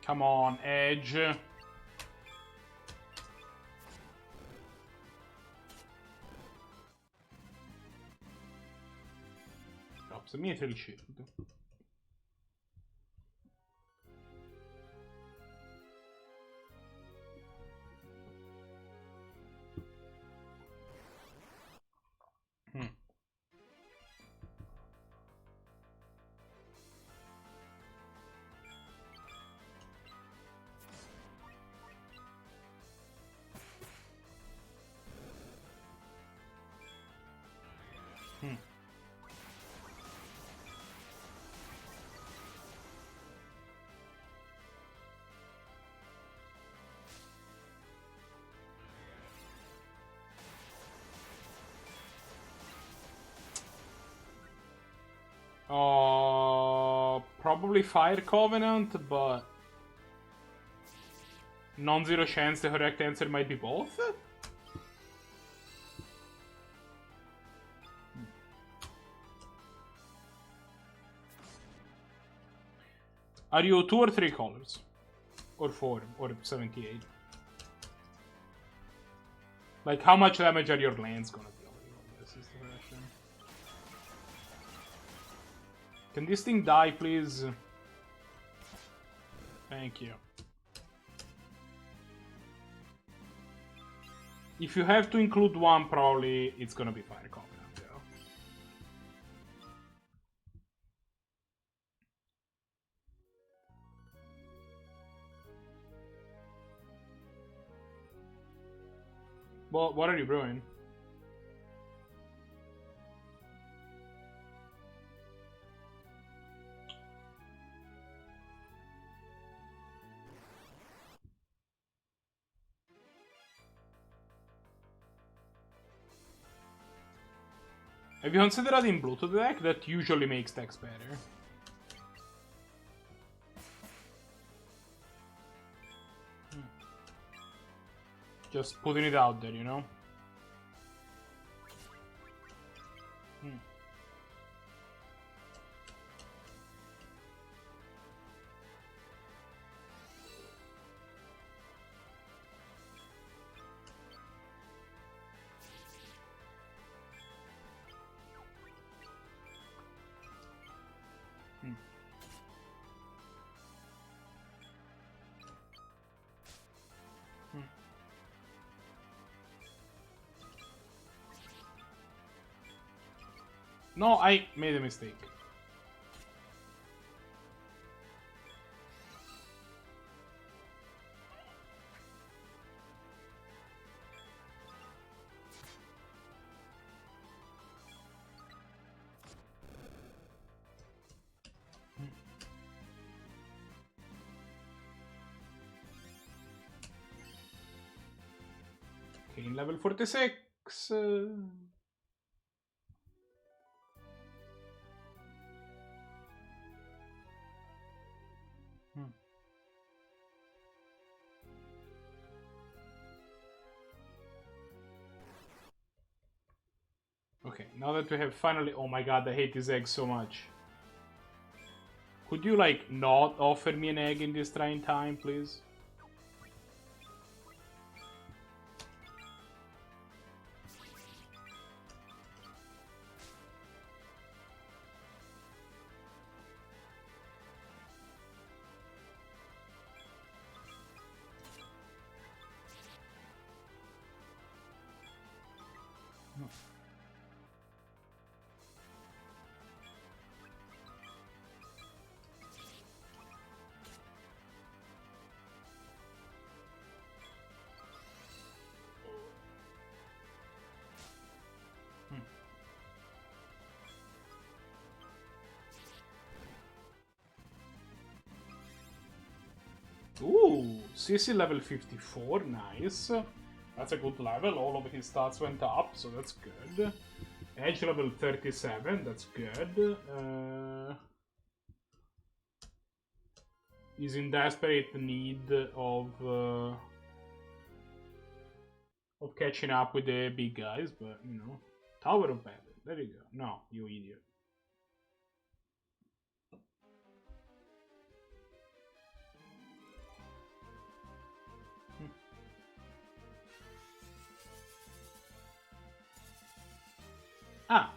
Come on, Edge. drops. Immediately shield. Probably Fire Covenant, but non-zero chance the correct answer might be both? Are you 2 or 3 colors? Or 4, or 78? Like, how much damage are your lands gonna deal? This is the question. Can this thing die, please? Thank you. If you have to include one, probably it's gonna be Fire Covenant, yeah. Well, what are you brewing? Have you considered adding blue to the deck? That usually makes decks better. Just putting it out there, you know? No, I made a mistake. Okay, in level 46. Okay, now that we have finally... Oh my god, I hate this egg so much. Could you, like, not offer me an egg in this trying time, please? Ooh, CC level 54, nice. That's a good level, all of his stats went up, so that's good. Edge level 37, that's good. He's in desperate need of catching up with the big guys, but, you know. Tower of Babel, there you go. No, you idiot. Ah.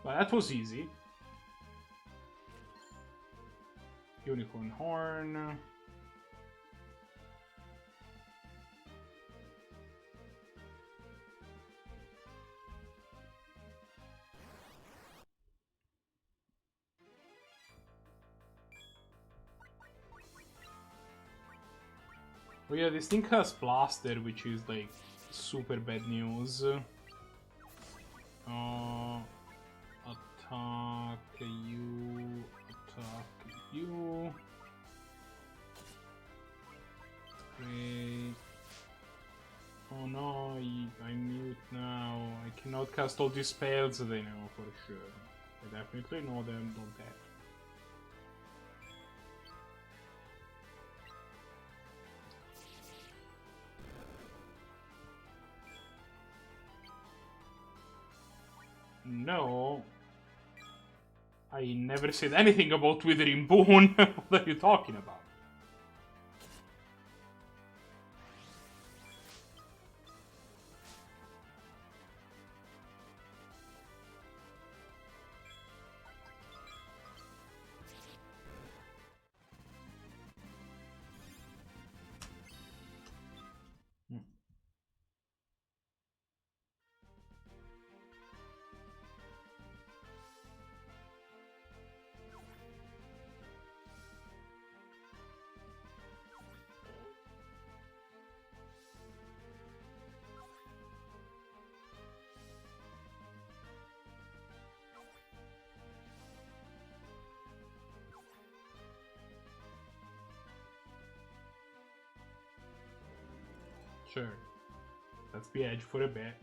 But that was easy. Unicorn horn. Oh yeah, this thing has Blaster, which is like super bad news. Attack you, attack you. Great. Oh no, I'm mute now. I cannot cast all these spells that I know for sure. I definitely know them, don't have. No. I never said anything about Withering Bone. What are you talking about? Sure. That's the edge for a bit.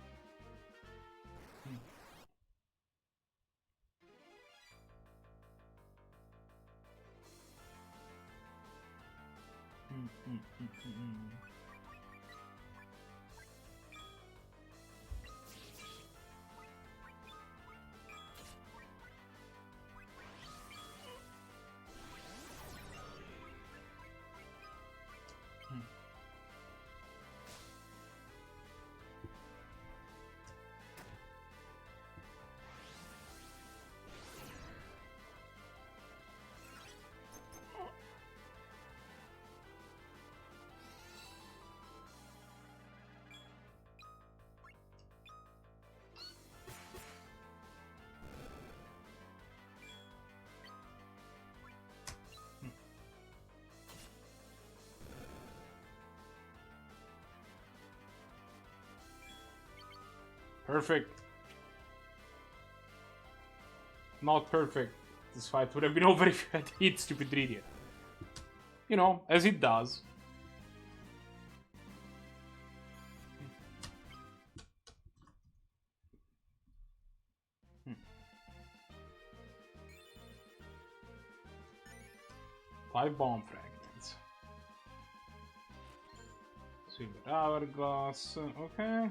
Perfect. Not perfect. This fight would have been over if you had hit stupid Dridia. You know, as it does. Five bomb fragments. Silver hourglass. Okay.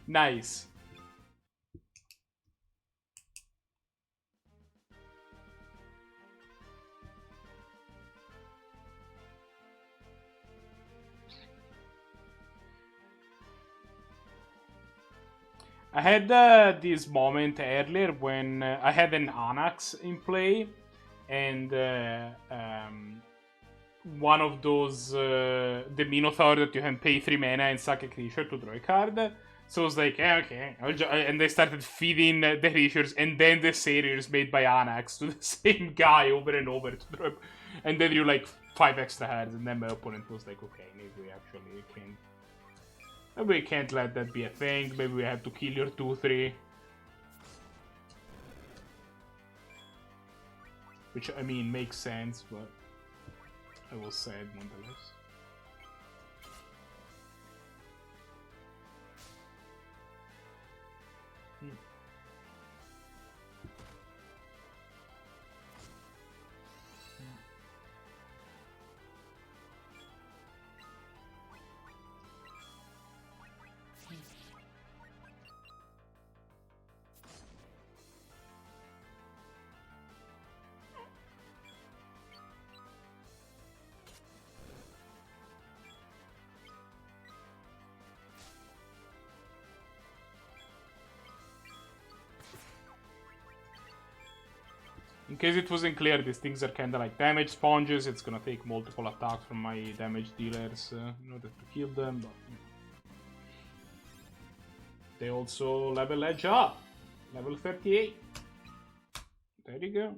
Nice. I had this moment earlier when I had an Anax in play, and one of those, the Minotaur that you can pay 3 mana and sack a creature to draw a card. So I was like, okay, and they started feeding the creatures, and then the Satyrs made by Anax to the same guy over and over to draw, and then you like 5 extra cards, and then my opponent was like, okay, maybe we actually can't. Maybe we can't let that be a thing. Maybe we have to kill your 2/3. Which, I mean, makes sense, but I was sad nonetheless. In case it wasn't clear, these things are kinda like damage sponges. It's gonna take multiple attacks from my damage dealers in order to kill them, but they also level edge up. Level 38. There you go.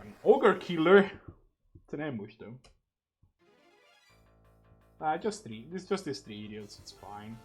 An ogre killer. It's an ambush though. Just 3. It's just these 3 idiots, it's fine.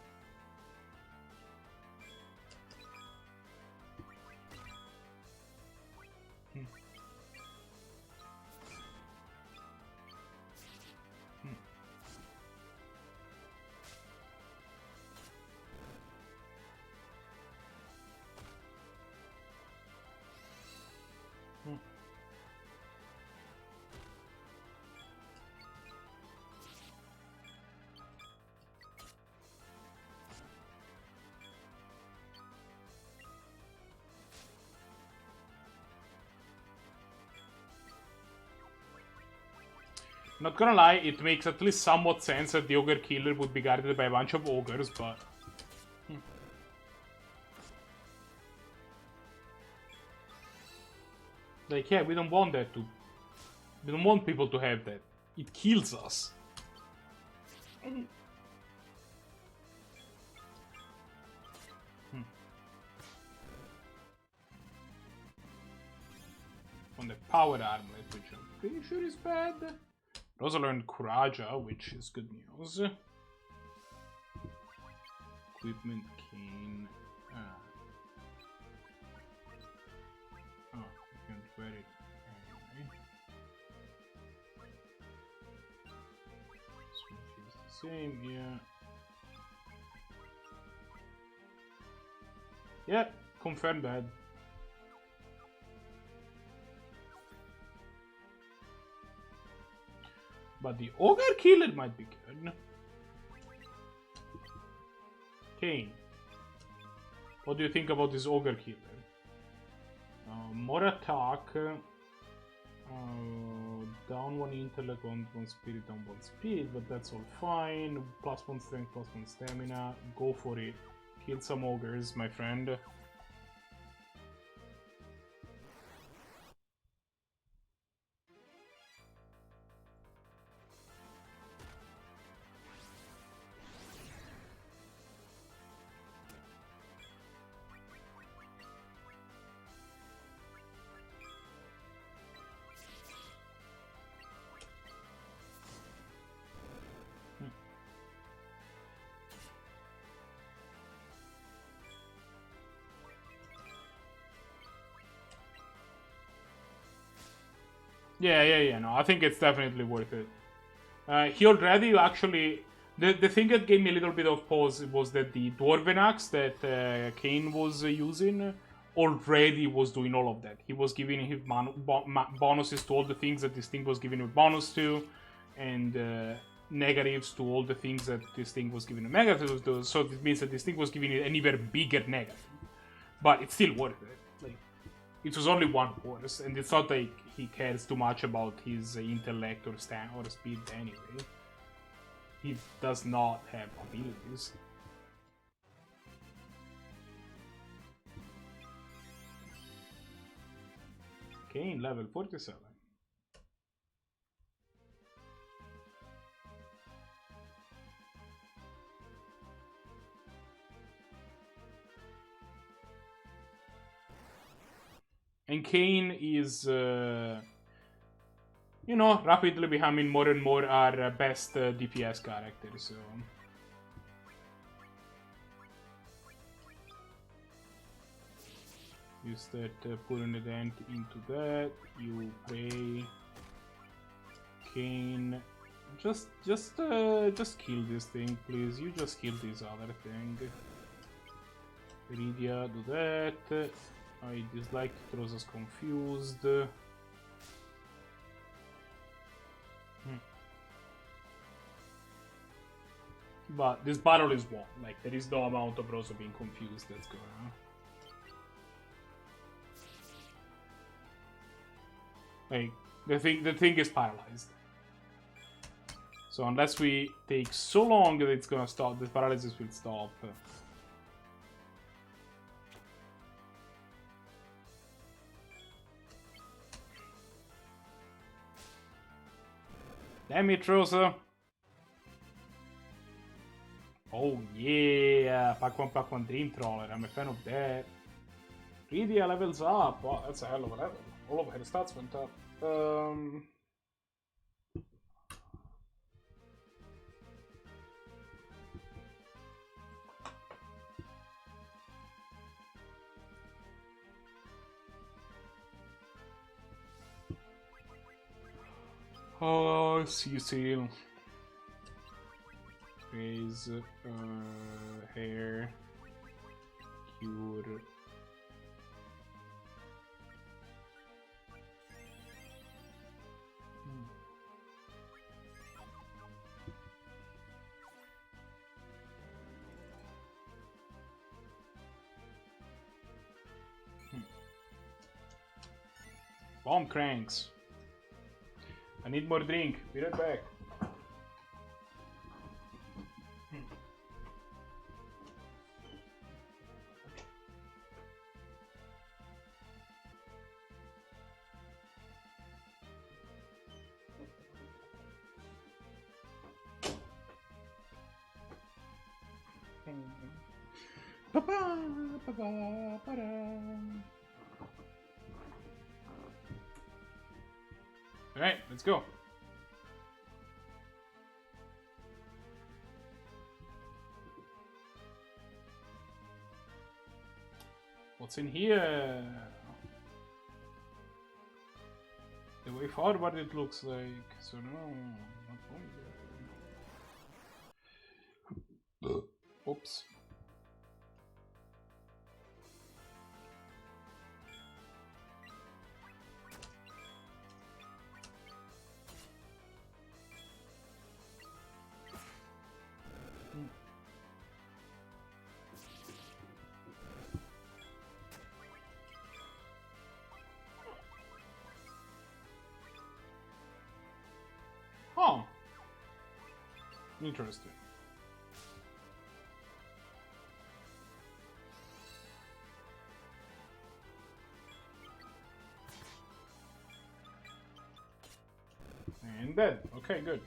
Not gonna lie, it makes at least somewhat sense that the ogre killer would be guarded by a bunch of ogres, but... Like, yeah, we don't want that to... We don't want people to have that. It kills us. On the power armlet, which I'm pretty sure is bad. I also learned Kuraja, which is good news. Equipment cane. Oh, you can't wear it anyway. Switch is the same, yeah. Yep, confirm that. But the ogre killer might be good. Kane, what do you think about this ogre killer? More attack, down 1 intellect, 1 spirit, down 1 speed, but that's all fine. +1 strength, +1 stamina. Go for it. Kill some ogres, my friend. Yeah, no, I think it's definitely worth it. He already actually... The thing that gave me a little bit of pause was that the Dwarven Axe that Kane was using already was doing all of that. He was giving him bonuses to all the things that this thing was giving him bonus to, and negatives to all the things that this thing was giving him negatives to, so it means that this thing was giving it an even bigger negative. But it's still worth it. Like, it was only one horse, and it's not like he cares too much about his intellect or speed anyway. He does not have abilities. Kane, level 47. And Kane is, you know, rapidly becoming more and more our best DPS character, so... You start putting a dent into that, you pray... Kane... Just kill this thing, please. You just kill this other thing. Iridia, do that. I dislike it, throws us confused. But this battle is won. Like, there is no amount of Rosa being confused that's going on. Like, the thing is paralyzed. So unless we take so long that it's gonna stop, the paralysis will stop. Damn it, Rosa. Oh yeah, pack one Dream Trawler. I'm a fan of that. Rydia levels up. Wow, that's a hell of a level. All of her stats went up. Oh, Cecil. Raise hair. Cure. Bomb cranks. I need more drink. Be right back. Alright, let's go. What's in here? The way forward it looks like. So no, not going there. Oops. Oh, interesting. And dead. Okay, good.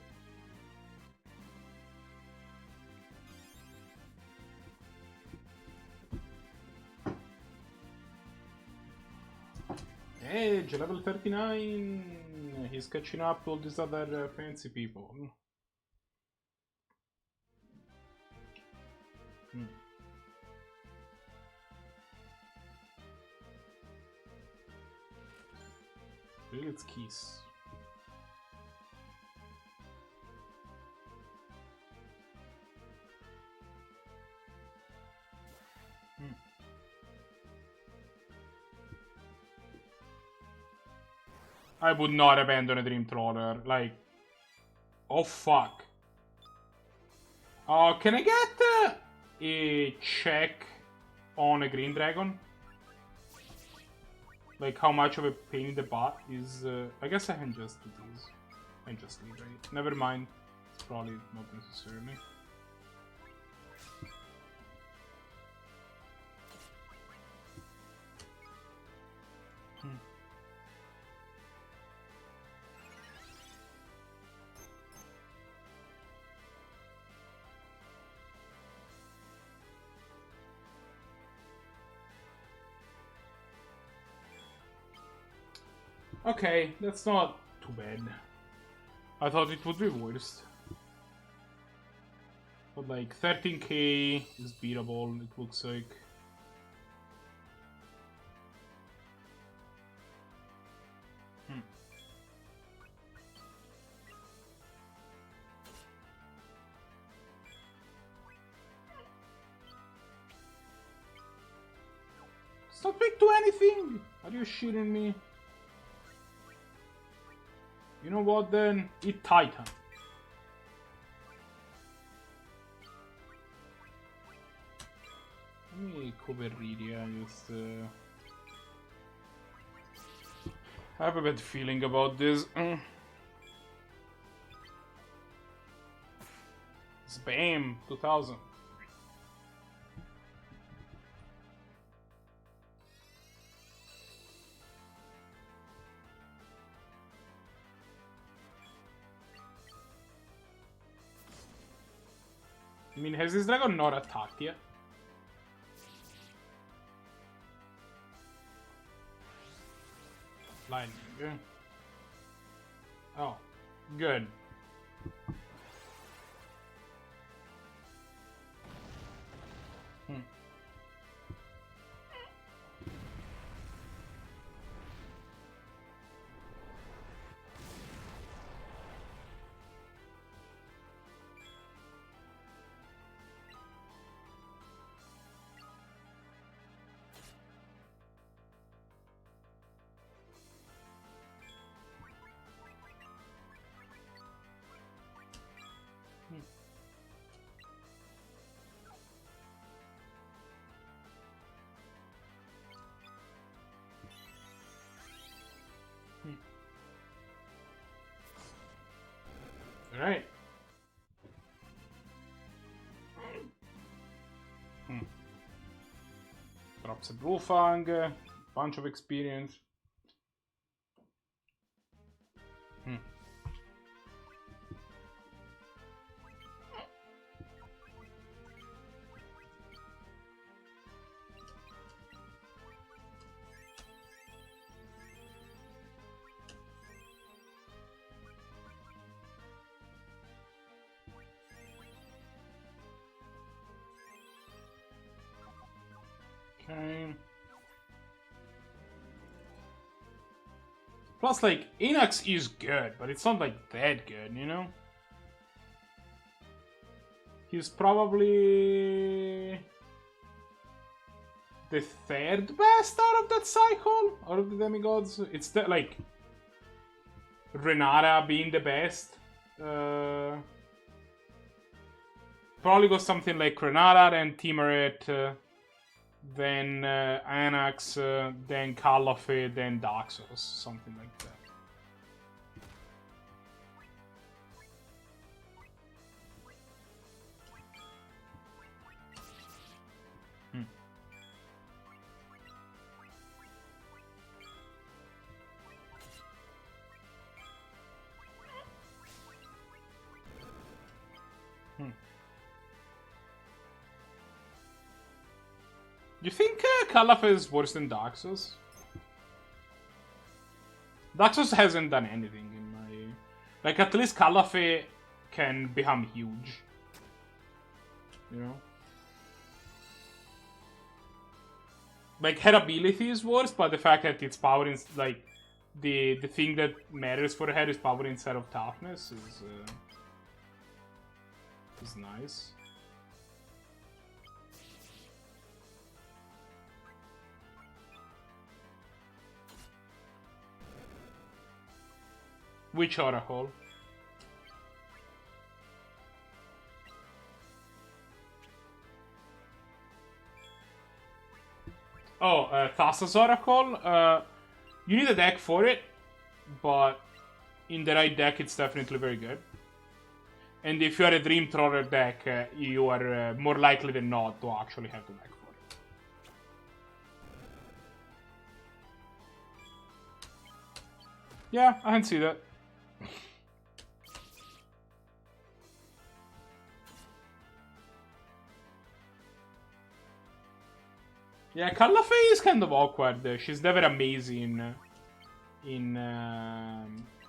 Edge, level 39. He's catching up to all these other fancy people. Really, it's keys. I would not abandon a Dream Trawler. Like, oh fuck. Can I get a check on a Green Dragon? like how much of a pain in the butt is. I guess I can just do this and just leave it. Never mind. It's probably not necessarily. Okay, that's not too bad. I thought it would be worse. But like 13k is beatable, it looks like. It's not big to anything! Are you shitting me? You know what then? Eat Titan. Let me cover Rydia, just I have a bad feeling about this. Spam 2000. I mean, has this dragon not attacked yet? Lightning, yeah. Oh, good. Alright. Drops a Brewfang, bunch of experience. Okay. Plus, like, Inox is good, but it's not, like, that good, you know? He's probably the third best out of that cycle, out of the demigods. It's the, like, Renata being the best. Probably got something like Renata, then Timurit, then Anax, then Calliope, then Daxos, something like that. Do you think Calliope is worse than Daxos? Daxos hasn't done anything in my... Like, at least Calliope can become huge. You know? Like, her ability is worse, but the fact that it's power in... Like, the thing that matters for her is power instead of toughness is nice. Which Oracle? Oh, Thassa's Oracle? You need a deck for it, but in the right deck, it's definitely very good. And if you are a Dream Thrower deck, you are more likely than not to actually have the deck for it. Yeah, I can see that. Yeah, Callafay is kind of awkward. She's never amazing in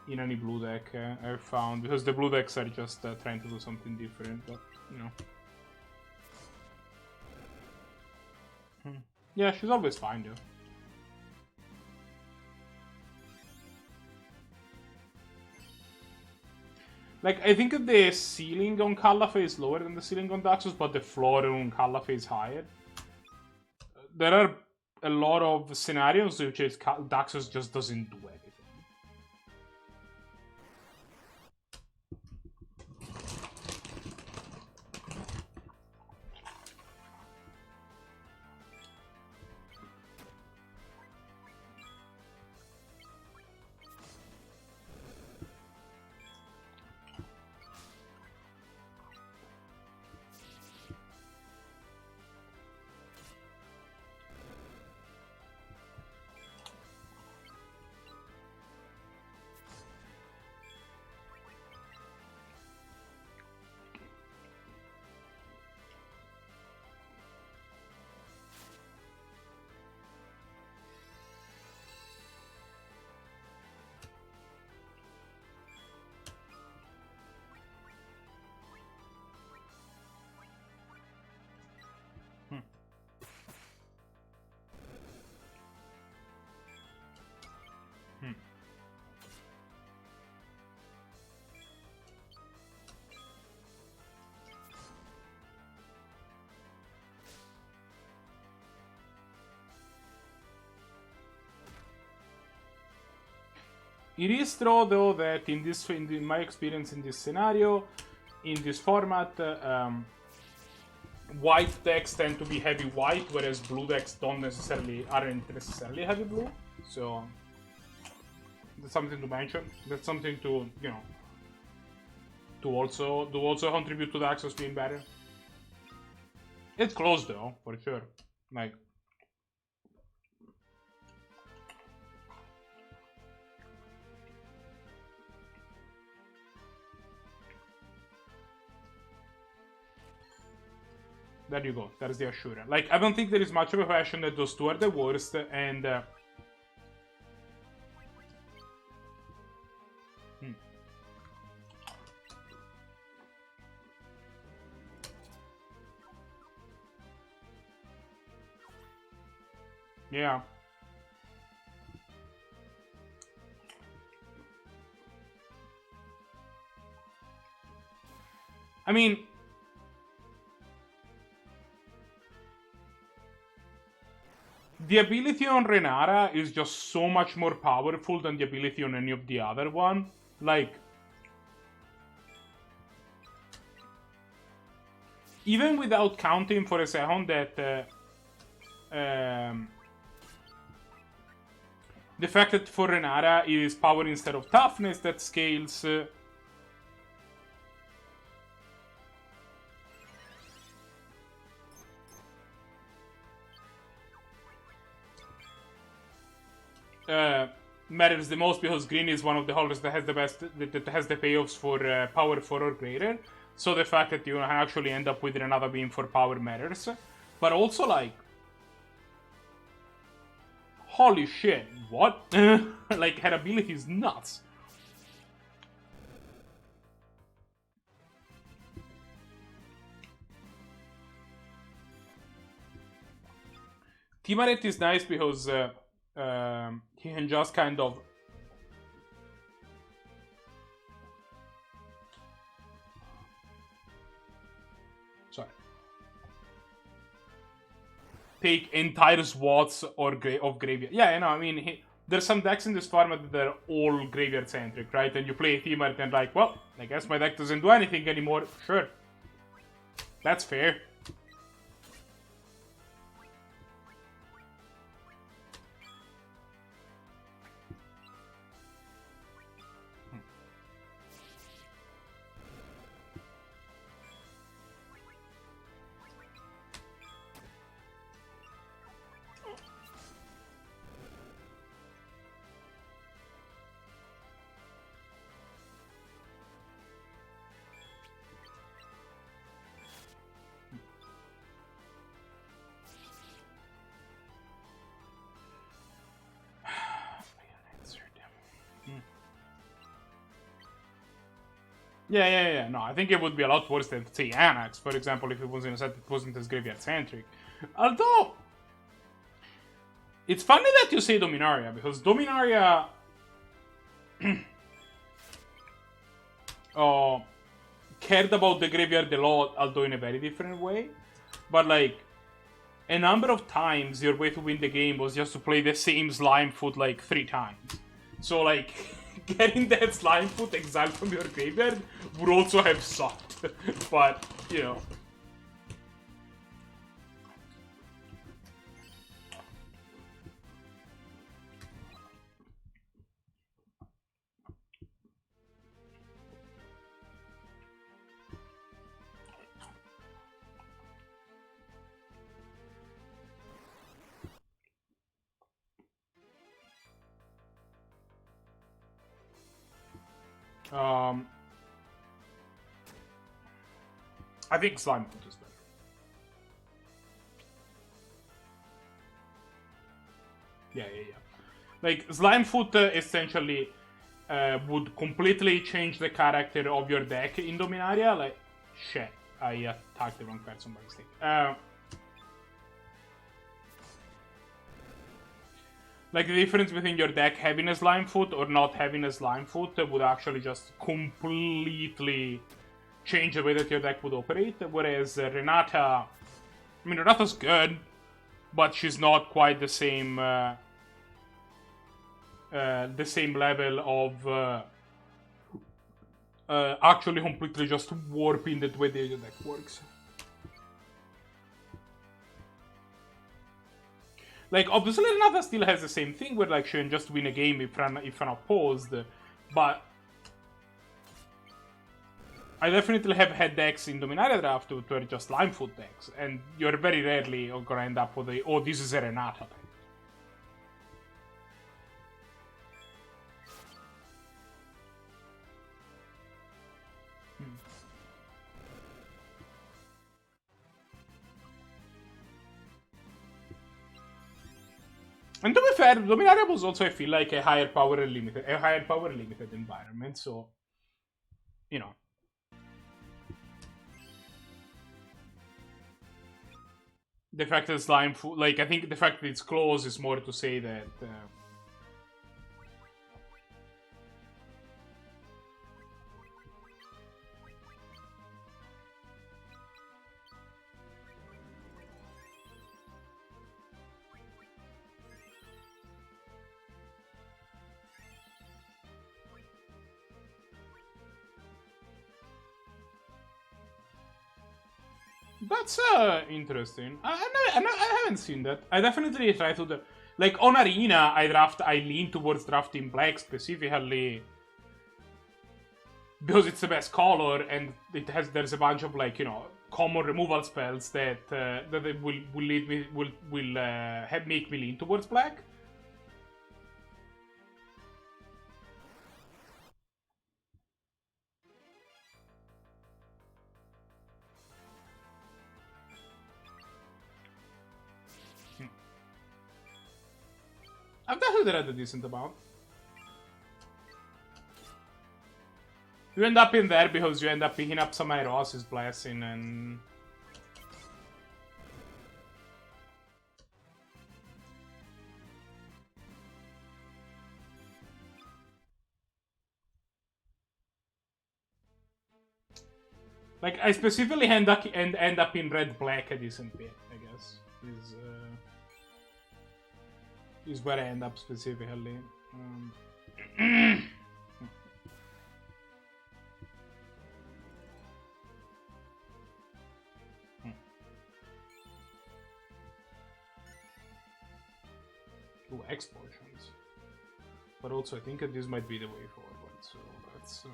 any blue deck, I've found, because the blue decks are just trying to do something different, but, you know. Yeah, she's always fine, though. Like, I think the ceiling on Callafay is lower than the ceiling on Daxus, but the floor on Callafay is higher. There are a lot of scenarios in which Daxus just doesn't do anything. It is true, though, that in my experience in this scenario, in this format, white decks tend to be heavy white, whereas blue decks aren't necessarily heavy blue. So that's something to mention. That's something to, you know, to also contribute to the Axos being better. It's close though, for sure. Like, there you go. There's the Ashura. Like, I don't think there is much of a question that those two are the worst, and yeah. I mean, the ability on Renara is just so much more powerful than the ability on any of the other one. Like, even without counting for a second that the fact that for Renara it is power instead of toughness that scales. Matters the most because green is one of the holders that has the best, that has the payoffs for power 4 or greater. So the fact that you actually end up with another beam for power matters. But also, like, holy shit, what? Like, her ability is nuts. Timaret is nice because he can just kind of take entire swaths of graveyard. Yeah, you know, I mean, there's some decks in this format that are all graveyard centric, right? And you play a Timaret and like, well, I guess my deck doesn't do anything anymore. Sure, that's fair. Yeah. No, I think it would be a lot worse than, say, Anax, for example, if it was in a set that wasn't as graveyard-centric. Although, it's funny that you say Dominaria, because Dominaria cared about the graveyard a lot, although in a very different way. But, like, a number of times, your way to win the game was just to play the same Slimefoot, like, 3 times. So, like, getting that Slimefoot exiled from your graveyard would also have sucked. But, you know. I think Slimefoot is better. Yeah. Like, Slimefoot essentially would completely change the character of your deck in Dominaria. Like, shit, I attacked the wrong person by mistake. Like, the difference between your deck having a Slimefoot or not having a Slimefoot would actually just completely change the way that your deck would operate. Whereas Renata, I mean, Renata's good, but she's not quite the same level of actually completely just warping the way the deck works. Like, obviously Renata still has the same thing where, like, she can just win a game if unopposed, but I definitely have had decks in Dominaria draft to are just Slimefoot decks, and you're very rarely gonna end up with a, oh, this is a Renata deck. And to be fair, Dominaria was also, I feel like, a higher power limited environment, so, you know. The fact that Slimefoot, like, I think the fact that it's close is more to say that that's interesting. I haven't seen that. I definitely try to like, on Arena, I lean towards drafting black specifically because it's the best color, and there's a bunch of, like, you know, common removal spells that will make me lean towards black. I've definitely read a decent amount. You end up in there because you end up picking up some Irosis Blessing and... Like, I specifically end up in red-black a decent bit, I guess. Is where I end up specifically. Ooh, X potions. But also, I think that this might be the way forward, so let's...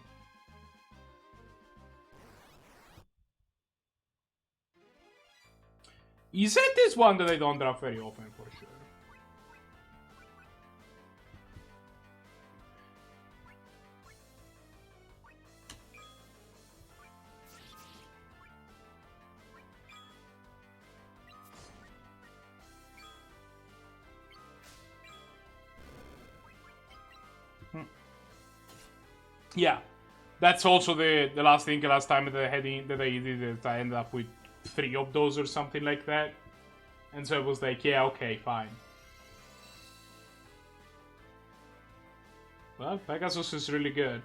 Izzet is one that I don't draft very often, for sure. Yeah. That's also the last thing. The last time that I did it, I ended up with 3 of those or something like that. And so it was like, yeah, okay, fine. Well, Pegasus is really good.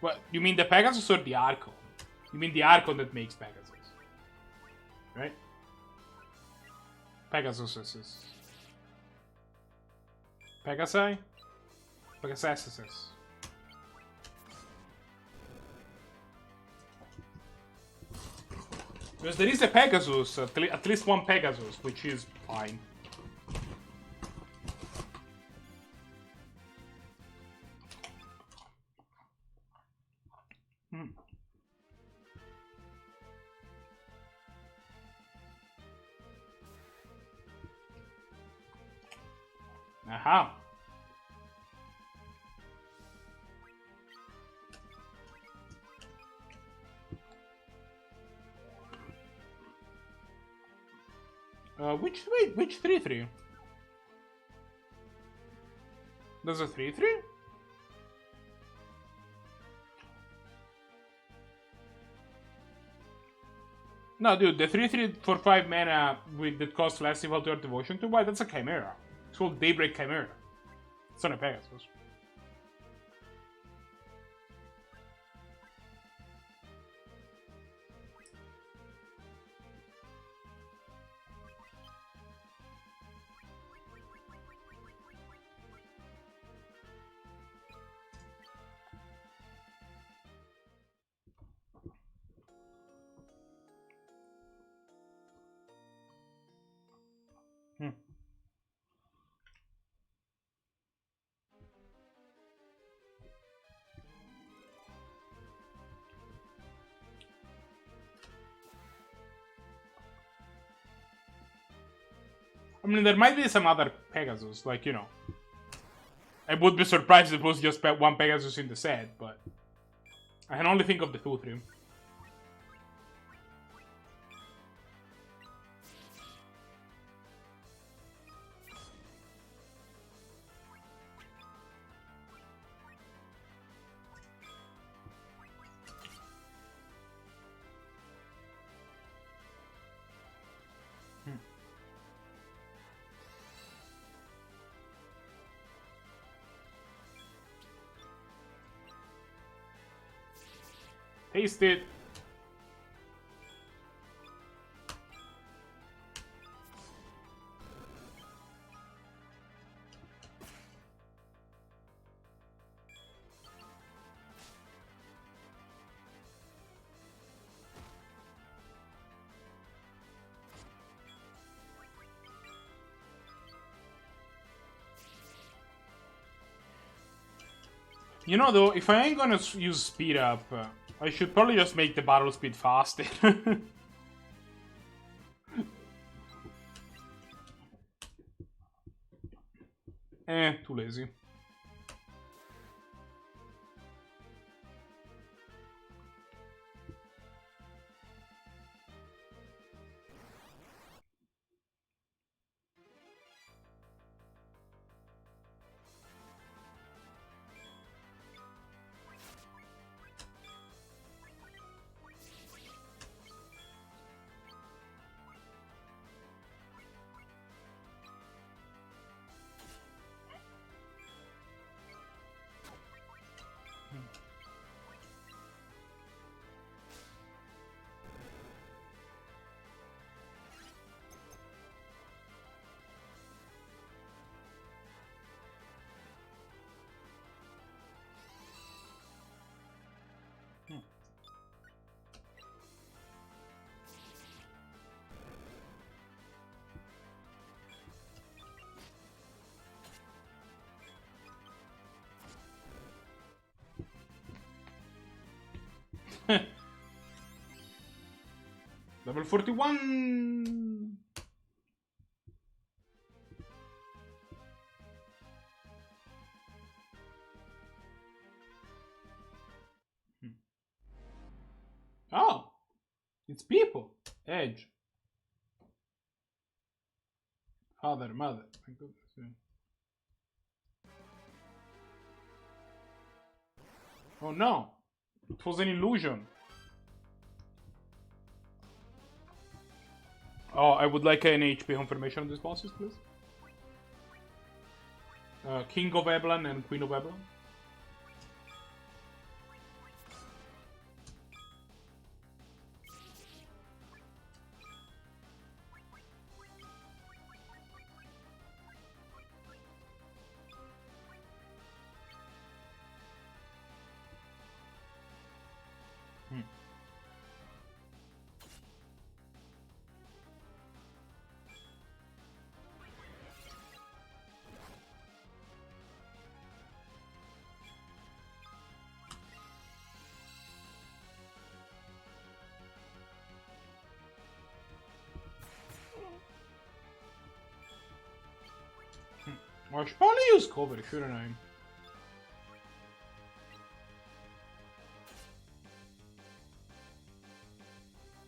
What, you mean the Pegasus or the Archon? You mean the Archon that makes Pegasus? Right? Pegasus is... Pegasi? Pegasus. Because there is a Pegasus, at least one Pegasus, which is fine. Aha. Which 3-3? There's a 3-3? No, dude, the 3-3 for 5 mana with that costs less equal to your devotion to why? That's a Chimera. It's called Daybreak Chimera. It's not a Pegasus. I mean, there might be some other Pegasus, like, you know. I would be surprised if it was just one Pegasus in the set, but... I can only think of the 2-3. Taste it. You know, though, if I ain't gonna use speed up, I should probably just make the battle speed faster. Too lazy. Level 41. Oh, it's people. Edge. Father, mother. My goodness. Oh no. It was an illusion. Oh, I would like an HP confirmation on these bosses, please. King of Eblan and Queen of Eblan. I should probably use cover, shouldn't I?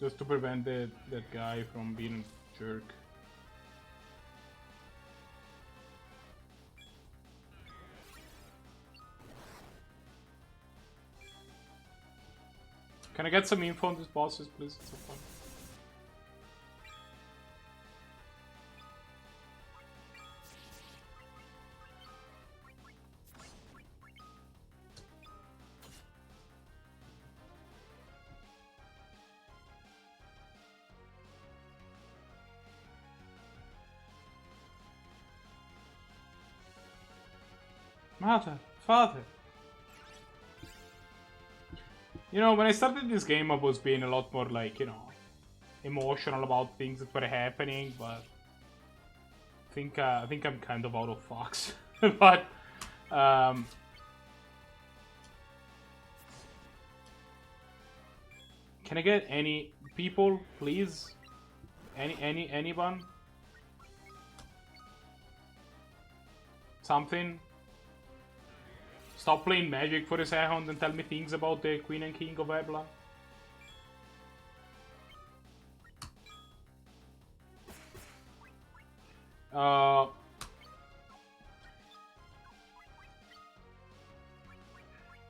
Just to prevent that guy from being a jerk. Can I get some info on these bosses, please? It's so fun. Mother, father. You know, when I started this game, I was being a lot more like, you know, emotional about things that were happening, but I think I'm kind of out of fucks. But can I get any people, please? Anyone? Something? Stop playing Magic for a second and tell me things about the Queen and King of Ebla.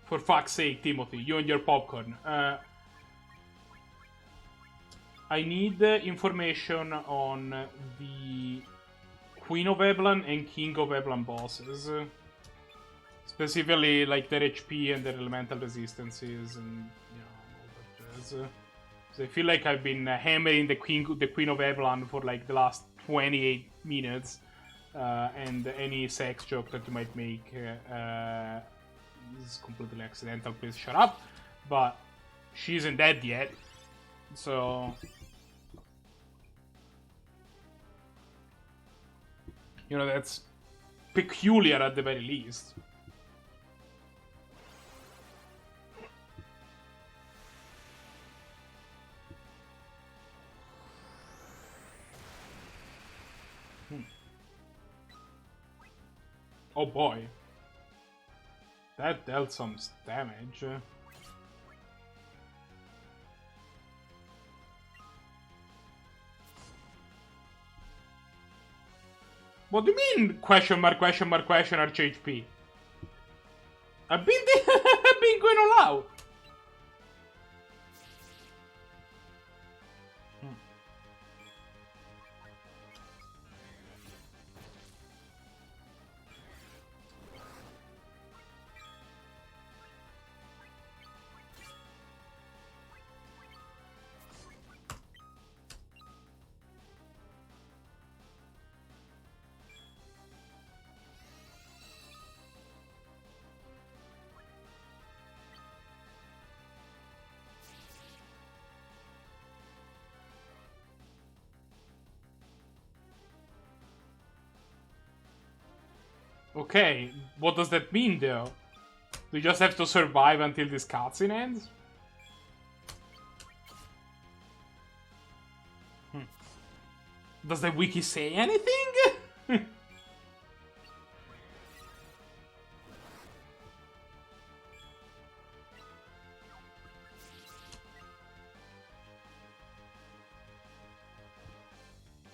For fuck's sake, Timothy, you and your popcorn. I need information on the Queen of Eblan and King of Eblan bosses. Specifically, like their HP and their elemental resistances and, you know, all that jazz. So I feel like I've been hammering the Queen of Eblan for like the last 28 minutes. And any sex joke that you might make is completely accidental, please shut up. But she isn't dead yet, so... You know, that's peculiar at the very least. Oh boy. That dealt some damage. What do you mean? Question mark, arch HP? I've been I've been going all out. Okay, what does that mean though? Do you just have to survive until this cutscene ends? Does the wiki say anything?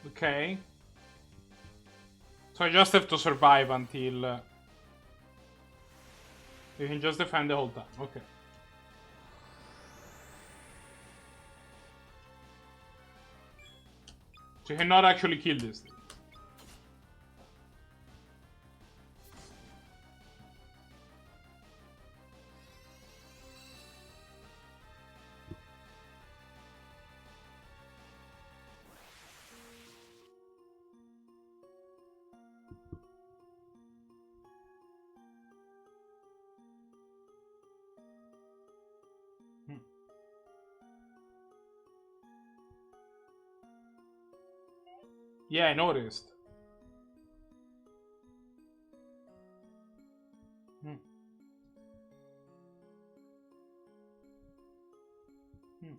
Okay. So I just have to survive until... You can just defend the whole time, okay. So you cannot actually kill this thing. Yeah, I noticed. Hmm. Hmm.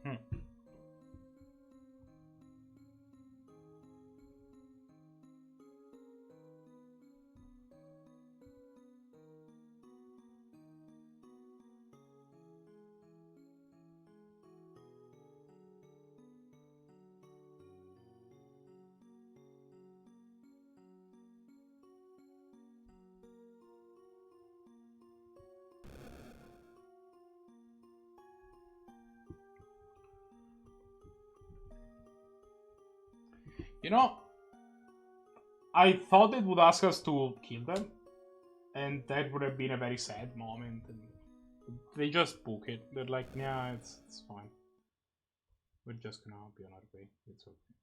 Hmm. You know, I thought it would ask us to kill them, and that would have been a very sad moment. And they just book it. They're like, yeah, it's fine. We're just gonna be on our way. It's okay.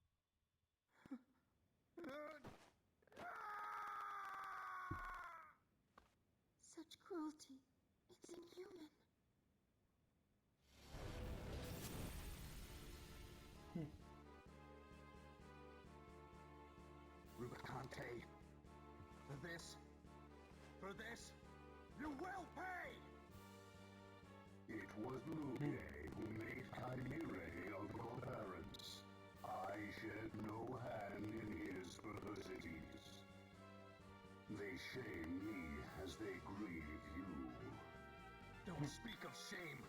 Such cruelty. It's inhuman. Rubicante. For this, you will pay! It was Luque who made Chimera of your parents. I shed no hand in his perversities. They shame me as they grieve you. Don't speak of shame.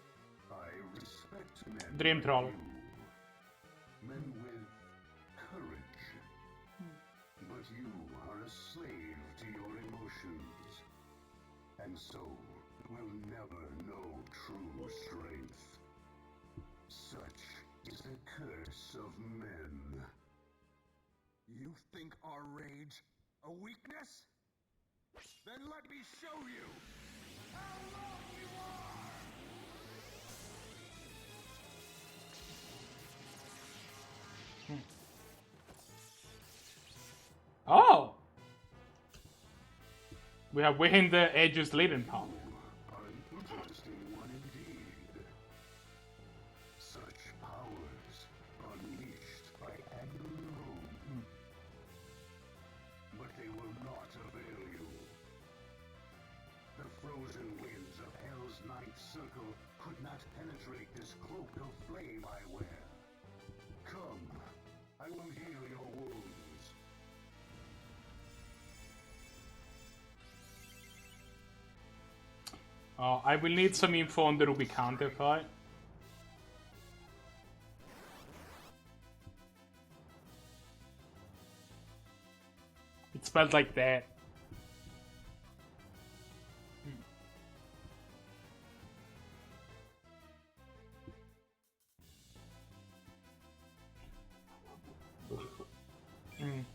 I respect men Dream like troll. you. Men with courage. But you are a slave to your emotions, and so will never know true strength. Such is the curse of men. You think our rage a weakness? Then let me show you how wrong you are! Oh! We have Wayne the Edge's latent power. Are an interesting one indeed. Such powers unleashed by anger alone. But they will not avail you. The frozen winds of Hell's Ninth Circle could not penetrate this cloak of flame I wear. Come, I will heal your wounds. I will need some info on the Rubicante fight. It spelled like that. Mm.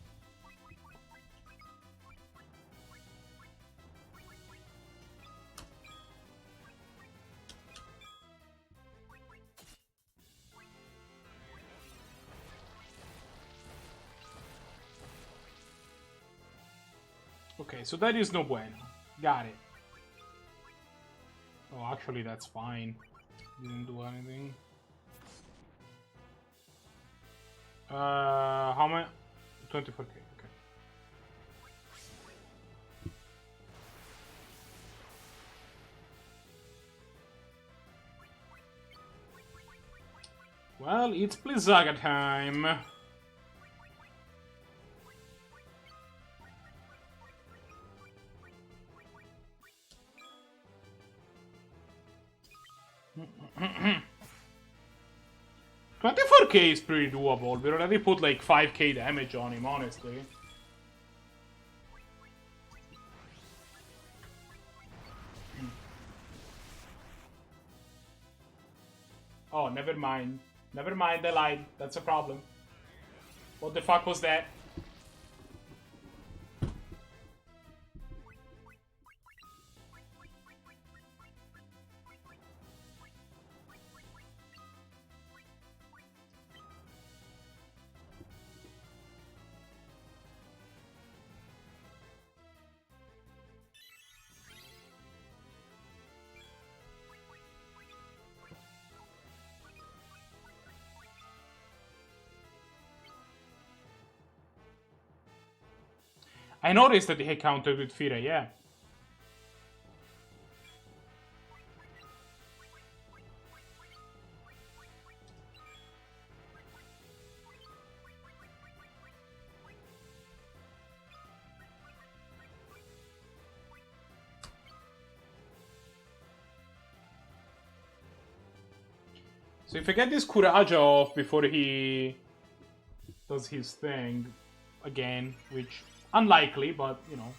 Okay, so that is no bueno. Got it. Oh, actually, that's fine. Didn't do anything. How many? 24k. Okay. Well, it's Blizzaga time. $24k is pretty doable. We already put like 5k damage on him, honestly. Oh, never mind. Never mind, I lied. That's a problem. What the fuck was that? I noticed that he countered with Fira, yeah. So if I get this Kuraja off before he does his thing again, which unlikely, but you know.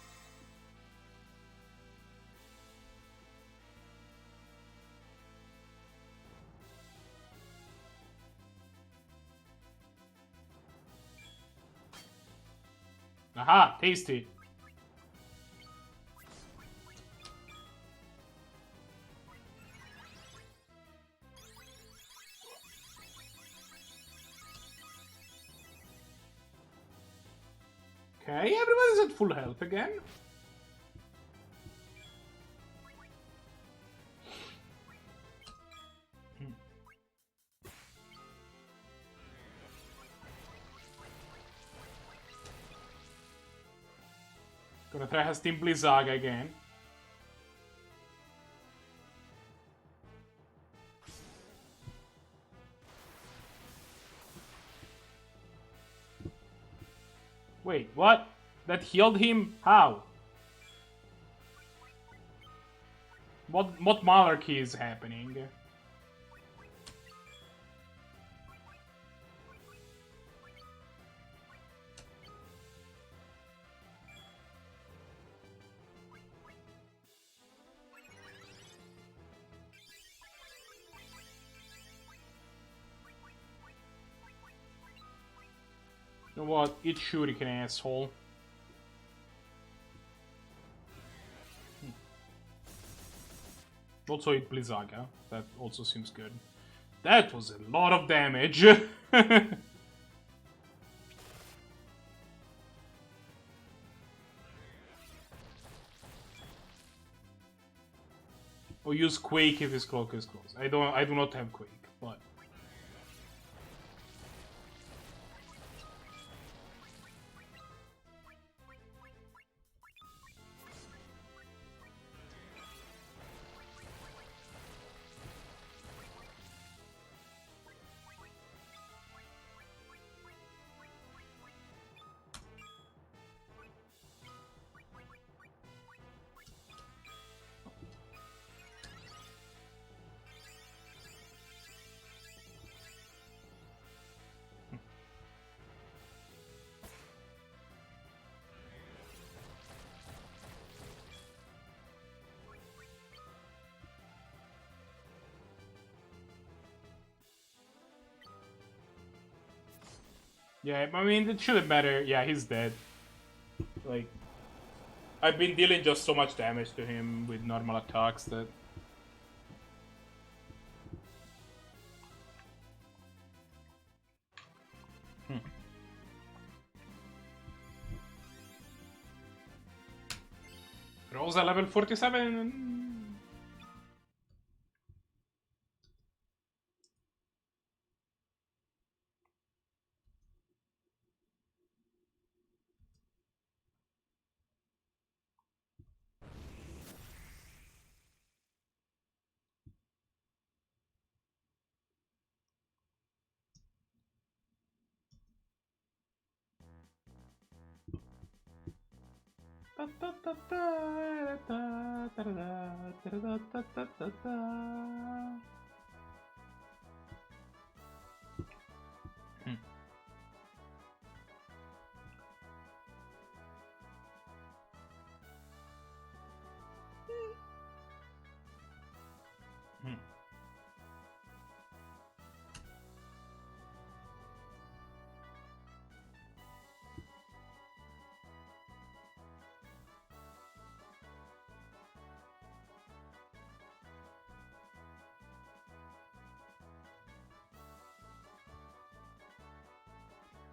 Aha, tasty. Okay, everybody's at full health again. Gonna try her Steam Blizzaga again. Wait, what? That healed him? How? What monarchy is happening? You know what? Eat shuriken, asshole. Also eat Blizzaga. That also seems good. That was a lot of damage. Or use Quake if his clock is closed. I do not have Quake, but yeah, I mean, it shouldn't matter. Yeah, he's dead. Like, I've been dealing just so much damage to him with normal attacks that... Rosa level 47?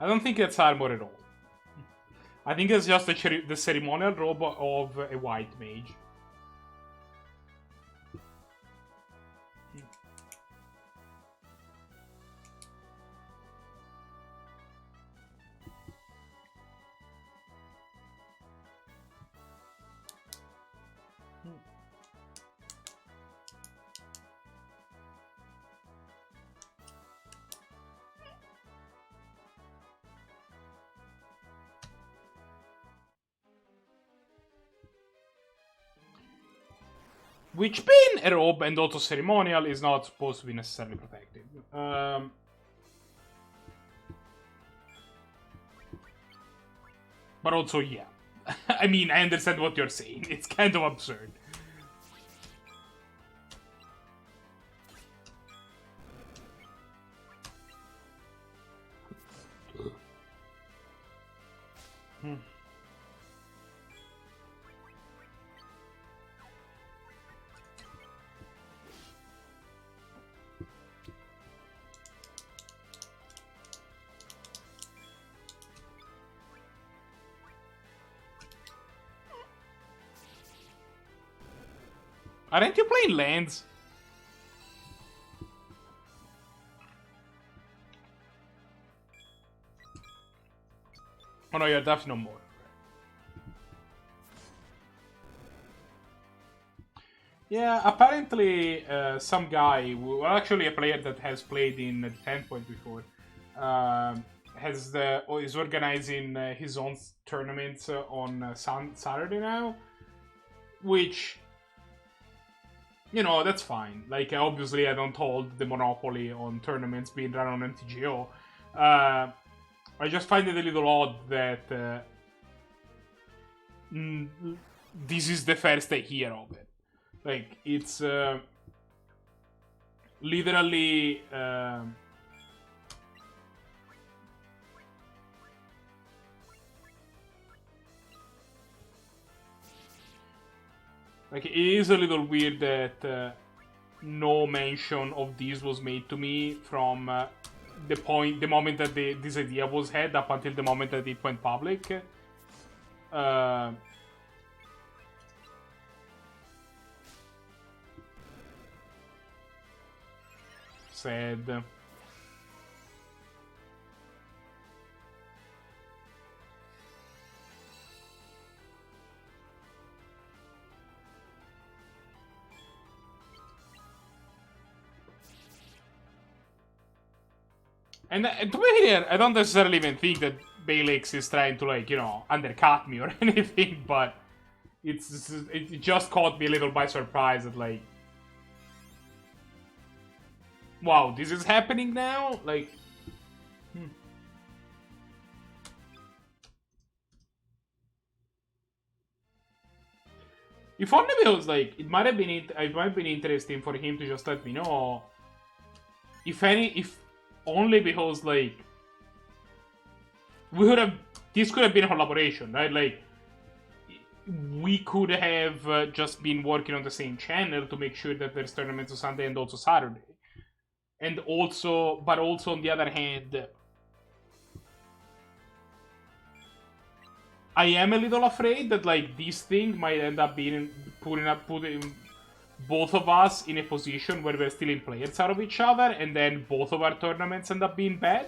I don't think it's armor at all. I think it's just the ceremonial robe of a white mage. Which, being a robe and also ceremonial, is not supposed to be necessarily protected. But also, yeah. I mean, I understand what you're saying. It's kind of absurd. Aren't you playing lands? Oh no, you're definitely no more. Yeah, apparently some guy, well, actually a player that has played in the 10 point before, is organizing his own tournaments on Saturday now, which, you know, that's fine. Like, obviously I don't hold the monopoly on tournaments being run on MTGO. I just find it a little odd that this is the first I hear of it. Like, it's literally like, it is a little weird that no mention of this was made to me from the moment that this idea was had up until the moment that it went public. Sad. And to be here, I don't necessarily even think that Balix is trying to, like, you know, undercut me or anything, but it just caught me a little by surprise that, like, wow, this is happening now? Like, If only because, like, it might have been interesting for him to just let me know. If only because, like, this could have been a collaboration, right? Like, we could have just been working on the same channel to make sure that there's tournaments on Sunday and also Saturday. And also, but also on the other hand, I am a little afraid that, like, this thing might end up being putting both of us in a position where we're stealing players out of each other, and then both of our tournaments end up being bad.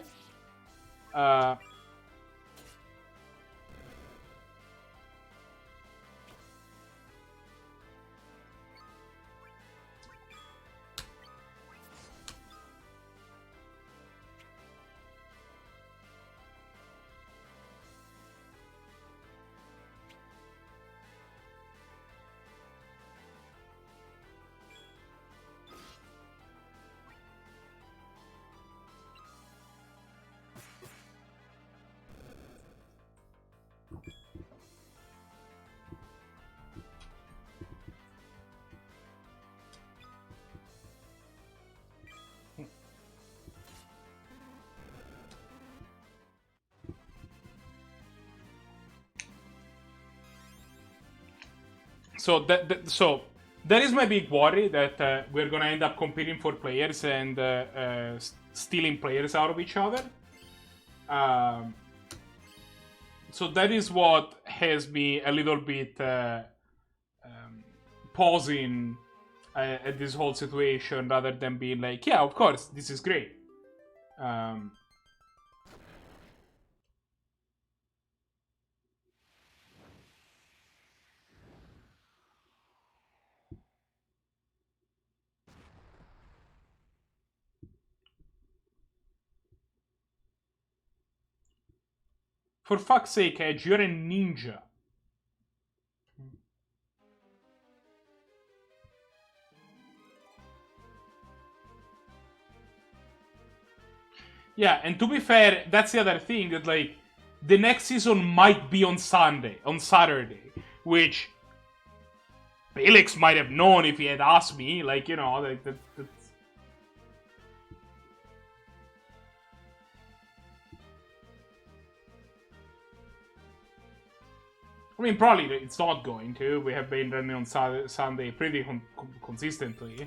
So that is my big worry, that we're gonna end up competing for players and stealing players out of each other. So that is what has me a little bit pausing at this whole situation rather than being like, yeah, of course, this is great. For fuck's sake, Edge, you're a ninja. Yeah, and to be fair, that's the other thing, that like the next season might be on Saturday, which Felix might have known if he had asked me, like, you know, like that's... I mean, probably it's not going to. We have been running on Sunday pretty consistently.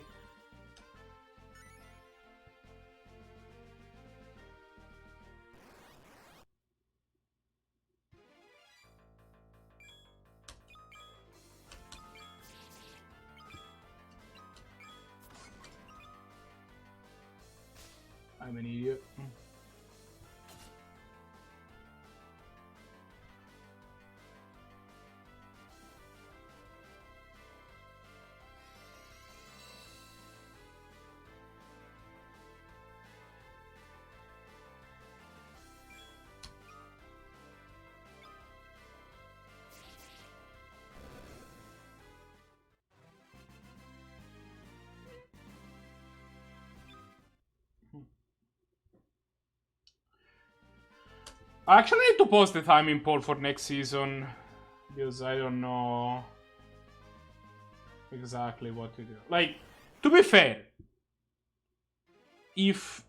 I'm an idiot. I actually need to post the timing poll for next season, because I don't know exactly what to do. Like, to be fair, if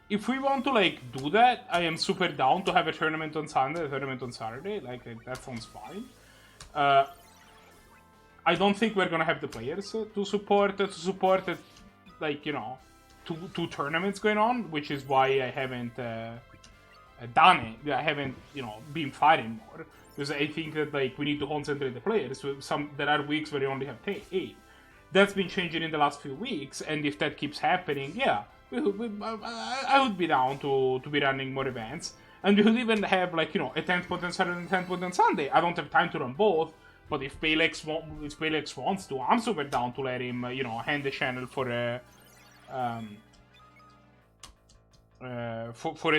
we want to, like, do that, I am super down to have a tournament on Sunday, a tournament on Saturday. Like, that sounds fine. I don't think we're gonna have the players to support it, like, you know, two tournaments going on, which is why I haven't done it. I haven't, you know, been fighting more, because I think that, like, we need to concentrate the players. There are weeks where you only have 8. That's been changing in the last few weeks, and if that keeps happening, yeah, I would be down to be running more events, and we could even have, like, you know, a 10th point on Saturday and 10th point on Sunday. I don't have time to run both, but if Pelex wants to, I'm super down to let him, you know, hand the channel for a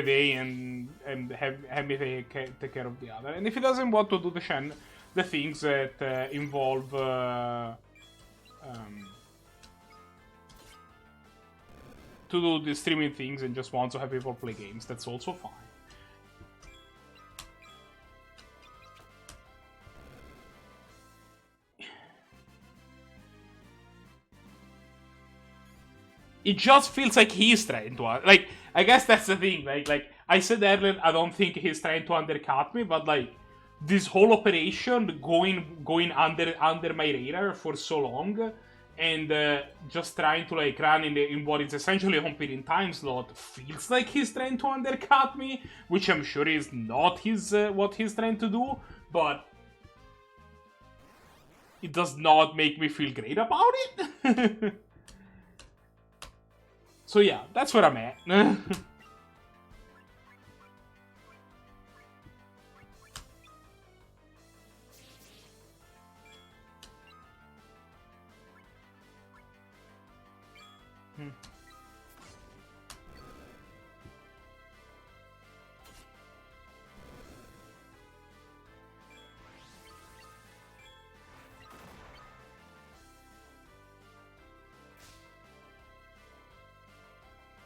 day and have me take care of the other. And if he doesn't want to do the things that involve to do the streaming things and just wants to have people play games, that's also fine. It just feels like he's trying to, like, I guess that's the thing, like I said earlier, I don't think he's trying to undercut me, but like, this whole operation going under my radar for so long, and just trying to, like, run in what is essentially a competing time slot, feels like he's trying to undercut me, which I'm sure is not what he's trying to do, but it does not make me feel great about it. So yeah, that's where I'm at.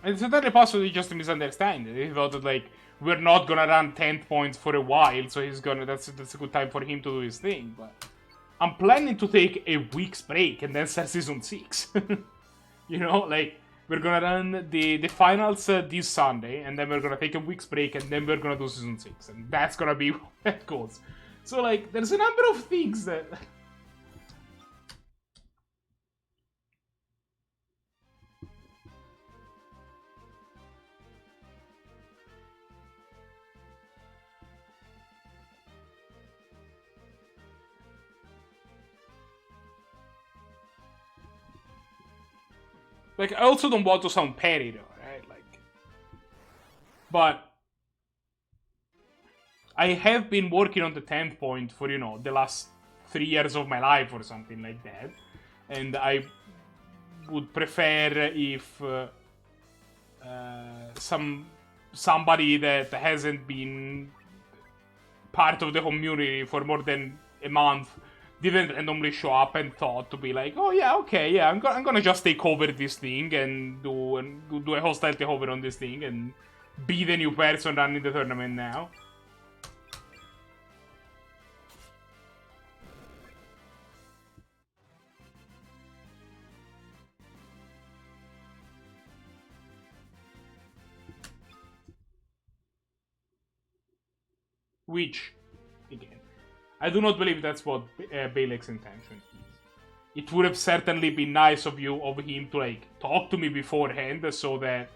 It's entirely possible just a misunderstanding. He thought that, like, we're not gonna run 10 points for a while, so he's gonna. That's a good time for him to do his thing. But I'm planning to take a week's break and then start season 6. You know, like, we're gonna run the finals this Sunday, and then we're gonna take a week's break, and then we're gonna do season 6, and that's gonna be how that goes. So, like, there's a number of things that. Like, I also don't want to sound petty, though, right? Like, but I have been working on the 10th point for, you know, the last 3 years of my life or something like that. And I would prefer if somebody that hasn't been part of the community for more than a month didn't randomly show up and thought to be like, oh yeah, okay, yeah, I'm gonna just take over this thing and do a hostile takeover on this thing and be the new person running the tournament now. Which, again, I do not believe that's what Balek's intention is. It would have certainly been nice of him to, like, talk to me beforehand so that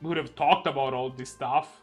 we would have talked about all this stuff.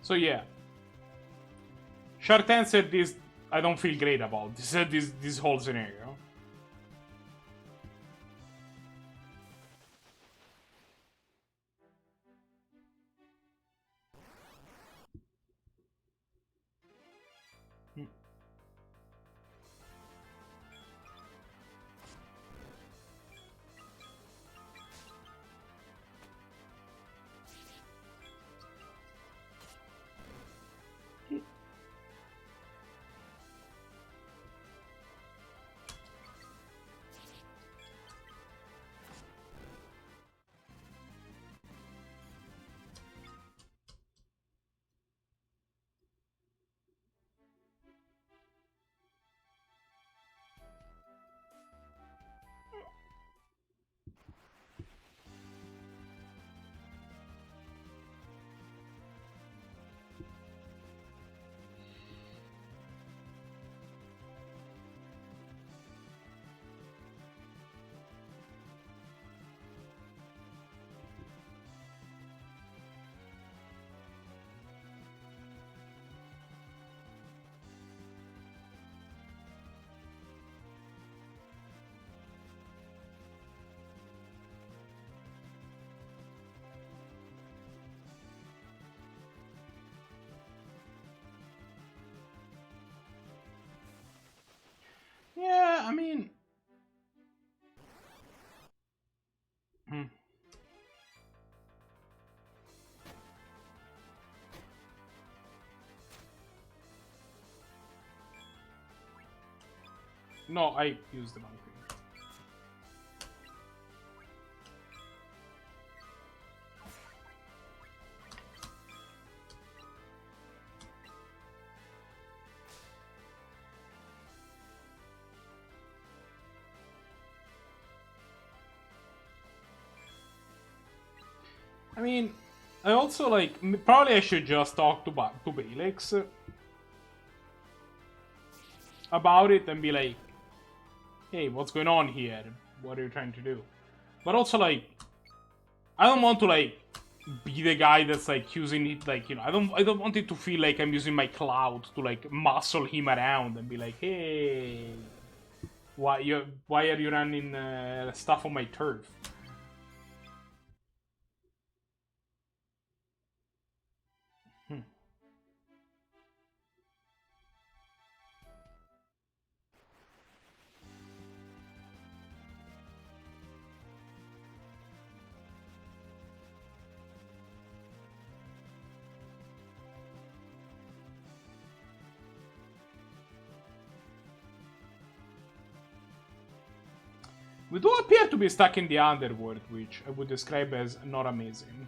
So yeah, short answer: this I don't feel great about this whole scenario. Yeah, I mean, no, I used the monkey. I mean, I also, like, probably I should just talk to Balex about it and be like, hey, what's going on here? What are you trying to do? But also, like, I don't want to, like, be the guy that's, like, using it, like, you know, I don't want it to feel like I'm using my clout to, like, muscle him around and be like, hey, Why are you running stuff on my turf? We do appear to be stuck in the underworld, which I would describe as not amazing.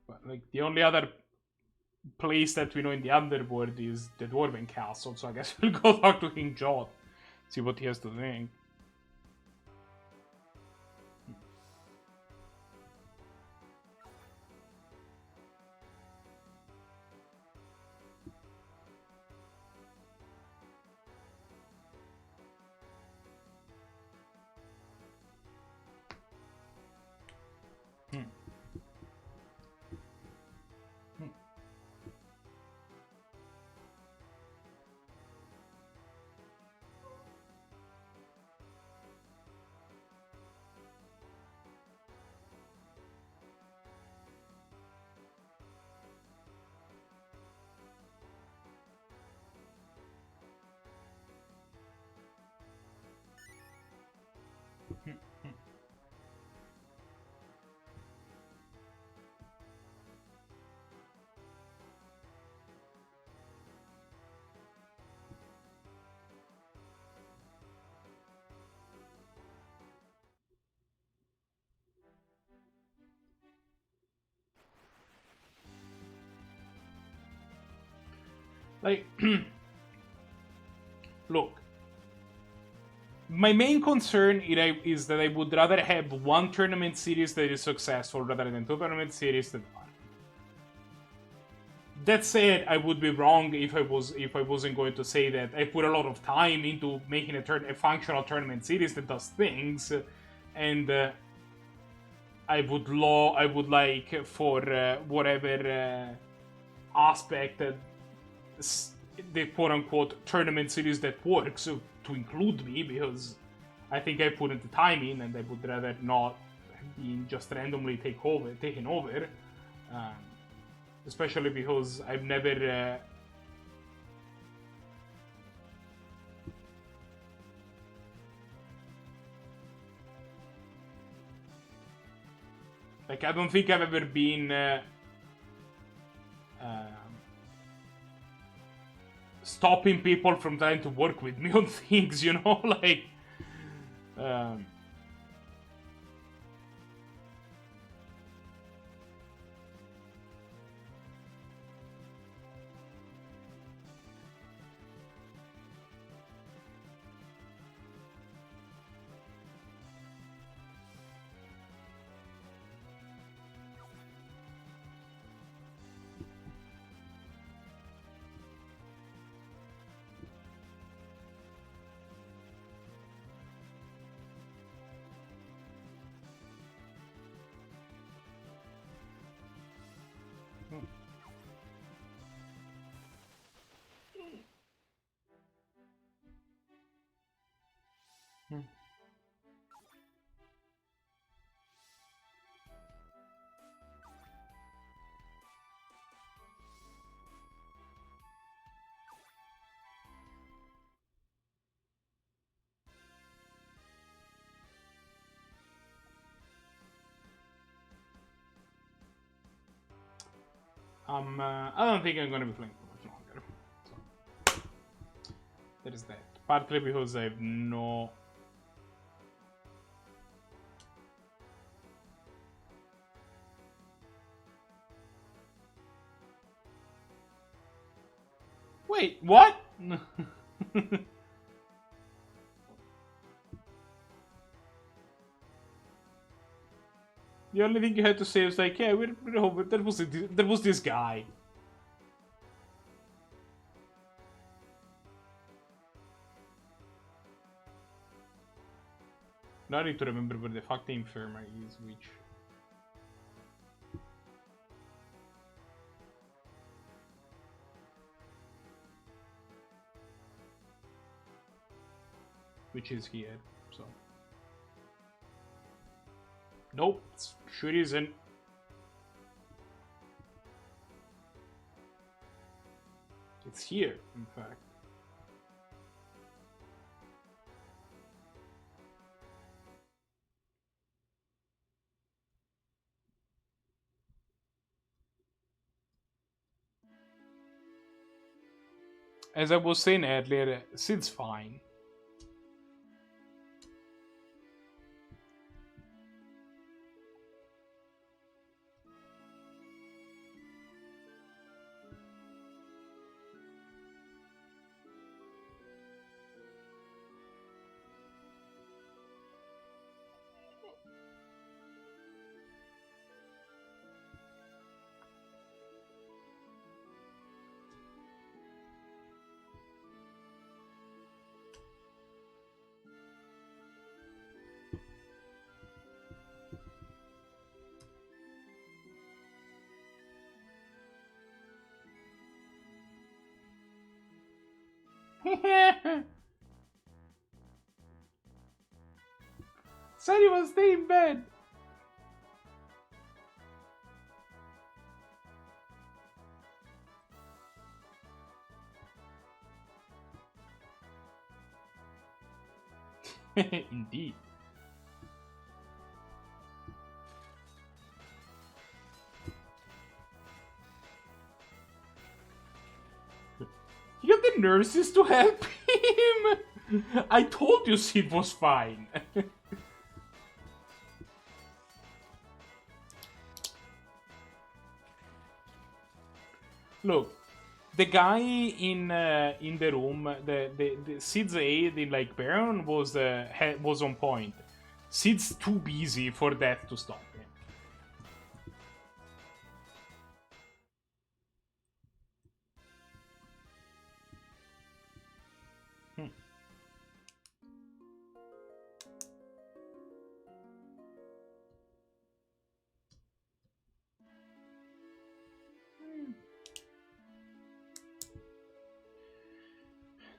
But, like, the only other place that we know in the underworld is the Dwarven Castle, so I guess we'll go talk to King Jot, see what he has to think. Like, look, my main concern is that I would rather have one tournament series that is successful rather than two tournament series that aren't. That said, I would be wrong if I wasn't going to say that I put a lot of time into making a functional tournament series that does things, and I would like for whatever aspect the quote-unquote tournament series that works to include me, because I think I put in the time in, and I would rather not be just randomly taken over. Especially because I've never like, I don't think I've ever been stopping people from trying to work with me on things, you know, like I don't think I'm gonna be playing for much longer. So, there is that. Partly because I have no. Wait, what? The only thing you had to say was like, yeah, we're over. There was this guy. Now I need to remember where the fuck the infirmary is, which. which is here. So nope, sure isn't. It's here, in fact. As I was saying earlier, Sid's fine. Said he was stay in bed. Indeed. He got the nurses to help him. I told you Sid was fine. Look, the guy in the room, the Sid's aide in like Baron was on point. Sid's too busy for that to stop him.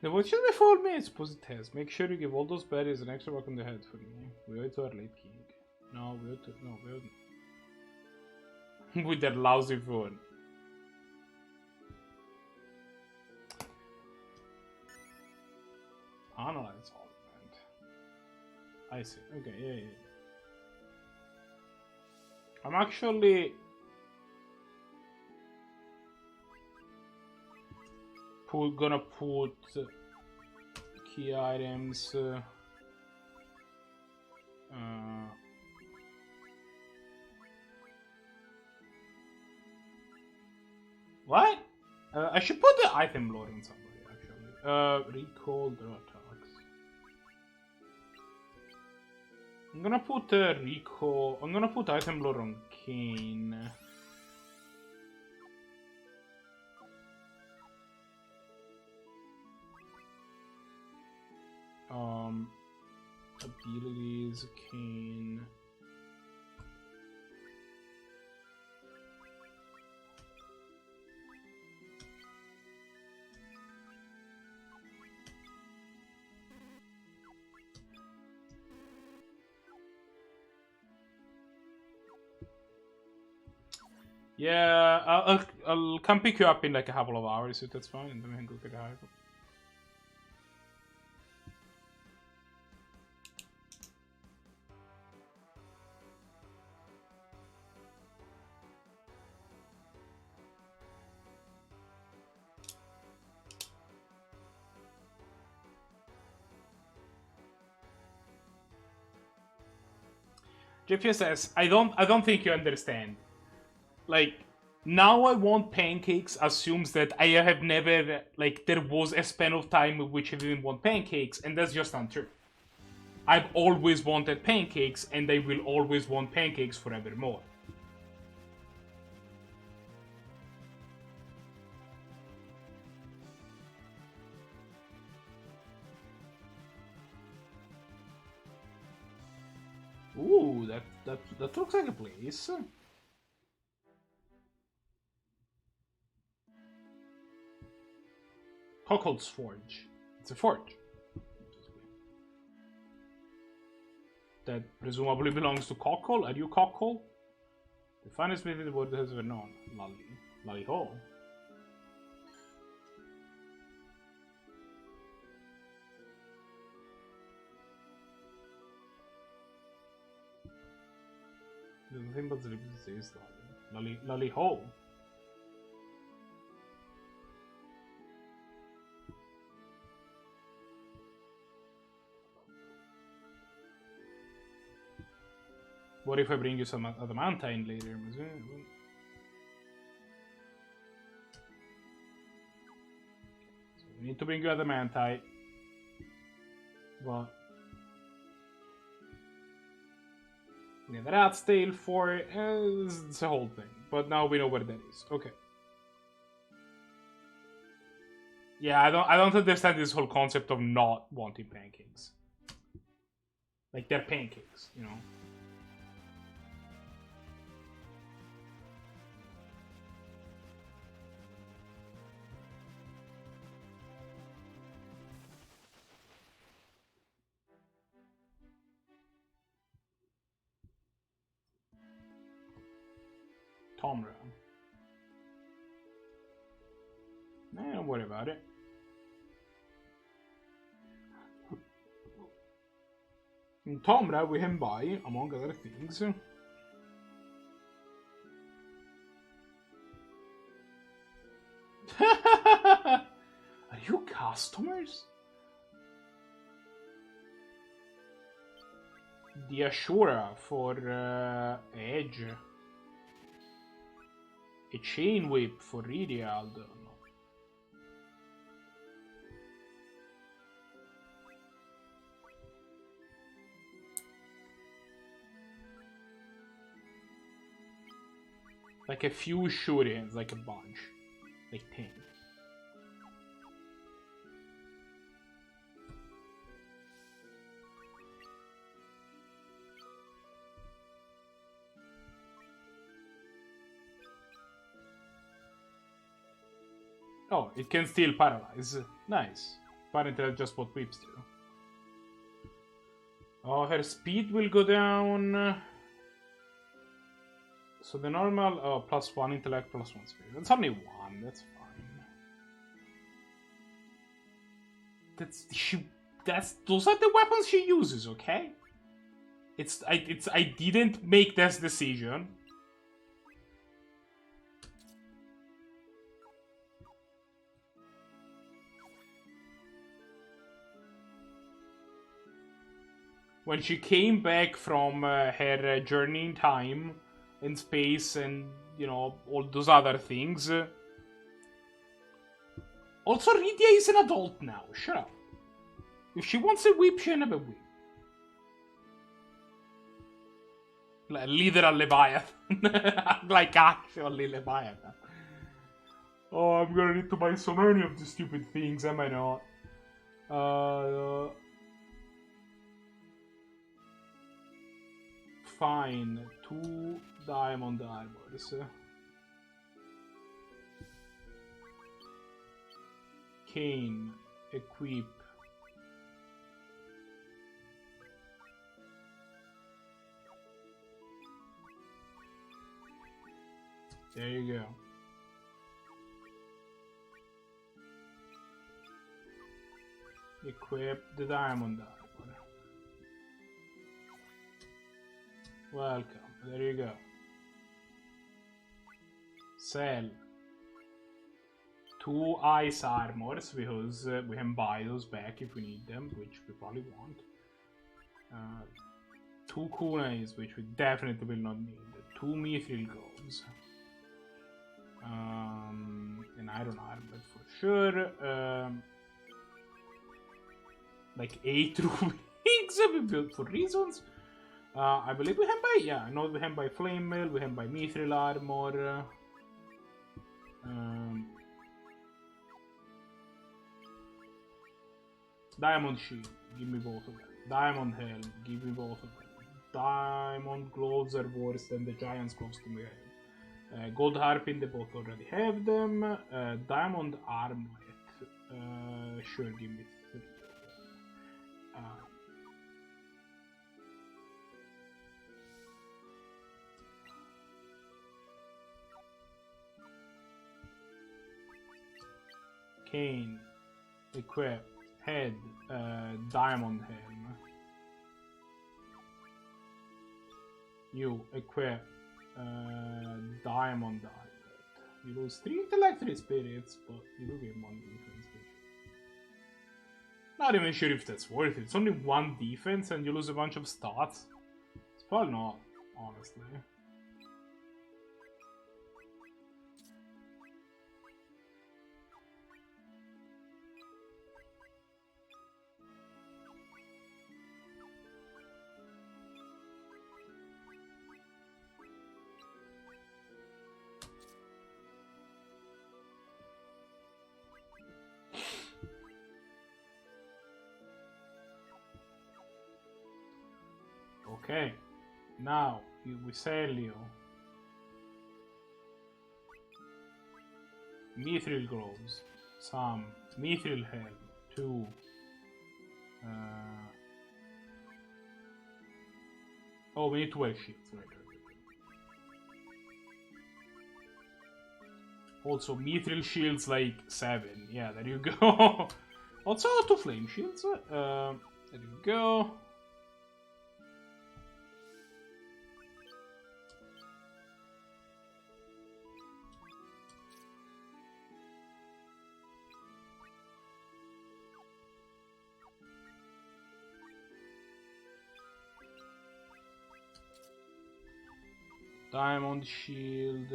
The watch is 4 minutes, pause it has. Make sure you give all those berries an extra whack on the head for me. We owe it to our late king. No, we owe to... No, we owe... With that lousy phone. Analyze all event. I see. Okay, yeah. I'm actually... gonna put key items what? I should put the item lore in somebody actually. Recall draw attacks. I'm gonna put recall. I'm gonna put item lore on Kane. Abilities, Kane. Yeah, I'll come pick you up in like a couple of hours if that's fine, and then we can go get a hive. Jeffy says, I don't think you understand. Like, now I want pancakes assumes that I have never, like, there was a span of time in which I didn't want pancakes, and that's just untrue. I've always wanted pancakes, and I will always want pancakes forevermore. Ooh, that looks like a place. Cockle's Forge. It's a forge. that presumably belongs to Cockhole. Are you Cockhole? The finest smith in the world has ever known. Lolly ho. There's nothing but the says Lolly ho. What if I bring you some adamantine later? So we need to bring you adamantine. But we need a rat's tail for it. It's a whole thing. But now we know where that is. Okay. Yeah, I don't understand this whole concept of not wanting pancakes. Like they're pancakes, you know. Tomra. Nah, don't worry about it. In Tomra we can buy, among other things, are you customers? The Ashura for Edge. A chain whip for Ridialdo. Like a few shurins, like a bunch. Like 10. Oh, it can still paralyze. Nice. Apparently that's just what whips do. Oh, her speed will go down. So the normal, +1 intellect, +1 speed. That's only 1, that's fine. Those are the weapons she uses, okay? I didn't make this decision. When she came back from her journey in time and space and, you know, all those other things. Also, Rydia is an adult now. Shut up. If she wants a whip, she can have a whip. Literal Leviathan. Like actually Leviathan. Oh, I'm gonna need to buy so many of these stupid things, am I not? Fine. 2 diamond armors. Cane. Equip. There you go. Equip the diamond armor. Welcome. There you go. Sell 2 ice armors because we can buy those back if we need them, which we probably want. 2 kunais, which we definitely will not need. 2 mithril gloves. An iron armor for sure. Like 8 rings for reasons. I believe we can buy, yeah, I know we can buy flame mail, we can buy mithril armor. Diamond shield, give me both of them. Diamond helm, give me both of them. Diamond gloves are worse than the giant's costume we have. Gold harpin, they both already have them. Diamond armlet, sure, give me 3. Arcane. Equip. Head. Diamond Helm. You equip. Diamond Diamond. You lose 3 intellect, 3 spirits, but you do get 1 defense. Not even sure if that's worth it. It's only 1 defense and you lose a bunch of stats. It's probably not, honestly. Okay, now we sell you Mithril Gloves, some Mithril Helm, 2 oh, we need 12 shields, right. Also, Mithril Shields like 7, yeah, there you go. Also, 2 Flame Shields, there you go. Diamond shield,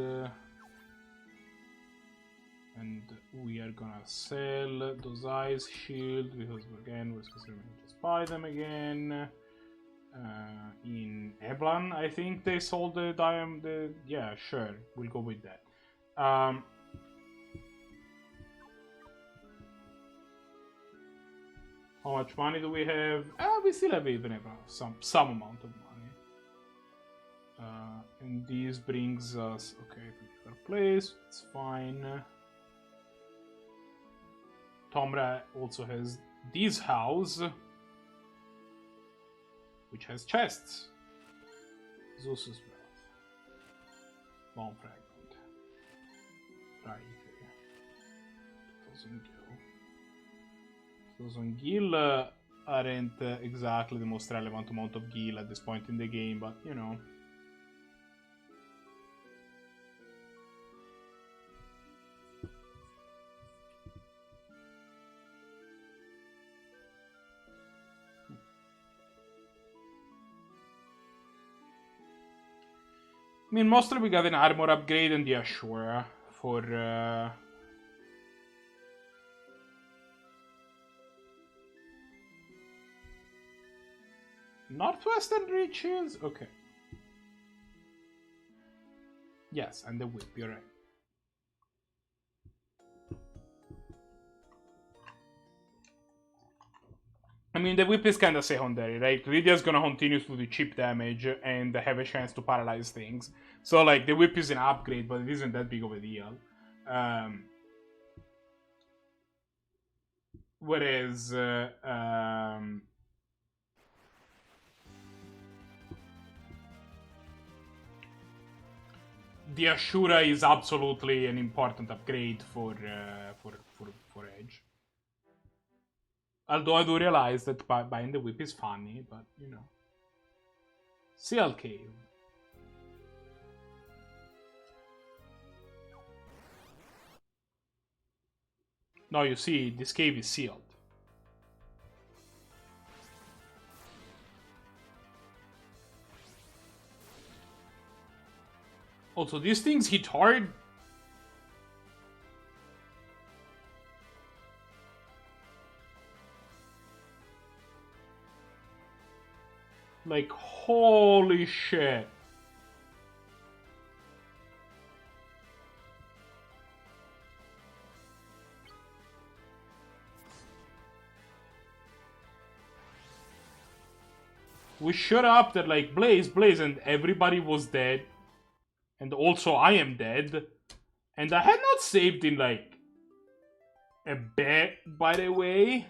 and we are gonna sell those ice shield because again we're supposed to just buy them again. In Eblan, I think they sold the diamond. Yeah, sure, we'll go with that. How much money do we have? We still have even about some amount of money. And this brings us, okay, to our place, it's fine. Tomra also has this house, which has chests. Zeus's Wealth. Bone Fragment. Right here. 2000 gil aren't exactly the most relevant amount of gil at this point in the game, but you know. I mean, mostly we got an armor upgrade and the Ashura for Northwestern Reaches? Okay. Yes, and the whip, you're right. I mean, the whip is kind of secondary, right? Lydia's gonna continue to do cheap damage and have a chance to paralyze things. So, like, the whip is an upgrade, but it isn't that big of a deal. Whereas, the Ashura is absolutely an important upgrade for Edge. Although I do realize that buying the whip is funny, but you know. Seal Cave. No, you see, this cave is sealed. Also, these things hit hard. Like, holy shit. We shut up that like Blaze, and everybody was dead. And also I am dead. And I had not saved in like a bit, by the way.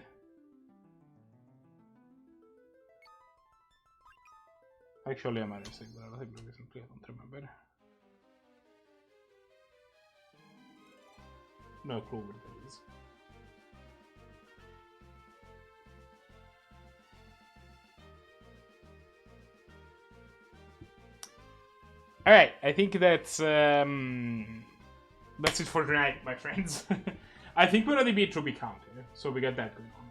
Actually, I might have saved that recently, I don't remember. No clue where that is. Alright, I think that's it for tonight, my friends. I think we already beat Ruby County, so we got that going on.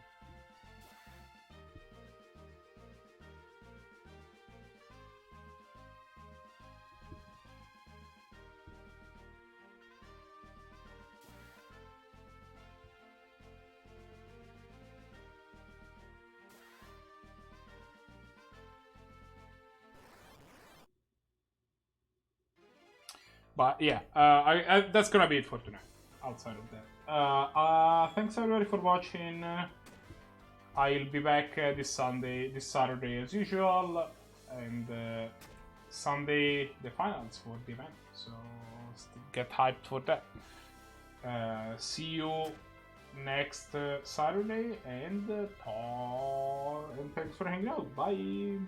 But yeah, that's gonna be it for tonight. Outside of that, thanks everybody for watching. I'll be back this Saturday as usual, and Sunday the finals for the event. So get hyped for that. See you next Saturday, and thanks for hanging out. Bye.